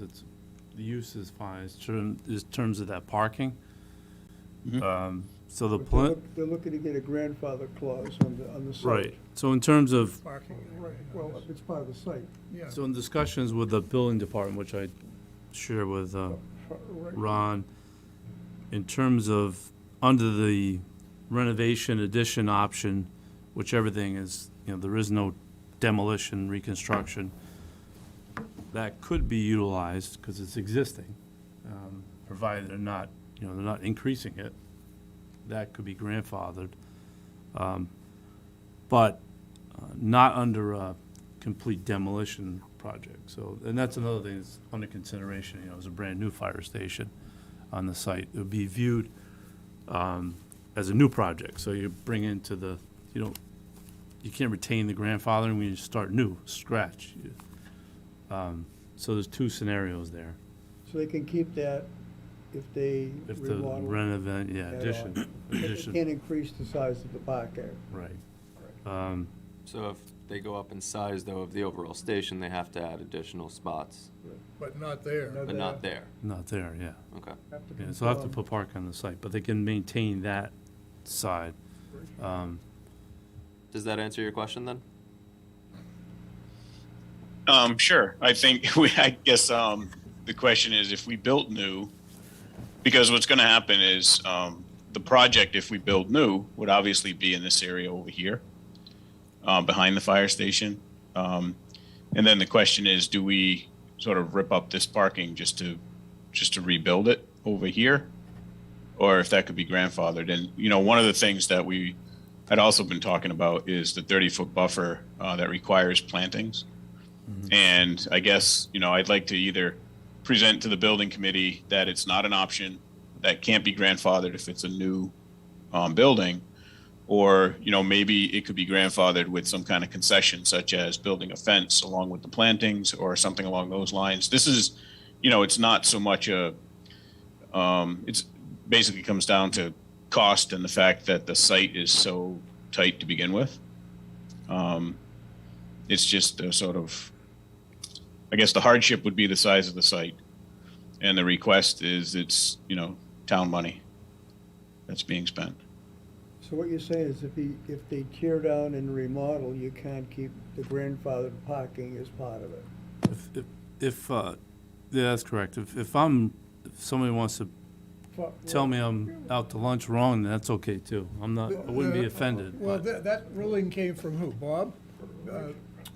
the use is fine, in terms of that parking. So the But plan, they're looking to get a grandfather clause on the site. right, so in terms of, parking. Right, well, it's part of the site. Yeah. so in discussions with the building department, which I share with Ron, in terms of under the renovation addition option, which everything is, there is no demolition, reconstruction, that could be utilized because it's existing, provided they're not, they're not increasing it. That could be grandfathered, but not under a complete demolition project. So, and that's another thing that's under consideration, as a brand-new fire station on the site. It would be viewed as a new project, so you bring into the, you can't retain the grandfathering when you start new, scratch. So there's two scenarios there. So they can keep that if they If the remodel. renovate, yeah, add addition, on. But they addition, can't increase the size of the park area. right. So if they go up in size, though, of the overall station, they have to add additional spots, But not there. but not there. Not there, yeah. Okay. Have to Yeah, so they'll have to conform. put park on the site, but they can maintain that side. Does that answer your question then? Sure. I think, I guess the question is if we built new, because what's going to happen is the project, if we build new, would obviously be in this area over here, behind the fire station. And then the question is, do we sort of rip up this parking just to rebuild it over here? Or if that could be grandfathered. And, one of the things that we had also been talking about is the 30-foot buffer that requires plantings. And I guess, I'd like to either present to the building committee that it's not an option, that can't be grandfathered if it's a new building, or, maybe it could be grandfathered with some kind of concession, such as building a fence along with the plantings or something along those lines. This is, it's not so much it's basically comes down to cost and the fact that the site is so tight to begin with. It's just a sort of, I guess the hardship would be the size of the site. And the request is it's, town money that's being spent. So what you're saying is if they tear down and remodel, you can't keep the grandfathered parking as part of it? If yeah, that's correct. If somebody wants to tell me I'm out to lunch wrong, then that's okay too. I wouldn't be offended. Well, but- that ruling came from who, Bob?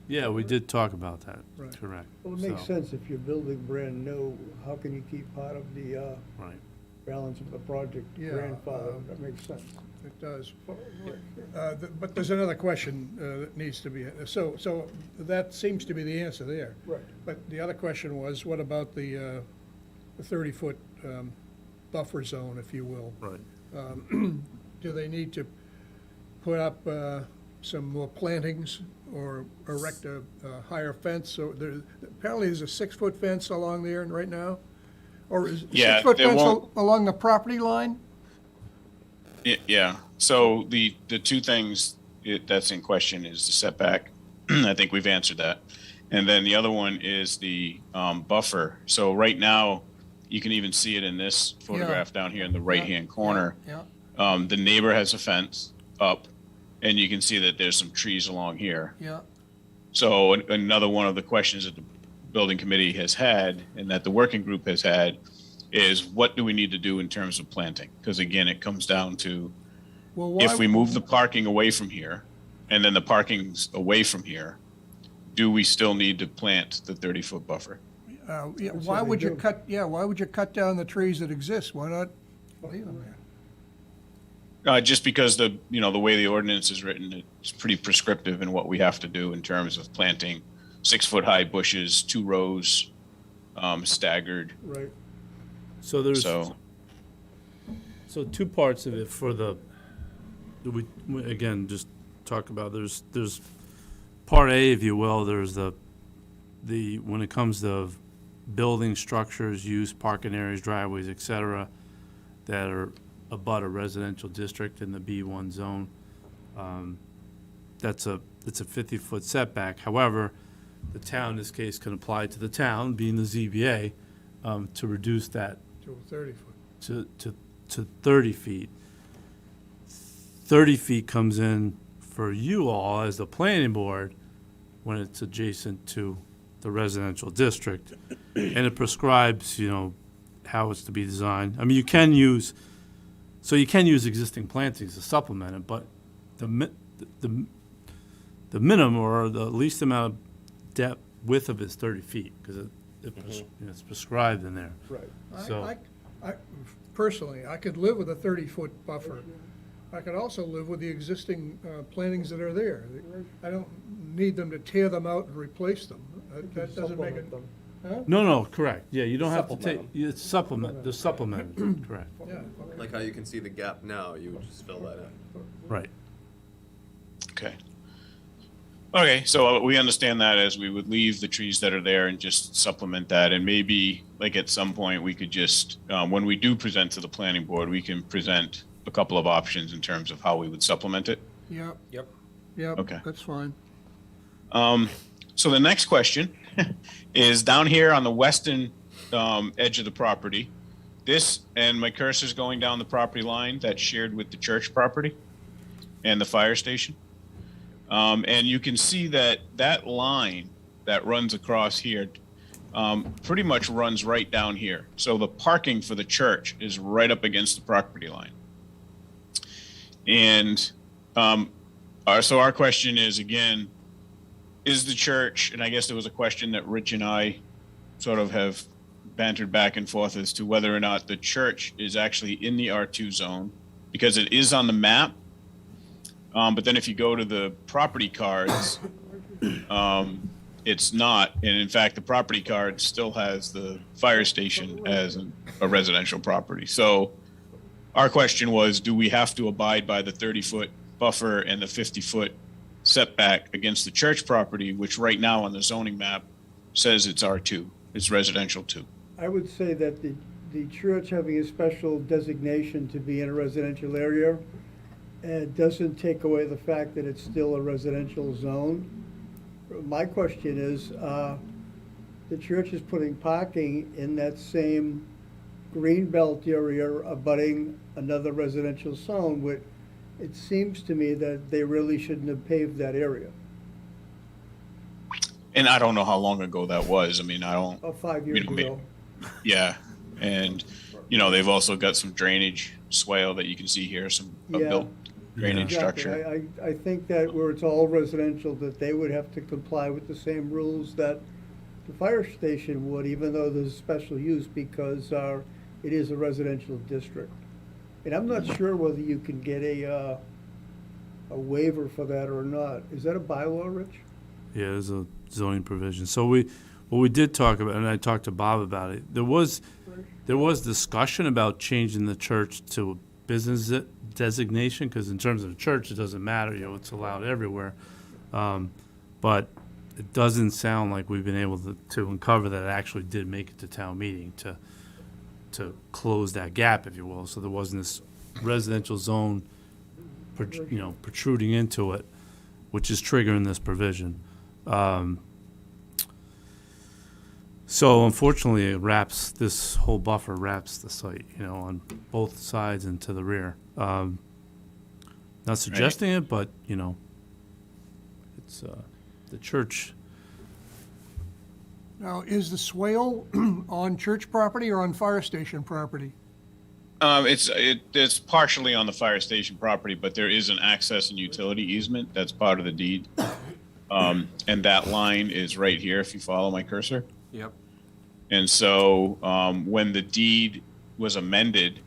Yeah, we did talk about that, Right. correct. Well, it makes So, sense if you're building brand new, how can you keep part of the Right. balance of the project Yeah, grandfather? That makes sense. It does. But there's another question that needs to be, so that seems to be the answer there. Right. But the other question was, what about the 30-foot buffer zone, if you will? Right. Do they need to put up some more plantings or erect a higher fence? So apparently there's a 6-foot fence along there right now? Or is Yeah, 6-foot there fence won't- along the property line? Yeah, so the two things that's in question is the setback. I think we've answered that. And then the other one is the buffer. So right now, you can even see it in this photograph down here in the right-hand corner. Yeah, The neighbor has a fence up, and you can see that there's some trees along here. yeah. So another one of the questions that the building committee has had, and that the working group has had, is what do we need to do in terms of planting? Because again, it comes down to, Well, if we move the parking away from here, and then the parking's away from here, do we still need to plant the 30-foot buffer? Yeah, That's why what would they you do. why would you cut down the trees that exist? Why not leave them there? Just because the way the ordinance is written, it's pretty prescriptive in what we have to do in terms of planting 6-foot-high bushes, 2 rows, staggered. Right. So there's, So, so two parts of it for again, just talk about, there's part A, if you will, there's when it comes to building structures, use, parking areas, driveways, et cetera, that are abut a residential district in the B1 zone. It's a 50-foot setback. However, the town in this case can apply to the town, being the ZBA, to reduce that To 30 foot. to 30 feet. 30 feet comes in for you all as the planning board when it's adjacent to the residential district. And it prescribes, how it's to be designed. I mean, you can use existing plantings to supplement it, but the minimum or the least amount of width of it is 30 feet, because it's prescribed in there. Right. So, I personally, I could live with a 30-foot buffer. I could also live with the existing plantings that are there. I don't need them to tear them out and replace them. That doesn't make it. Supplement them. Huh? no, correct. Yeah, you don't have to take, Supplement it's supplemented, correct. Yeah, Like how you can see the gap now, you would just fill that in. Right. okay. Okay, so we understand that as we would leave the trees that are there and just supplement that, and maybe, like, at some point, we could just, when we do present to the planning board, we can present a couple of options in terms of how we would supplement it. yeah, Yep. yeah, Okay. that's fine. So the next question is down here on the western edge of the property. This, and my cursor's going down the property line that's shared with the church property and the fire station. And you can see that line that runs across here pretty much runs right down here. So the parking for the church is right up against the property line. And so our question is, again, is the church, and I guess there was a question that Rich and I sort of have bantered back and forth as to whether or not the church is actually in the R2 zone, because it is on the map. But then if you go to the property cards, it's not. And in fact, the property card still has the fire station as a residential property. So our question was, do we have to abide by the 30-foot buffer and the 50-foot setback against the church property, which right now on the zoning map says it's R2, it's residential 2? I would say that the church having a special designation to be in a residential area doesn't take away the fact that it's still a residential zone. My question is, the church is putting parking in that same green belt area abutting another residential zone, which it seems to me that they really shouldn't have paved that area. And I don't know how long ago that was. I mean, I don't. 5 years ago. Yeah, and they've also got some drainage swale that you can see here, some built drainage Exactly. structure. I think that where it's all residential, that they would have to comply with the same rules that the fire station would, even though there's special use, because it is a residential district. And I'm not sure whether you can get a waiver for that or not. Is that a bylaw, Rich? Yeah, there's a zoning provision. So what we did talk about, and I talked to Bob about it, there was discussion about changing the church to a business designation, because in terms of the church, it doesn't matter, it's allowed everywhere. But it doesn't sound like we've been able to uncover that it actually did make it to town meeting to close that gap, if you will. So there wasn't this residential zone, protruding into it, which is triggering this provision. So unfortunately, this whole buffer wraps the site, on both sides and to the rear. Not suggesting it, but, it's the church. Now, is the swale on church property or on fire station property? It's partially on the fire station property, but there is an access and utility easement that's part of the deed. And that line is right here, if you follow my cursor. Yep. And so when the deed was amended,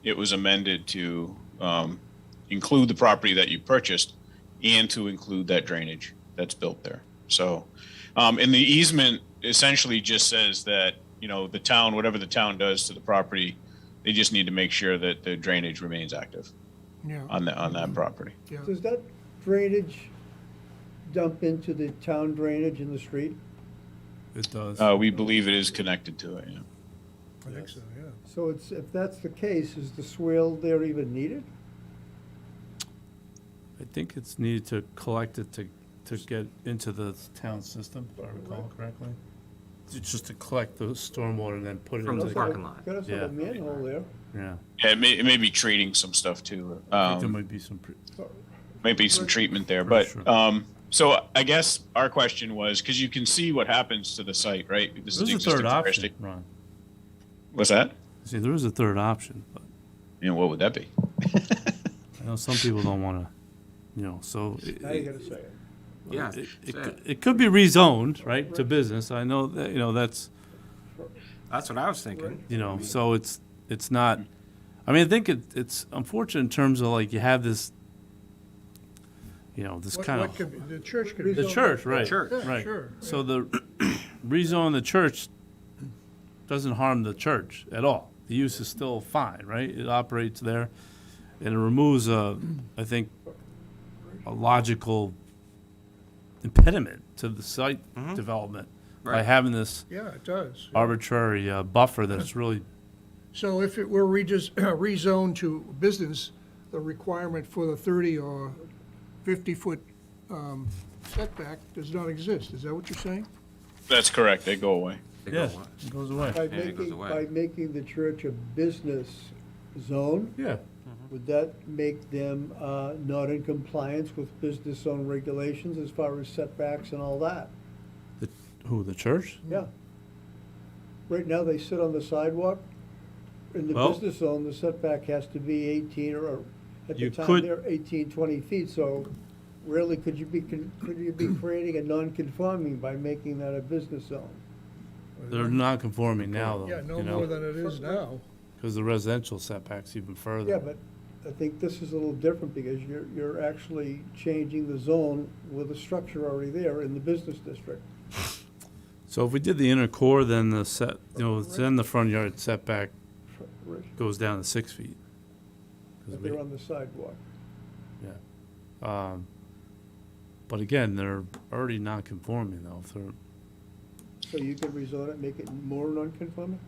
it was amended to include the property that you purchased and to include that drainage that's built there. So And the easement essentially just says that, the town, whatever the town does to the property, they just need to make sure that the drainage remains active Yeah. on that property. Yeah. Does that drainage dump into the town drainage in the street? It does. We believe it is connected to it, yeah. I think so, yeah. So if that's the case, is the swale there even needed? I think it's needed to collect it to get into the town system, if I recall correctly. It's just to collect the stormwater and then put it From into the parking lot. Got us Yeah. a manhole there. Yeah. Yeah, it may be treating some stuff too. I think there might be some, Might be some treatment there, For but, sure. so I guess our question was, because you can see what happens to the site, right? This is there's the a existing third fire option, station. Ron. What's that? See, there is a third option, but What would that be? I know some people don't want to, so. Now you gotta say it. Yeah, It could be rezoned, right, to business. I know that, that's, that's what I was thinking. so it's not, I think it's unfortunate in terms of like you have this, this kind What of. could be, the church could be. The church, right, Church. Yeah, right. sure. So the rezone the church doesn't harm the church at all. The use is still fine, right? It operates there, and it removes I think, a logical impediment to the site development by Right. having this Yeah, it does. arbitrary buffer that's really, So if it were rezoned to business, the requirement for the 30 or 50-foot setback does not exist. Is that what you're saying? That's correct, they go away. They go yes, on. it goes away. By it goes away. making the church a business zone, Yeah. would that make them not in compliance with business zone regulations as far as setbacks and all that? Who, the church? Yeah. Right now, they sit on the sidewalk. In the Well- business zone, the setback has to be 18 or, at the You time, could- they're 18, 20 feet. So really, could you be creating a non-conforming by making that a business zone? They're not conforming now, though. Yeah, no more than it is now. Because the residential setback's even further. Yeah, but I think this is a little different because you're actually changing the zone with a structure already there in the business district. So if we did the inner core, then then the front yard setback goes down to 6 feet. 'Cause But we- they're on the sidewalk. Yeah. But again, they're already non-conforming though. If they're, So you could rezone it, make it more non-conforming?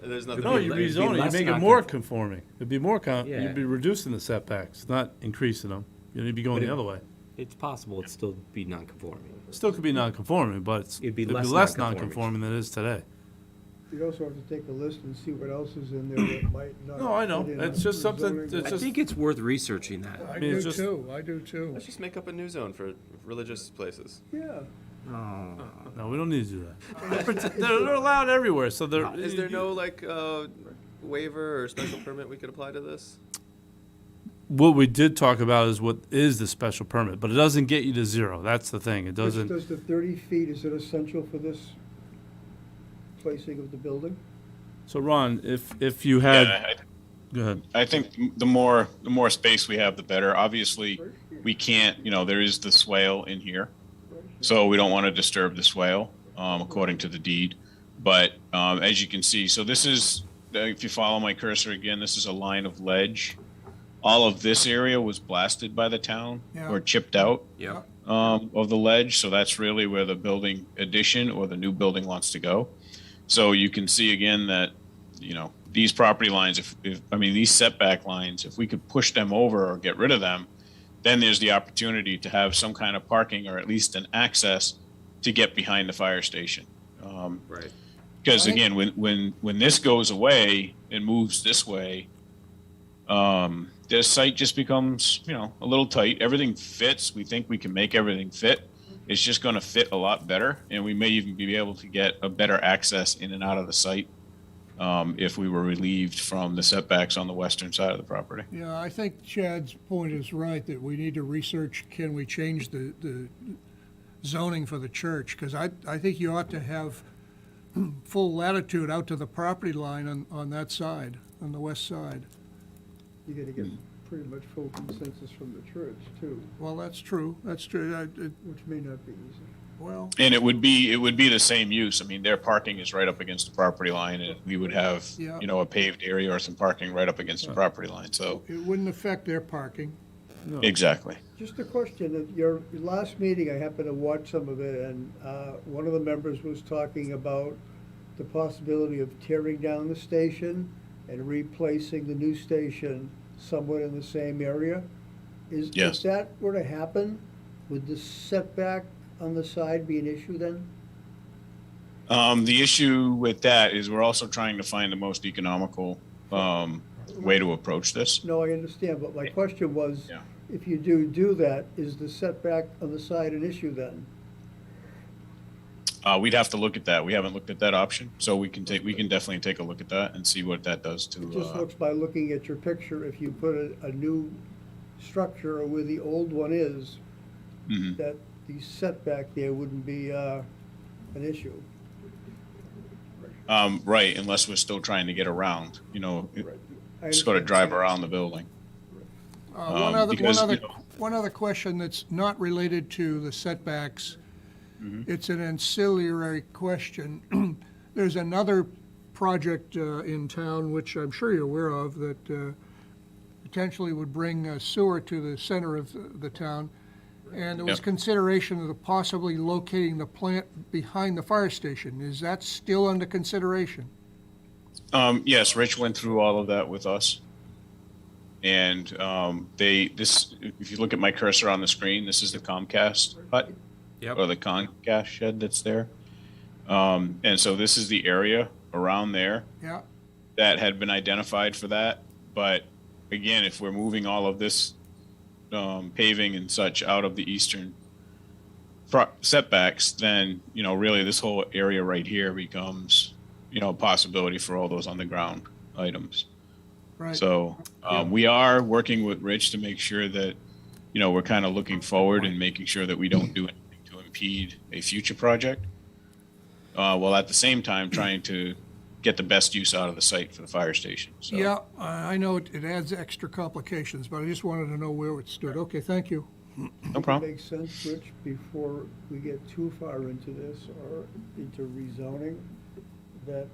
There's nothing. no, you it'd be rezone it, you less make it non-conform- more conforming. It'd be more, Yeah. you'd be reducing the setbacks, not increasing them. You'd be going But the other way. It's possible it'd still be non-conforming. Still could be non-conforming, but It'd be it'd be less less non-conforming. non-conforming than it is today. You'd also have to take a list and see what else is in there that might not. No, I know. fit in It's a just something- zoning it's law. I just- think it's worth researching that. I mean, do it's just- too, I do too. Let's just make up a new zone for religious places. Yeah. Oh. No, we don't need to do that. They're allowed everywhere, so they're. Is there no waiver or special permit we could apply to this? What we did talk about is what is the special permit, but it doesn't get you to 0. That's the thing. It doesn't. Does the 30 feet, is it essential for this placing of the building? So Ron, if you had, Yeah, go ahead. I think the more space we have, the better. Obviously, we can't, there is the swale in here. So we don't want to disturb the swale, according to the deed. But as you can see, so this is, if you follow my cursor again, this is a line of ledge. All of this area was blasted by the town Yeah. or chipped out Yep. of the ledge. So that's really where the building addition or the new building wants to go. So you can see again that, these property lines, these setback lines, if we could push them over or get rid of them, then there's the opportunity to have some kind of parking or at least an access to get behind the fire station. Right. Because again, when this goes away and moves this way, the site just becomes, a little tight. Everything fits. We think we can make everything fit. It's just going to fit a lot better, and we may even be able to get a better access in and out of the site if we were relieved from the setbacks on the western side of the property. Yeah, I think Chad's point is right, that we need to research, can we change the zoning for the church? Because I think you ought to have full latitude out to the property line on that side, on the west side. You gotta get pretty much full consensus from the church, too, Well, that's true, which may not be easy. Well, And it would be the same use. I mean, their parking is right up against the property line, and we would have, Yeah. a paved area or some parking right up against the property line, so, it wouldn't affect their parking. exactly. Just a question, at your last meeting, I happened to watch some of it, and one of the members was talking about the possibility of tearing down the station and replacing the new station somewhat in the same area. If Yes. that were to happen, would the setback on the side be an issue then? The issue with that is we're also trying to find the most economical, way to approach this. No, I understand, but my question was, Yeah. if you do that, is the setback on the side an issue then? We'd have to look at that. We haven't looked at that option, so we can definitely take a look at that and see what that does to, It just looks by looking at your picture, if you put a new structure where the old one is, mhm. that the setback there wouldn't be an issue. Right, unless we're still trying to get around, I just gotta understand. drive around the building. Because, One other question that's not related to the setbacks. It's an ancillary question. There's another project in town, which I'm sure you're aware of, that potentially would bring sewer to the center of the town. And there was Yep. consideration of possibly locating the plant behind the fire station. Is that still under consideration? Yes, Rich went through all of that with us. And if you look at my cursor on the screen, this is the Comcast hut. Yep. Or the Comcast shed that's there. And so this is the area around there Yeah, that had been identified for that. But again, if we're moving all of this paving and such out of the eastern setbacks, then, really this whole area right here becomes, a possibility for all those on the ground items. right. So we are working with Rich to make sure that, we're kind of looking forward and making sure that we don't do anything to impede a future project. While at the same time trying to get the best use out of the site for the fire station. So, Yeah, I know it adds extra complications, but I just wanted to know where it stood. Okay, thank you. no problem. Makes sense, Rich, before we get too far into this or into rezoning, that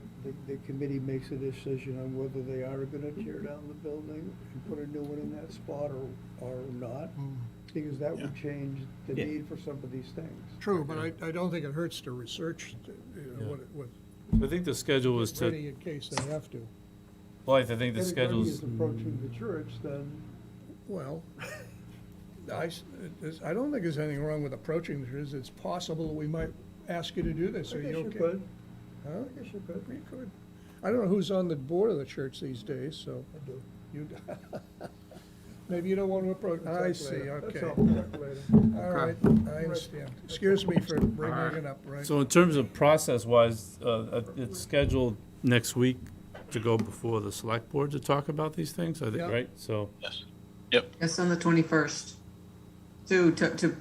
the committee makes a decision on whether they are gonna tear down the building and put a new one in that spot or not, because that would change the Yeah. need for some of these things. True, but I don't think it hurts to research, what, I think the schedule was ready to, in case they have to. well, I think the Everybody schedule's, is approaching the church, then Well, I don't think there's anything wrong with approaching the church. It's possible that we might ask you to do this. I Are guess you you okay? could. Huh? I guess you could. You could. I don't know who's on the board of the church these days, so I do. you, maybe you don't want to approach. We'll I talk see, later. okay. That's all. We'll talk later. All right, I understand. Excuse me for bringing it up, right? so in terms of process-wise, it's scheduled next week to go before the select board to talk about these things, I think, Yeah. right? So, Yes, on the 21st. To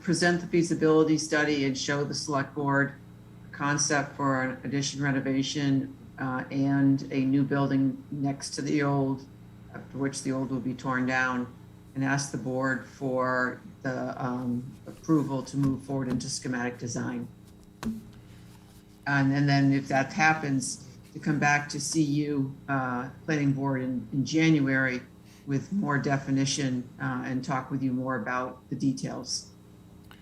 present the feasibility study and show the select board concept for an addition renovation and a new building next to the old, after which the old will be torn down, and ask the board for the approval to move forward into schematic design. And then if that happens, to come back to see you, planning board in January with more definition and talk with you more about the details.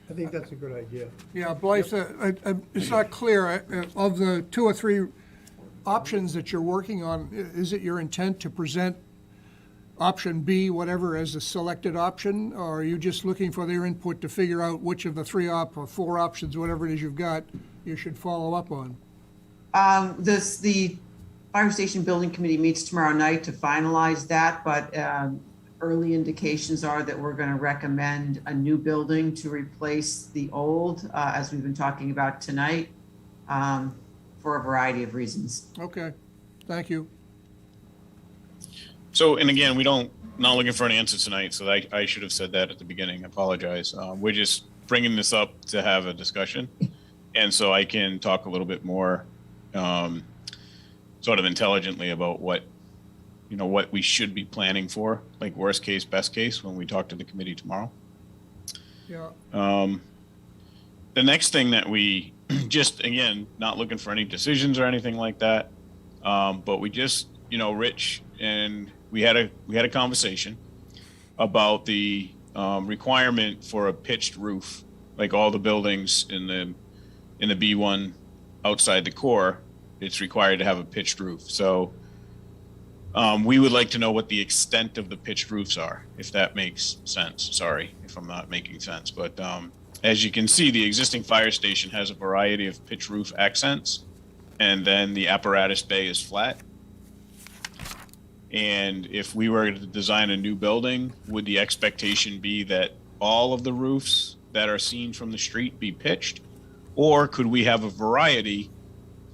I think that's a good idea. Yeah, Blythe, it's not clear, of the 2 or 3 options that you're working on, is it your intent to present option B, whatever, as the selected option? Or are you just looking for their input to figure out which of the 3 or 4 options, whatever it is you've got, you should follow up on? The Fire Station Building Committee meets tomorrow night to finalize that, but early indications are that we're going to recommend a new building to replace the old, as we've been talking about tonight, for a variety of reasons. Okay, thank you. So, and again, not looking for an answer tonight, so I should have said that at the beginning. I apologize. We're just bringing this up to have a discussion. And so I can talk a little bit more sort of intelligently about what we should be planning for, like worst case, best case, when we talk to the committee tomorrow. Yeah, the next thing that we just, again, not looking for any decisions or anything like that, but we just, Rich and we had a conversation about the requirement for a pitched roof, like all the buildings in the B1 outside the core, it's required to have a pitched roof. So we would like to know what the extent of the pitched roofs are, if that makes sense. Sorry if I'm not making sense, but as you can see, the existing fire station has a variety of pitched roof accents, and then the apparatus bay is flat. And if we were to design a new building, would the expectation be that all of the roofs that are seen from the street be pitched? Or could we have a variety?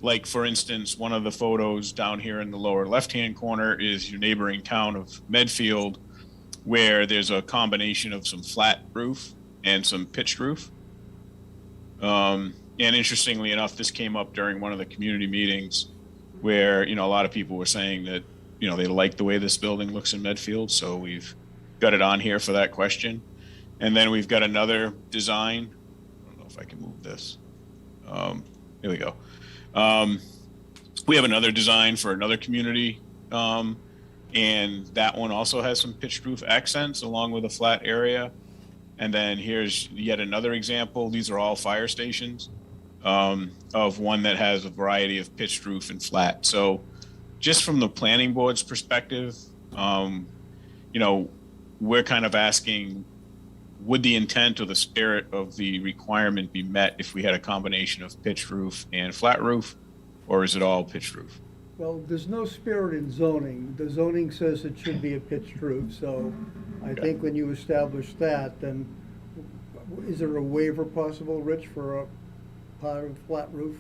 Like, for instance, one of the photos down here in the lower left-hand corner is your neighboring town of Medfield, where there's a combination of some flat roof and some pitched roof. And interestingly enough, this came up during one of the community meetings where, a lot of people were saying that, they like the way this building looks in Medfield. So we've got it on here for that question. And then we've got another design. I don't know if I can move this. Here we go. We have another design for another community. And that one also has some pitched roof accents along with a flat area. And then here's yet another example. These are all fire stations of one that has a variety of pitched roof and flat. So just from the planning board's perspective, we're kind of asking, would the intent or the spirit of the requirement be met if we had a combination of pitched roof and flat roof, or is it all pitched roof? Well, there's no spirit in zoning. The zoning says it should be a pitched roof, so I think when you establish that, then is there a waiver possible, Rich, for a part of flat roof?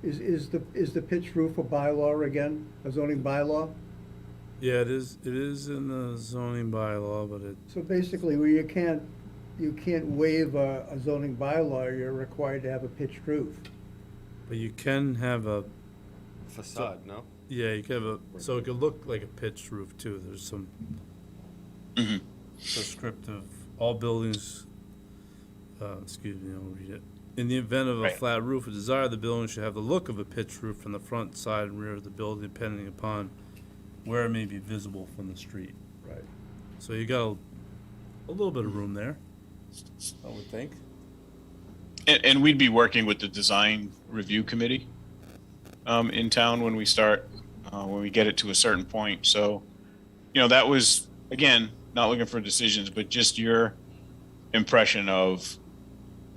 Is the pitched roof a bylaw again, a zoning bylaw? Yeah, it is in the zoning bylaw, but it, So basically, where you can't waive a zoning bylaw, you're required to have a pitched roof. but you can have a, Facade, no? yeah, you can have a, so it could look like a pitched roof too. There's some prescriptive, all buildings, excuse me, I'll read it. In the event of a flat roof, a desire of the building should have the look of a pitched roof from the front, side, and rear of the building, depending upon where it may be visible from the street. Right. So you got a little bit of room there, I would think. And we'd be working with the design review committee in town when we start, when we get it to a certain point. So, that was, again, not looking for decisions, but just your impression of,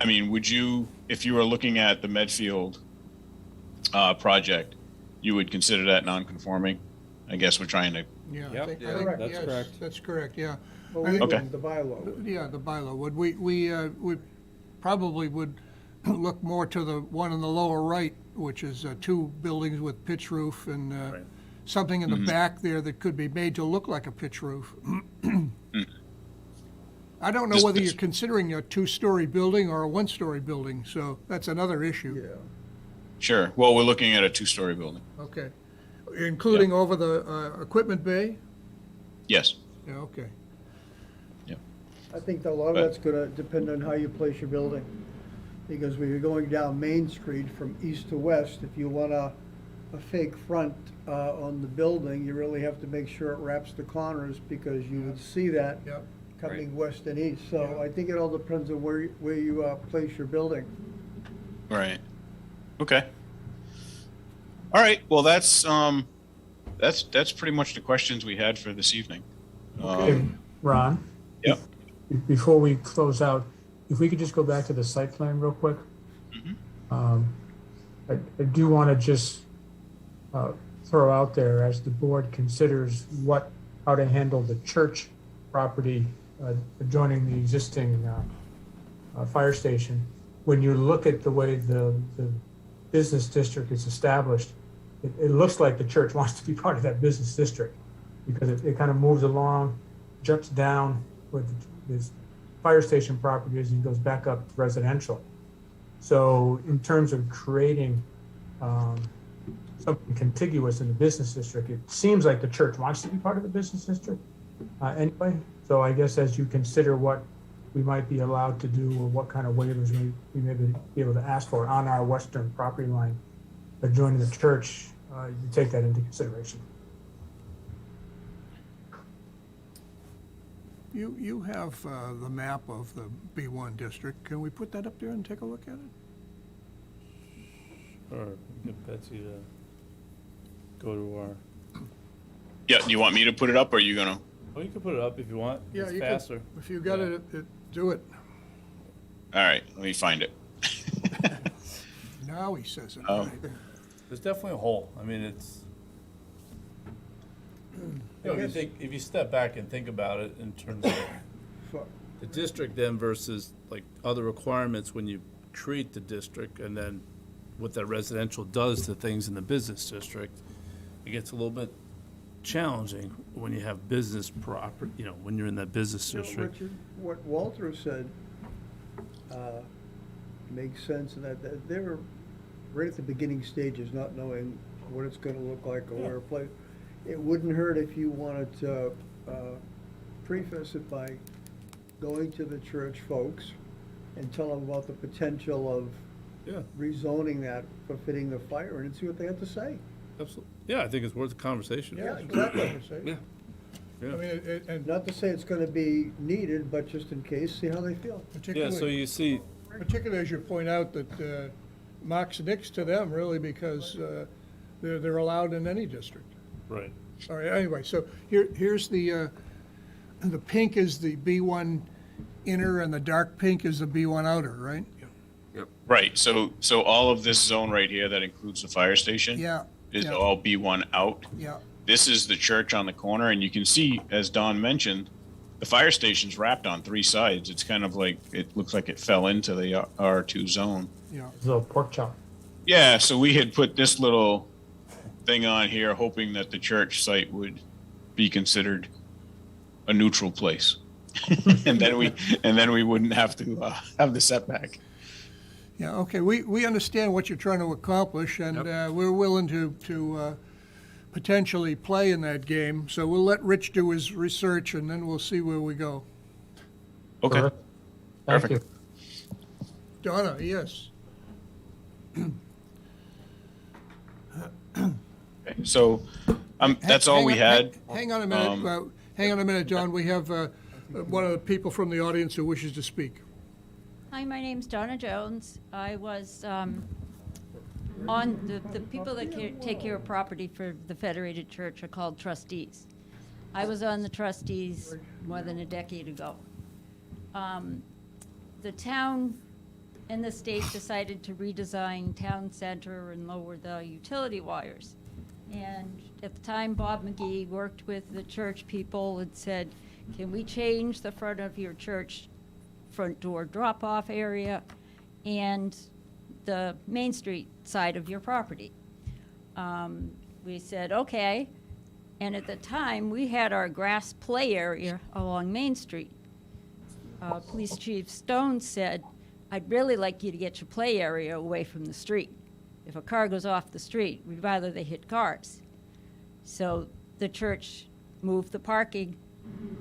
would you, if you were looking at the Medfield project, you would consider that non-conforming? I guess we're trying to. Yeah, Yep. I think, That's yes, correct. that's correct, yeah. Well, I think- we wouldn't, the bylaw. Yeah, the bylaw would. We probably would look more to the one in the lower right, which is two buildings with pitch roof and something in the back there that could be made to look like a pitch roof. I don't know whether you're considering a two-story building or a one-story building, so that's another issue. Yeah. Sure. Well, we're looking at a two-story building. Okay. Including over the equipment bay? Yes. Yeah, okay. I think a lot of that's gonna depend on how you place your building. Because when you're going down Main Street from east to west, if you want a fake front on the building, you really have to make sure it wraps the corners because you would see that Yep. coming west and east. So I think it all depends on where you place your building. Right. Okay. All right. Well, that's pretty much the questions we had for this evening. Okay, Ron? Yep. Before we close out, if we could just go back to the site plan real quick. I do want to just throw out there, as the board considers how to handle the church property adjoining the existing fire station. When you look at the way the business district is established, it looks like the church wants to be part of that business district because it kind of moves along, jumps down with this fire station property and goes back up residential. So in terms of creating something contiguous in the business district, it seems like the church wants to be part of the business district anyway. So I guess as you consider what we might be allowed to do, or what kind of waivers we may be able to ask for on our western property line adjoining the church, you take that into consideration. You have the map of the B1 district. Can we put that up there and take a look at it? Or get Betsy to go to our, Yeah, do you want me to put it up, or are you gonna? well, you can put it up if you want. Yeah, It's you faster. can. If you got it, do it. All right, let me find it. Now he says it. Oh. Right. There's definitely a hole. I mean, it's, you know, if you step back and think about it in terms of the district then versus like other requirements when you create the district, and then what that residential does to things in the business district, it gets a little bit challenging when you have business property, you know, when you're in that business district. Richard, what Walter said makes sense in that they're right at the beginning stages, not knowing what it's gonna look like or where to play. It wouldn't hurt if you wanted to preface it by going to the church folks and tell them about the potential of rezoning that for fitting the fire and see what they have to say. Absolutely. Yeah, I think it's worth a conversation. Yeah, exactly. Yeah. I mean, and Not to say it's gonna be needed, but just in case, see how they feel. Yeah, so you see, particularly as you point out that Mark's next to them really because they're allowed in any district. right. All right, anyway, so here's the pink is the B1 inner and the dark pink is the B1 outer, right? Right, so all of this zone right here that includes the fire station Yeah. is yeah, all B1 out. Yeah, This is the church on the corner, and you can see, as Don mentioned, the fire station's wrapped on three sides. It's kind of like, it looks like it fell into the R2 zone. yeah. It's a little pork chop. Yeah, so we had put this little thing on here, hoping that the church site would be considered a neutral place. And then we wouldn't have to have the setback. Yeah, okay, we understand what you're trying to accomplish, and we're willing to potentially play in that game. So we'll let Rich do his research, and then we'll see where we go. Okay. Thank Perfect. you. Donna, yes. Okay, so that's all we had. Hang on a minute, John. We have one of the people from the audience who wishes to speak. Hi, my name's Donna Jones. I was on the people that take care of property for the Federated Church are called trustees. I was on the trustees more than a decade ago. The town and the state decided to redesign town center and lower the utility wires. And at the time, Bob McGee worked with the church people and said, can we change the front of your church front door drop-off area and the Main Street side of your property? We said, okay. And at the time, we had our grass play area along Main Street. Police Chief Stone said, I'd really like you to get your play area away from the street. If a car goes off the street, we'd rather they hit cars. So the church moved the parking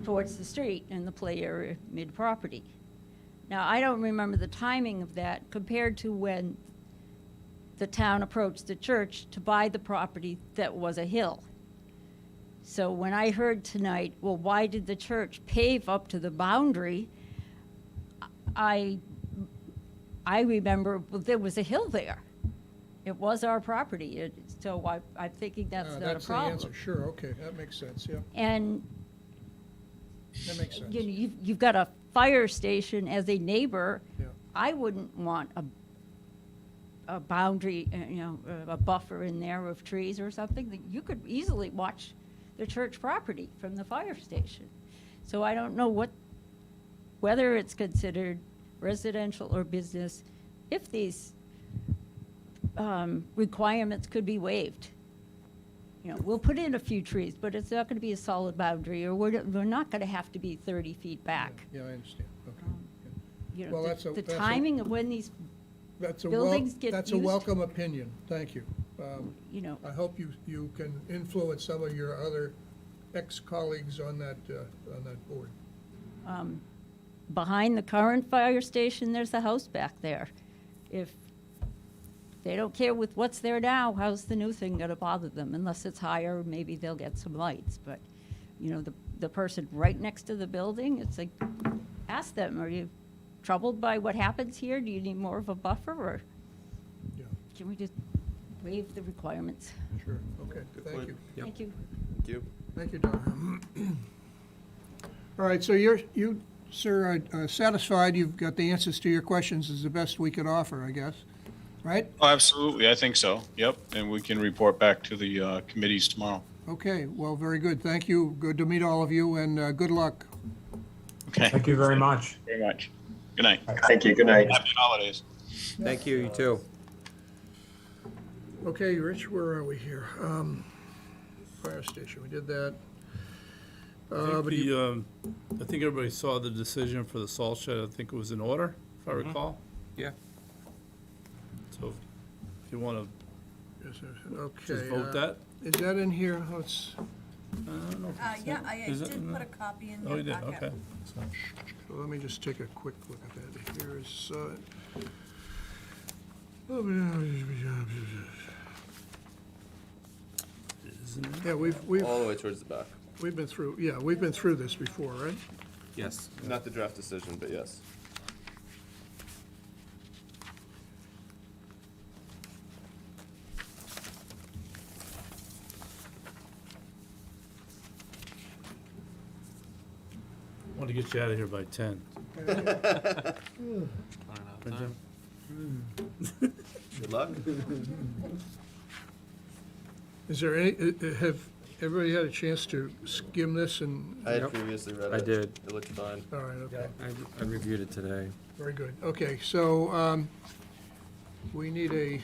towards the street and the play area mid-property. Now, I don't remember the timing of that compared to when the town approached the church to buy the property that was a hill. So when I heard tonight, well, why did the church pave up to the boundary? I remember, well, there was a hill there. It was our property, so I'm thinking that's not a That's the problem. answer, sure, okay, that makes sense, yeah, And that makes sense. you know, you've got a fire station as a neighbor. Yeah. I wouldn't want a boundary, a buffer in there of trees or something. That you could easily watch the church property from the fire station. So I don't know whether it's considered residential or business, if these requirements could be waived. You know, we'll put in a few trees, but it's not going to be a solid boundary, or we're not going to have to be 30 feet back. Yeah, I understand, okay. You know, Well, that's the a- timing of when these That's a buildings get That's a used. welcome opinion, thank you. You know, I hope you can influence some of your other ex-colleagues on that board. behind the current fire station, there's a house back there. If they don't care with what's there now, how's the new thing gonna bother them? Unless it's higher, maybe they'll get some lights, but, you know, the person right next to the building, it's like, ask them, are you troubled by what happens here? Do you need more of a buffer, or Yeah. can we just waive the requirements? Sure, okay, thank you. Thank you. Thank you. Thank you, Don. All right, so you, sir, are satisfied, you've got the answers to your questions is the best we could offer, I guess, right? Oh, absolutely, I think so, yep, and we can report back to the committees tomorrow. Okay, well, very good, thank you, good to meet all of you, and good luck. Okay. Thank you very much. Very much. Good night. Thank you, good night. Happy holidays. Thank you, you too. Okay, Rich, where are we here? Fire station, we did that. I But think I think everybody saw the decision for the salt shed. I think it was in order, if I recall. Yeah. So if you want Yes, sir. Okay. to just vote that. Is that in here? Let's, I don't know if it's Yeah, in- I is it did in put a there? copy in Oh, your you did, packet. okay. so let me just take a quick look at that. Here's, Isn't it? yeah, we've All the way towards the back. been through, yeah, we've been through this before, right? Yes. Not the draft decision, but yes. Want to get you out of here by 10. Good luck. Is there any, have everybody had a chance to skim this and? I had previously read it. I did. It looked fine. All right, okay, I reviewed it today. very good. Okay, so, we need a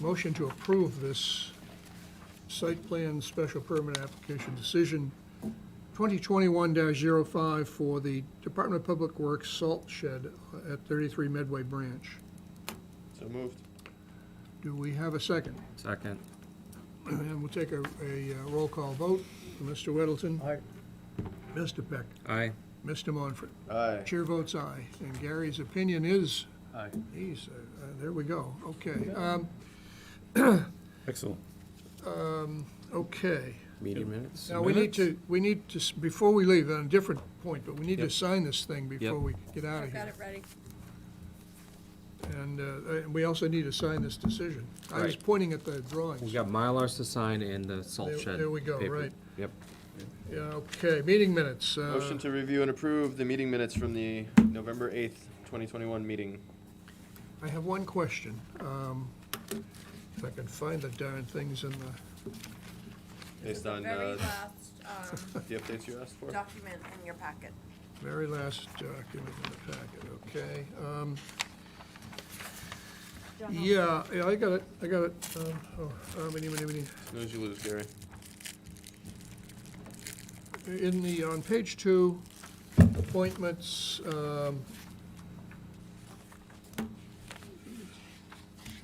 motion to approve this site plan special permit application decision 2021-05 for the Department of Public Works salt shed at 33 Medway Branch. So moved. Do we have a second? Second. And we'll take a roll call vote. Mr. Weddleton? Aye. Mr. Peck? Aye. Mr. Monfort? Aye. Chair votes aye. And Gary's opinion is? Aye. He's, there we go. Okay. Excellent. Okay. Meeting minutes? Now, we need to, before we leave, on a different point, but we need to Yep. sign this thing before Yep. we get out I've of got here. it ready. And we also need to sign this decision. I was Right. pointing at the drawings. We got Mylars to sign and the salt There- shed. there we go, paper. right. Yep. Yeah, okay, meeting minutes. Motion to review and approve the meeting minutes from the November 8th, 2021 meeting. I have one question. If I can find the darn things in the, Based on Very last the updates you asked for. document in your packet. very last document in the packet, okay? Yeah, I got it. Many. As soon as you lose, Gary. In the, on page 2, appointments,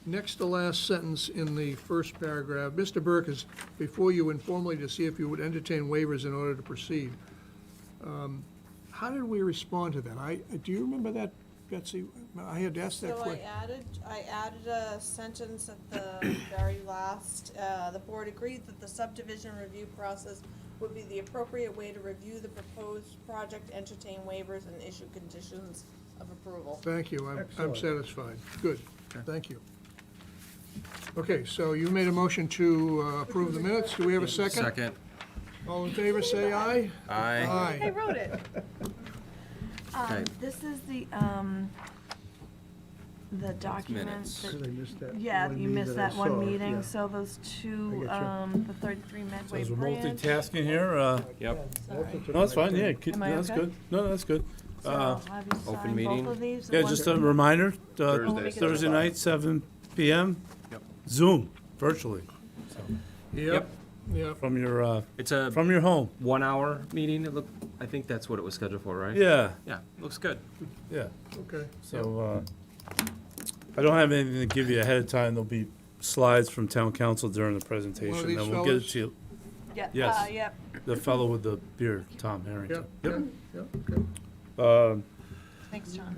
next to last sentence in the first paragraph, Mr. Burke is before you informally to see if you would entertain waivers in order to proceed. How did we respond to that? Do you remember that, Betsy? I had asked that So question. I added a sentence at the very last, the board agreed that the subdivision review process would be the appropriate way to review the proposed project, entertain waivers, and issue conditions of approval. Thank you, I'm Excellent. satisfied. Good, thank you. Okay, so you made a motion to approve the minutes. Do we have a second? Second. All in favor, say aye. Aye. I wrote it. Okay. This is the document minutes. that, Because I missed that yeah, one you meeting missed that I that one saw, meeting, yeah. so those two, I the 33 Medway As we're Branch. multitasking here, Yep. no, that's fine, yeah, Am I that's okay? good. No, that's good. So I'll have you open sign meeting. both of these. Yeah, at just once. a reminder, Thursday, Thursday night, 7 PM, Yep. Zoom, virtually, Yep, yep. from your It's a from your home. 1 hour meeting. It look, I think that's what it was scheduled for, right? Yeah, Yeah, looks good. yeah. Okay. So, I don't have anything to give you ahead of time. There'll be slides from town council during the presentation. these Then we'll get it fellas? to you. Yeah, Yes. yep. The fellow with the beard, Tom Harrington. Yep, okay. Thanks, John.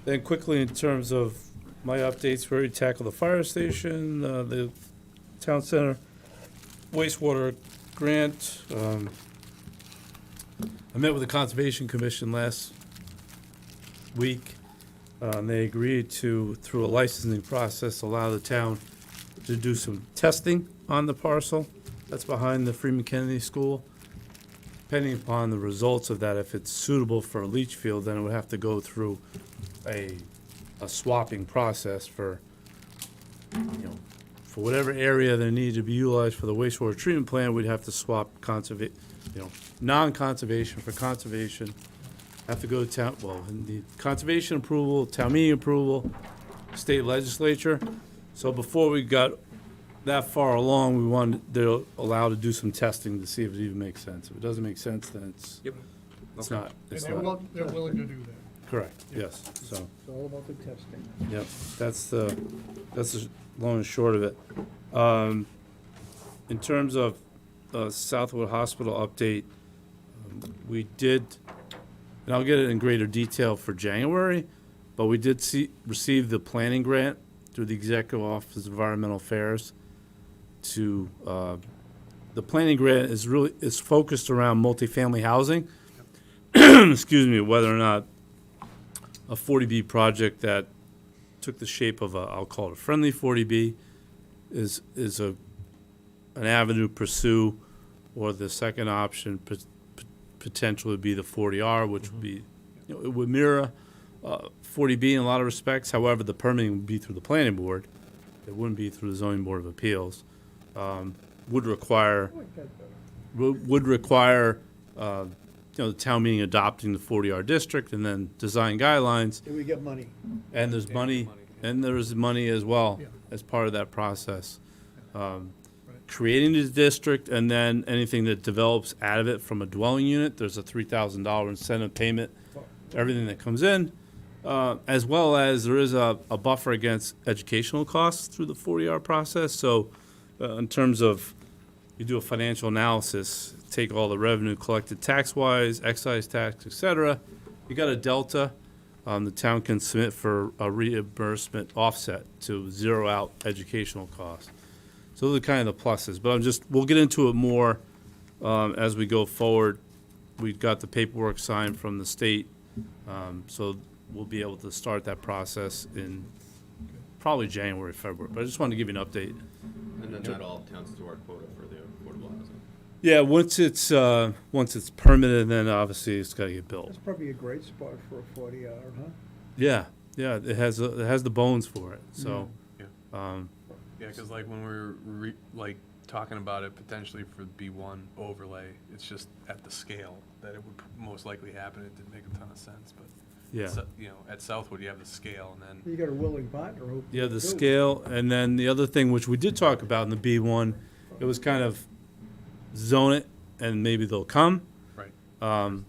Then quickly, in terms of my updates, we already tackled the fire station, the town center wastewater grant. I met with the Conservation Commission last week. And they agreed to, through a licensing process, allow the town to do some testing on the parcel that's behind the Freeman Kennedy School. Depending upon the results of that, if it's suitable for a leach field, then it would have to go through a swapping process for, for whatever area they need to be utilized for the wastewater treatment plant, we'd have to swap non-conservation for conservation. Have to go to town, need conservation approval, town meeting approval, state legislature. So before we got that far along, we wanted, they're allowed to do some testing to see if it even makes sense. If it doesn't make sense, then it's not. And they're willing to do that. Correct, yes, so. It's all about the testing. Yep, that's the long and short of it. In terms of Southwood Hospital update, we did, and I'll get it in greater detail for January, but we did receive the planning grant through the Executive Office of Environmental Affairs to, the planning grant is focused around multifamily housing. Excuse me, whether or not a 40B project that took the shape of I'll call it a friendly 40B is an avenue to pursue, or the second option potentially would be the 40R, which would be, it would mirror 40B in a lot of respects. However, the permitting would be through the planning board. It wouldn't be through the zoning board of appeals. Would require the town meeting adopting the 40R district and then design guidelines. And we get money. And there's money, and there's money as well Yeah. as part of that process. Creating the district, and then anything that develops out of it from a dwelling unit, there's a $3,000 incentive payment, everything that comes in, as well as there is a buffer against educational costs through the 40R process. So in terms of, you do a financial analysis, take all the revenue collected tax-wise, excise tax, et cetera, you got a delta. The town can submit for a reimbursement offset to zero out educational costs. So those are kind of the pluses, but we'll get into it more as we go forward. We've got the paperwork signed from the state, so we'll be able to start that process in probably January, February. But I just wanted to give you an update. And then that all counts to our quota for the affordable housing. Yeah, once it's permitted, then obviously it's got to get built. That's probably a great spot for a 40R, huh? Yeah, it has the bones for it. So, Yeah, because like when we were talking about it potentially for B1 overlay, it's just at the scale that it would most likely happen. It didn't make a ton of sense, but yeah. At Southwood you have the scale, and then You got a willing partner who. Yeah, the scale, and then the other thing, which we did talk about in the B1, it was kind of zone it, and maybe they'll come. Right.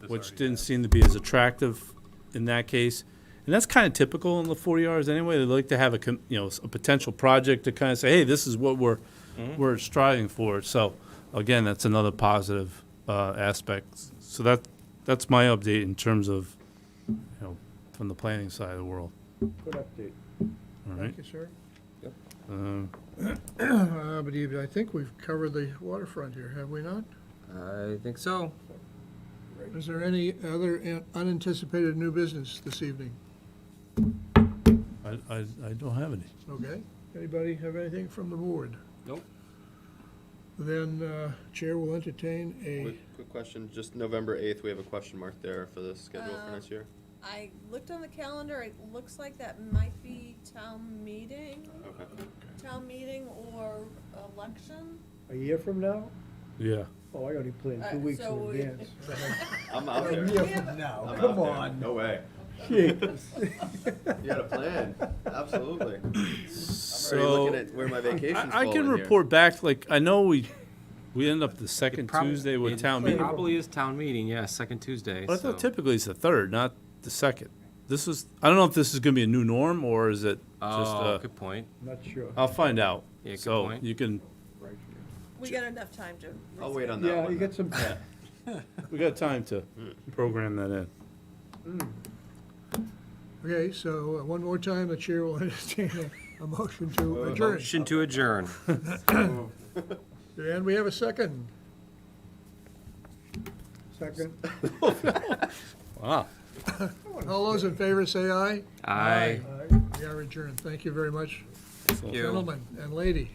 Which didn't seem to be as attractive in that case. And that's kind of typical in the 40Rs anyway. They like to have a potential project to kind of say, hey, this is what we're striving for. So again, that's another positive aspect. So that's my update in terms of, from the planning side of the world. Good update. All right. Thank you, sir. Yep. But I think we've covered the waterfront here, have we not? I think so. Is there any other unanticipated new business this evening? I don't have any. Okay. Anybody have anything from the board? Nope. Then Chair will entertain a, Quick question, just November 8th, we have a question mark there for the schedule for next year? I looked on the calendar, it looks like that might be town meeting. Okay. Town meeting or election. A year from now? Yeah. Oh, I already planned 2 weeks so in advance. I'm out there. A year from now, I'm come out there. on. No way. Jeez. You had a plan, absolutely. I'm already So looking at where my vacation's I can falling here. report back. I know we end up the second Tuesday with town meeting. Probably is town meeting, yeah, second Tuesday. But I thought typically it's the third, not the second. I don't know if this is going to be a new norm or is it just? Good point. Not sure. I'll find out. Yeah, good So point. you can We got enough time to. I'll wait on that Yeah, one. you get some, We got time to program that in. Okay, so one more time, the chair will entertain a motion to adjourn. Motion to adjourn. And we have a second. second. Wow. All those in favor say aye. Aye. We are adjourned. Thank you very much, Thank you. gentlemen and lady.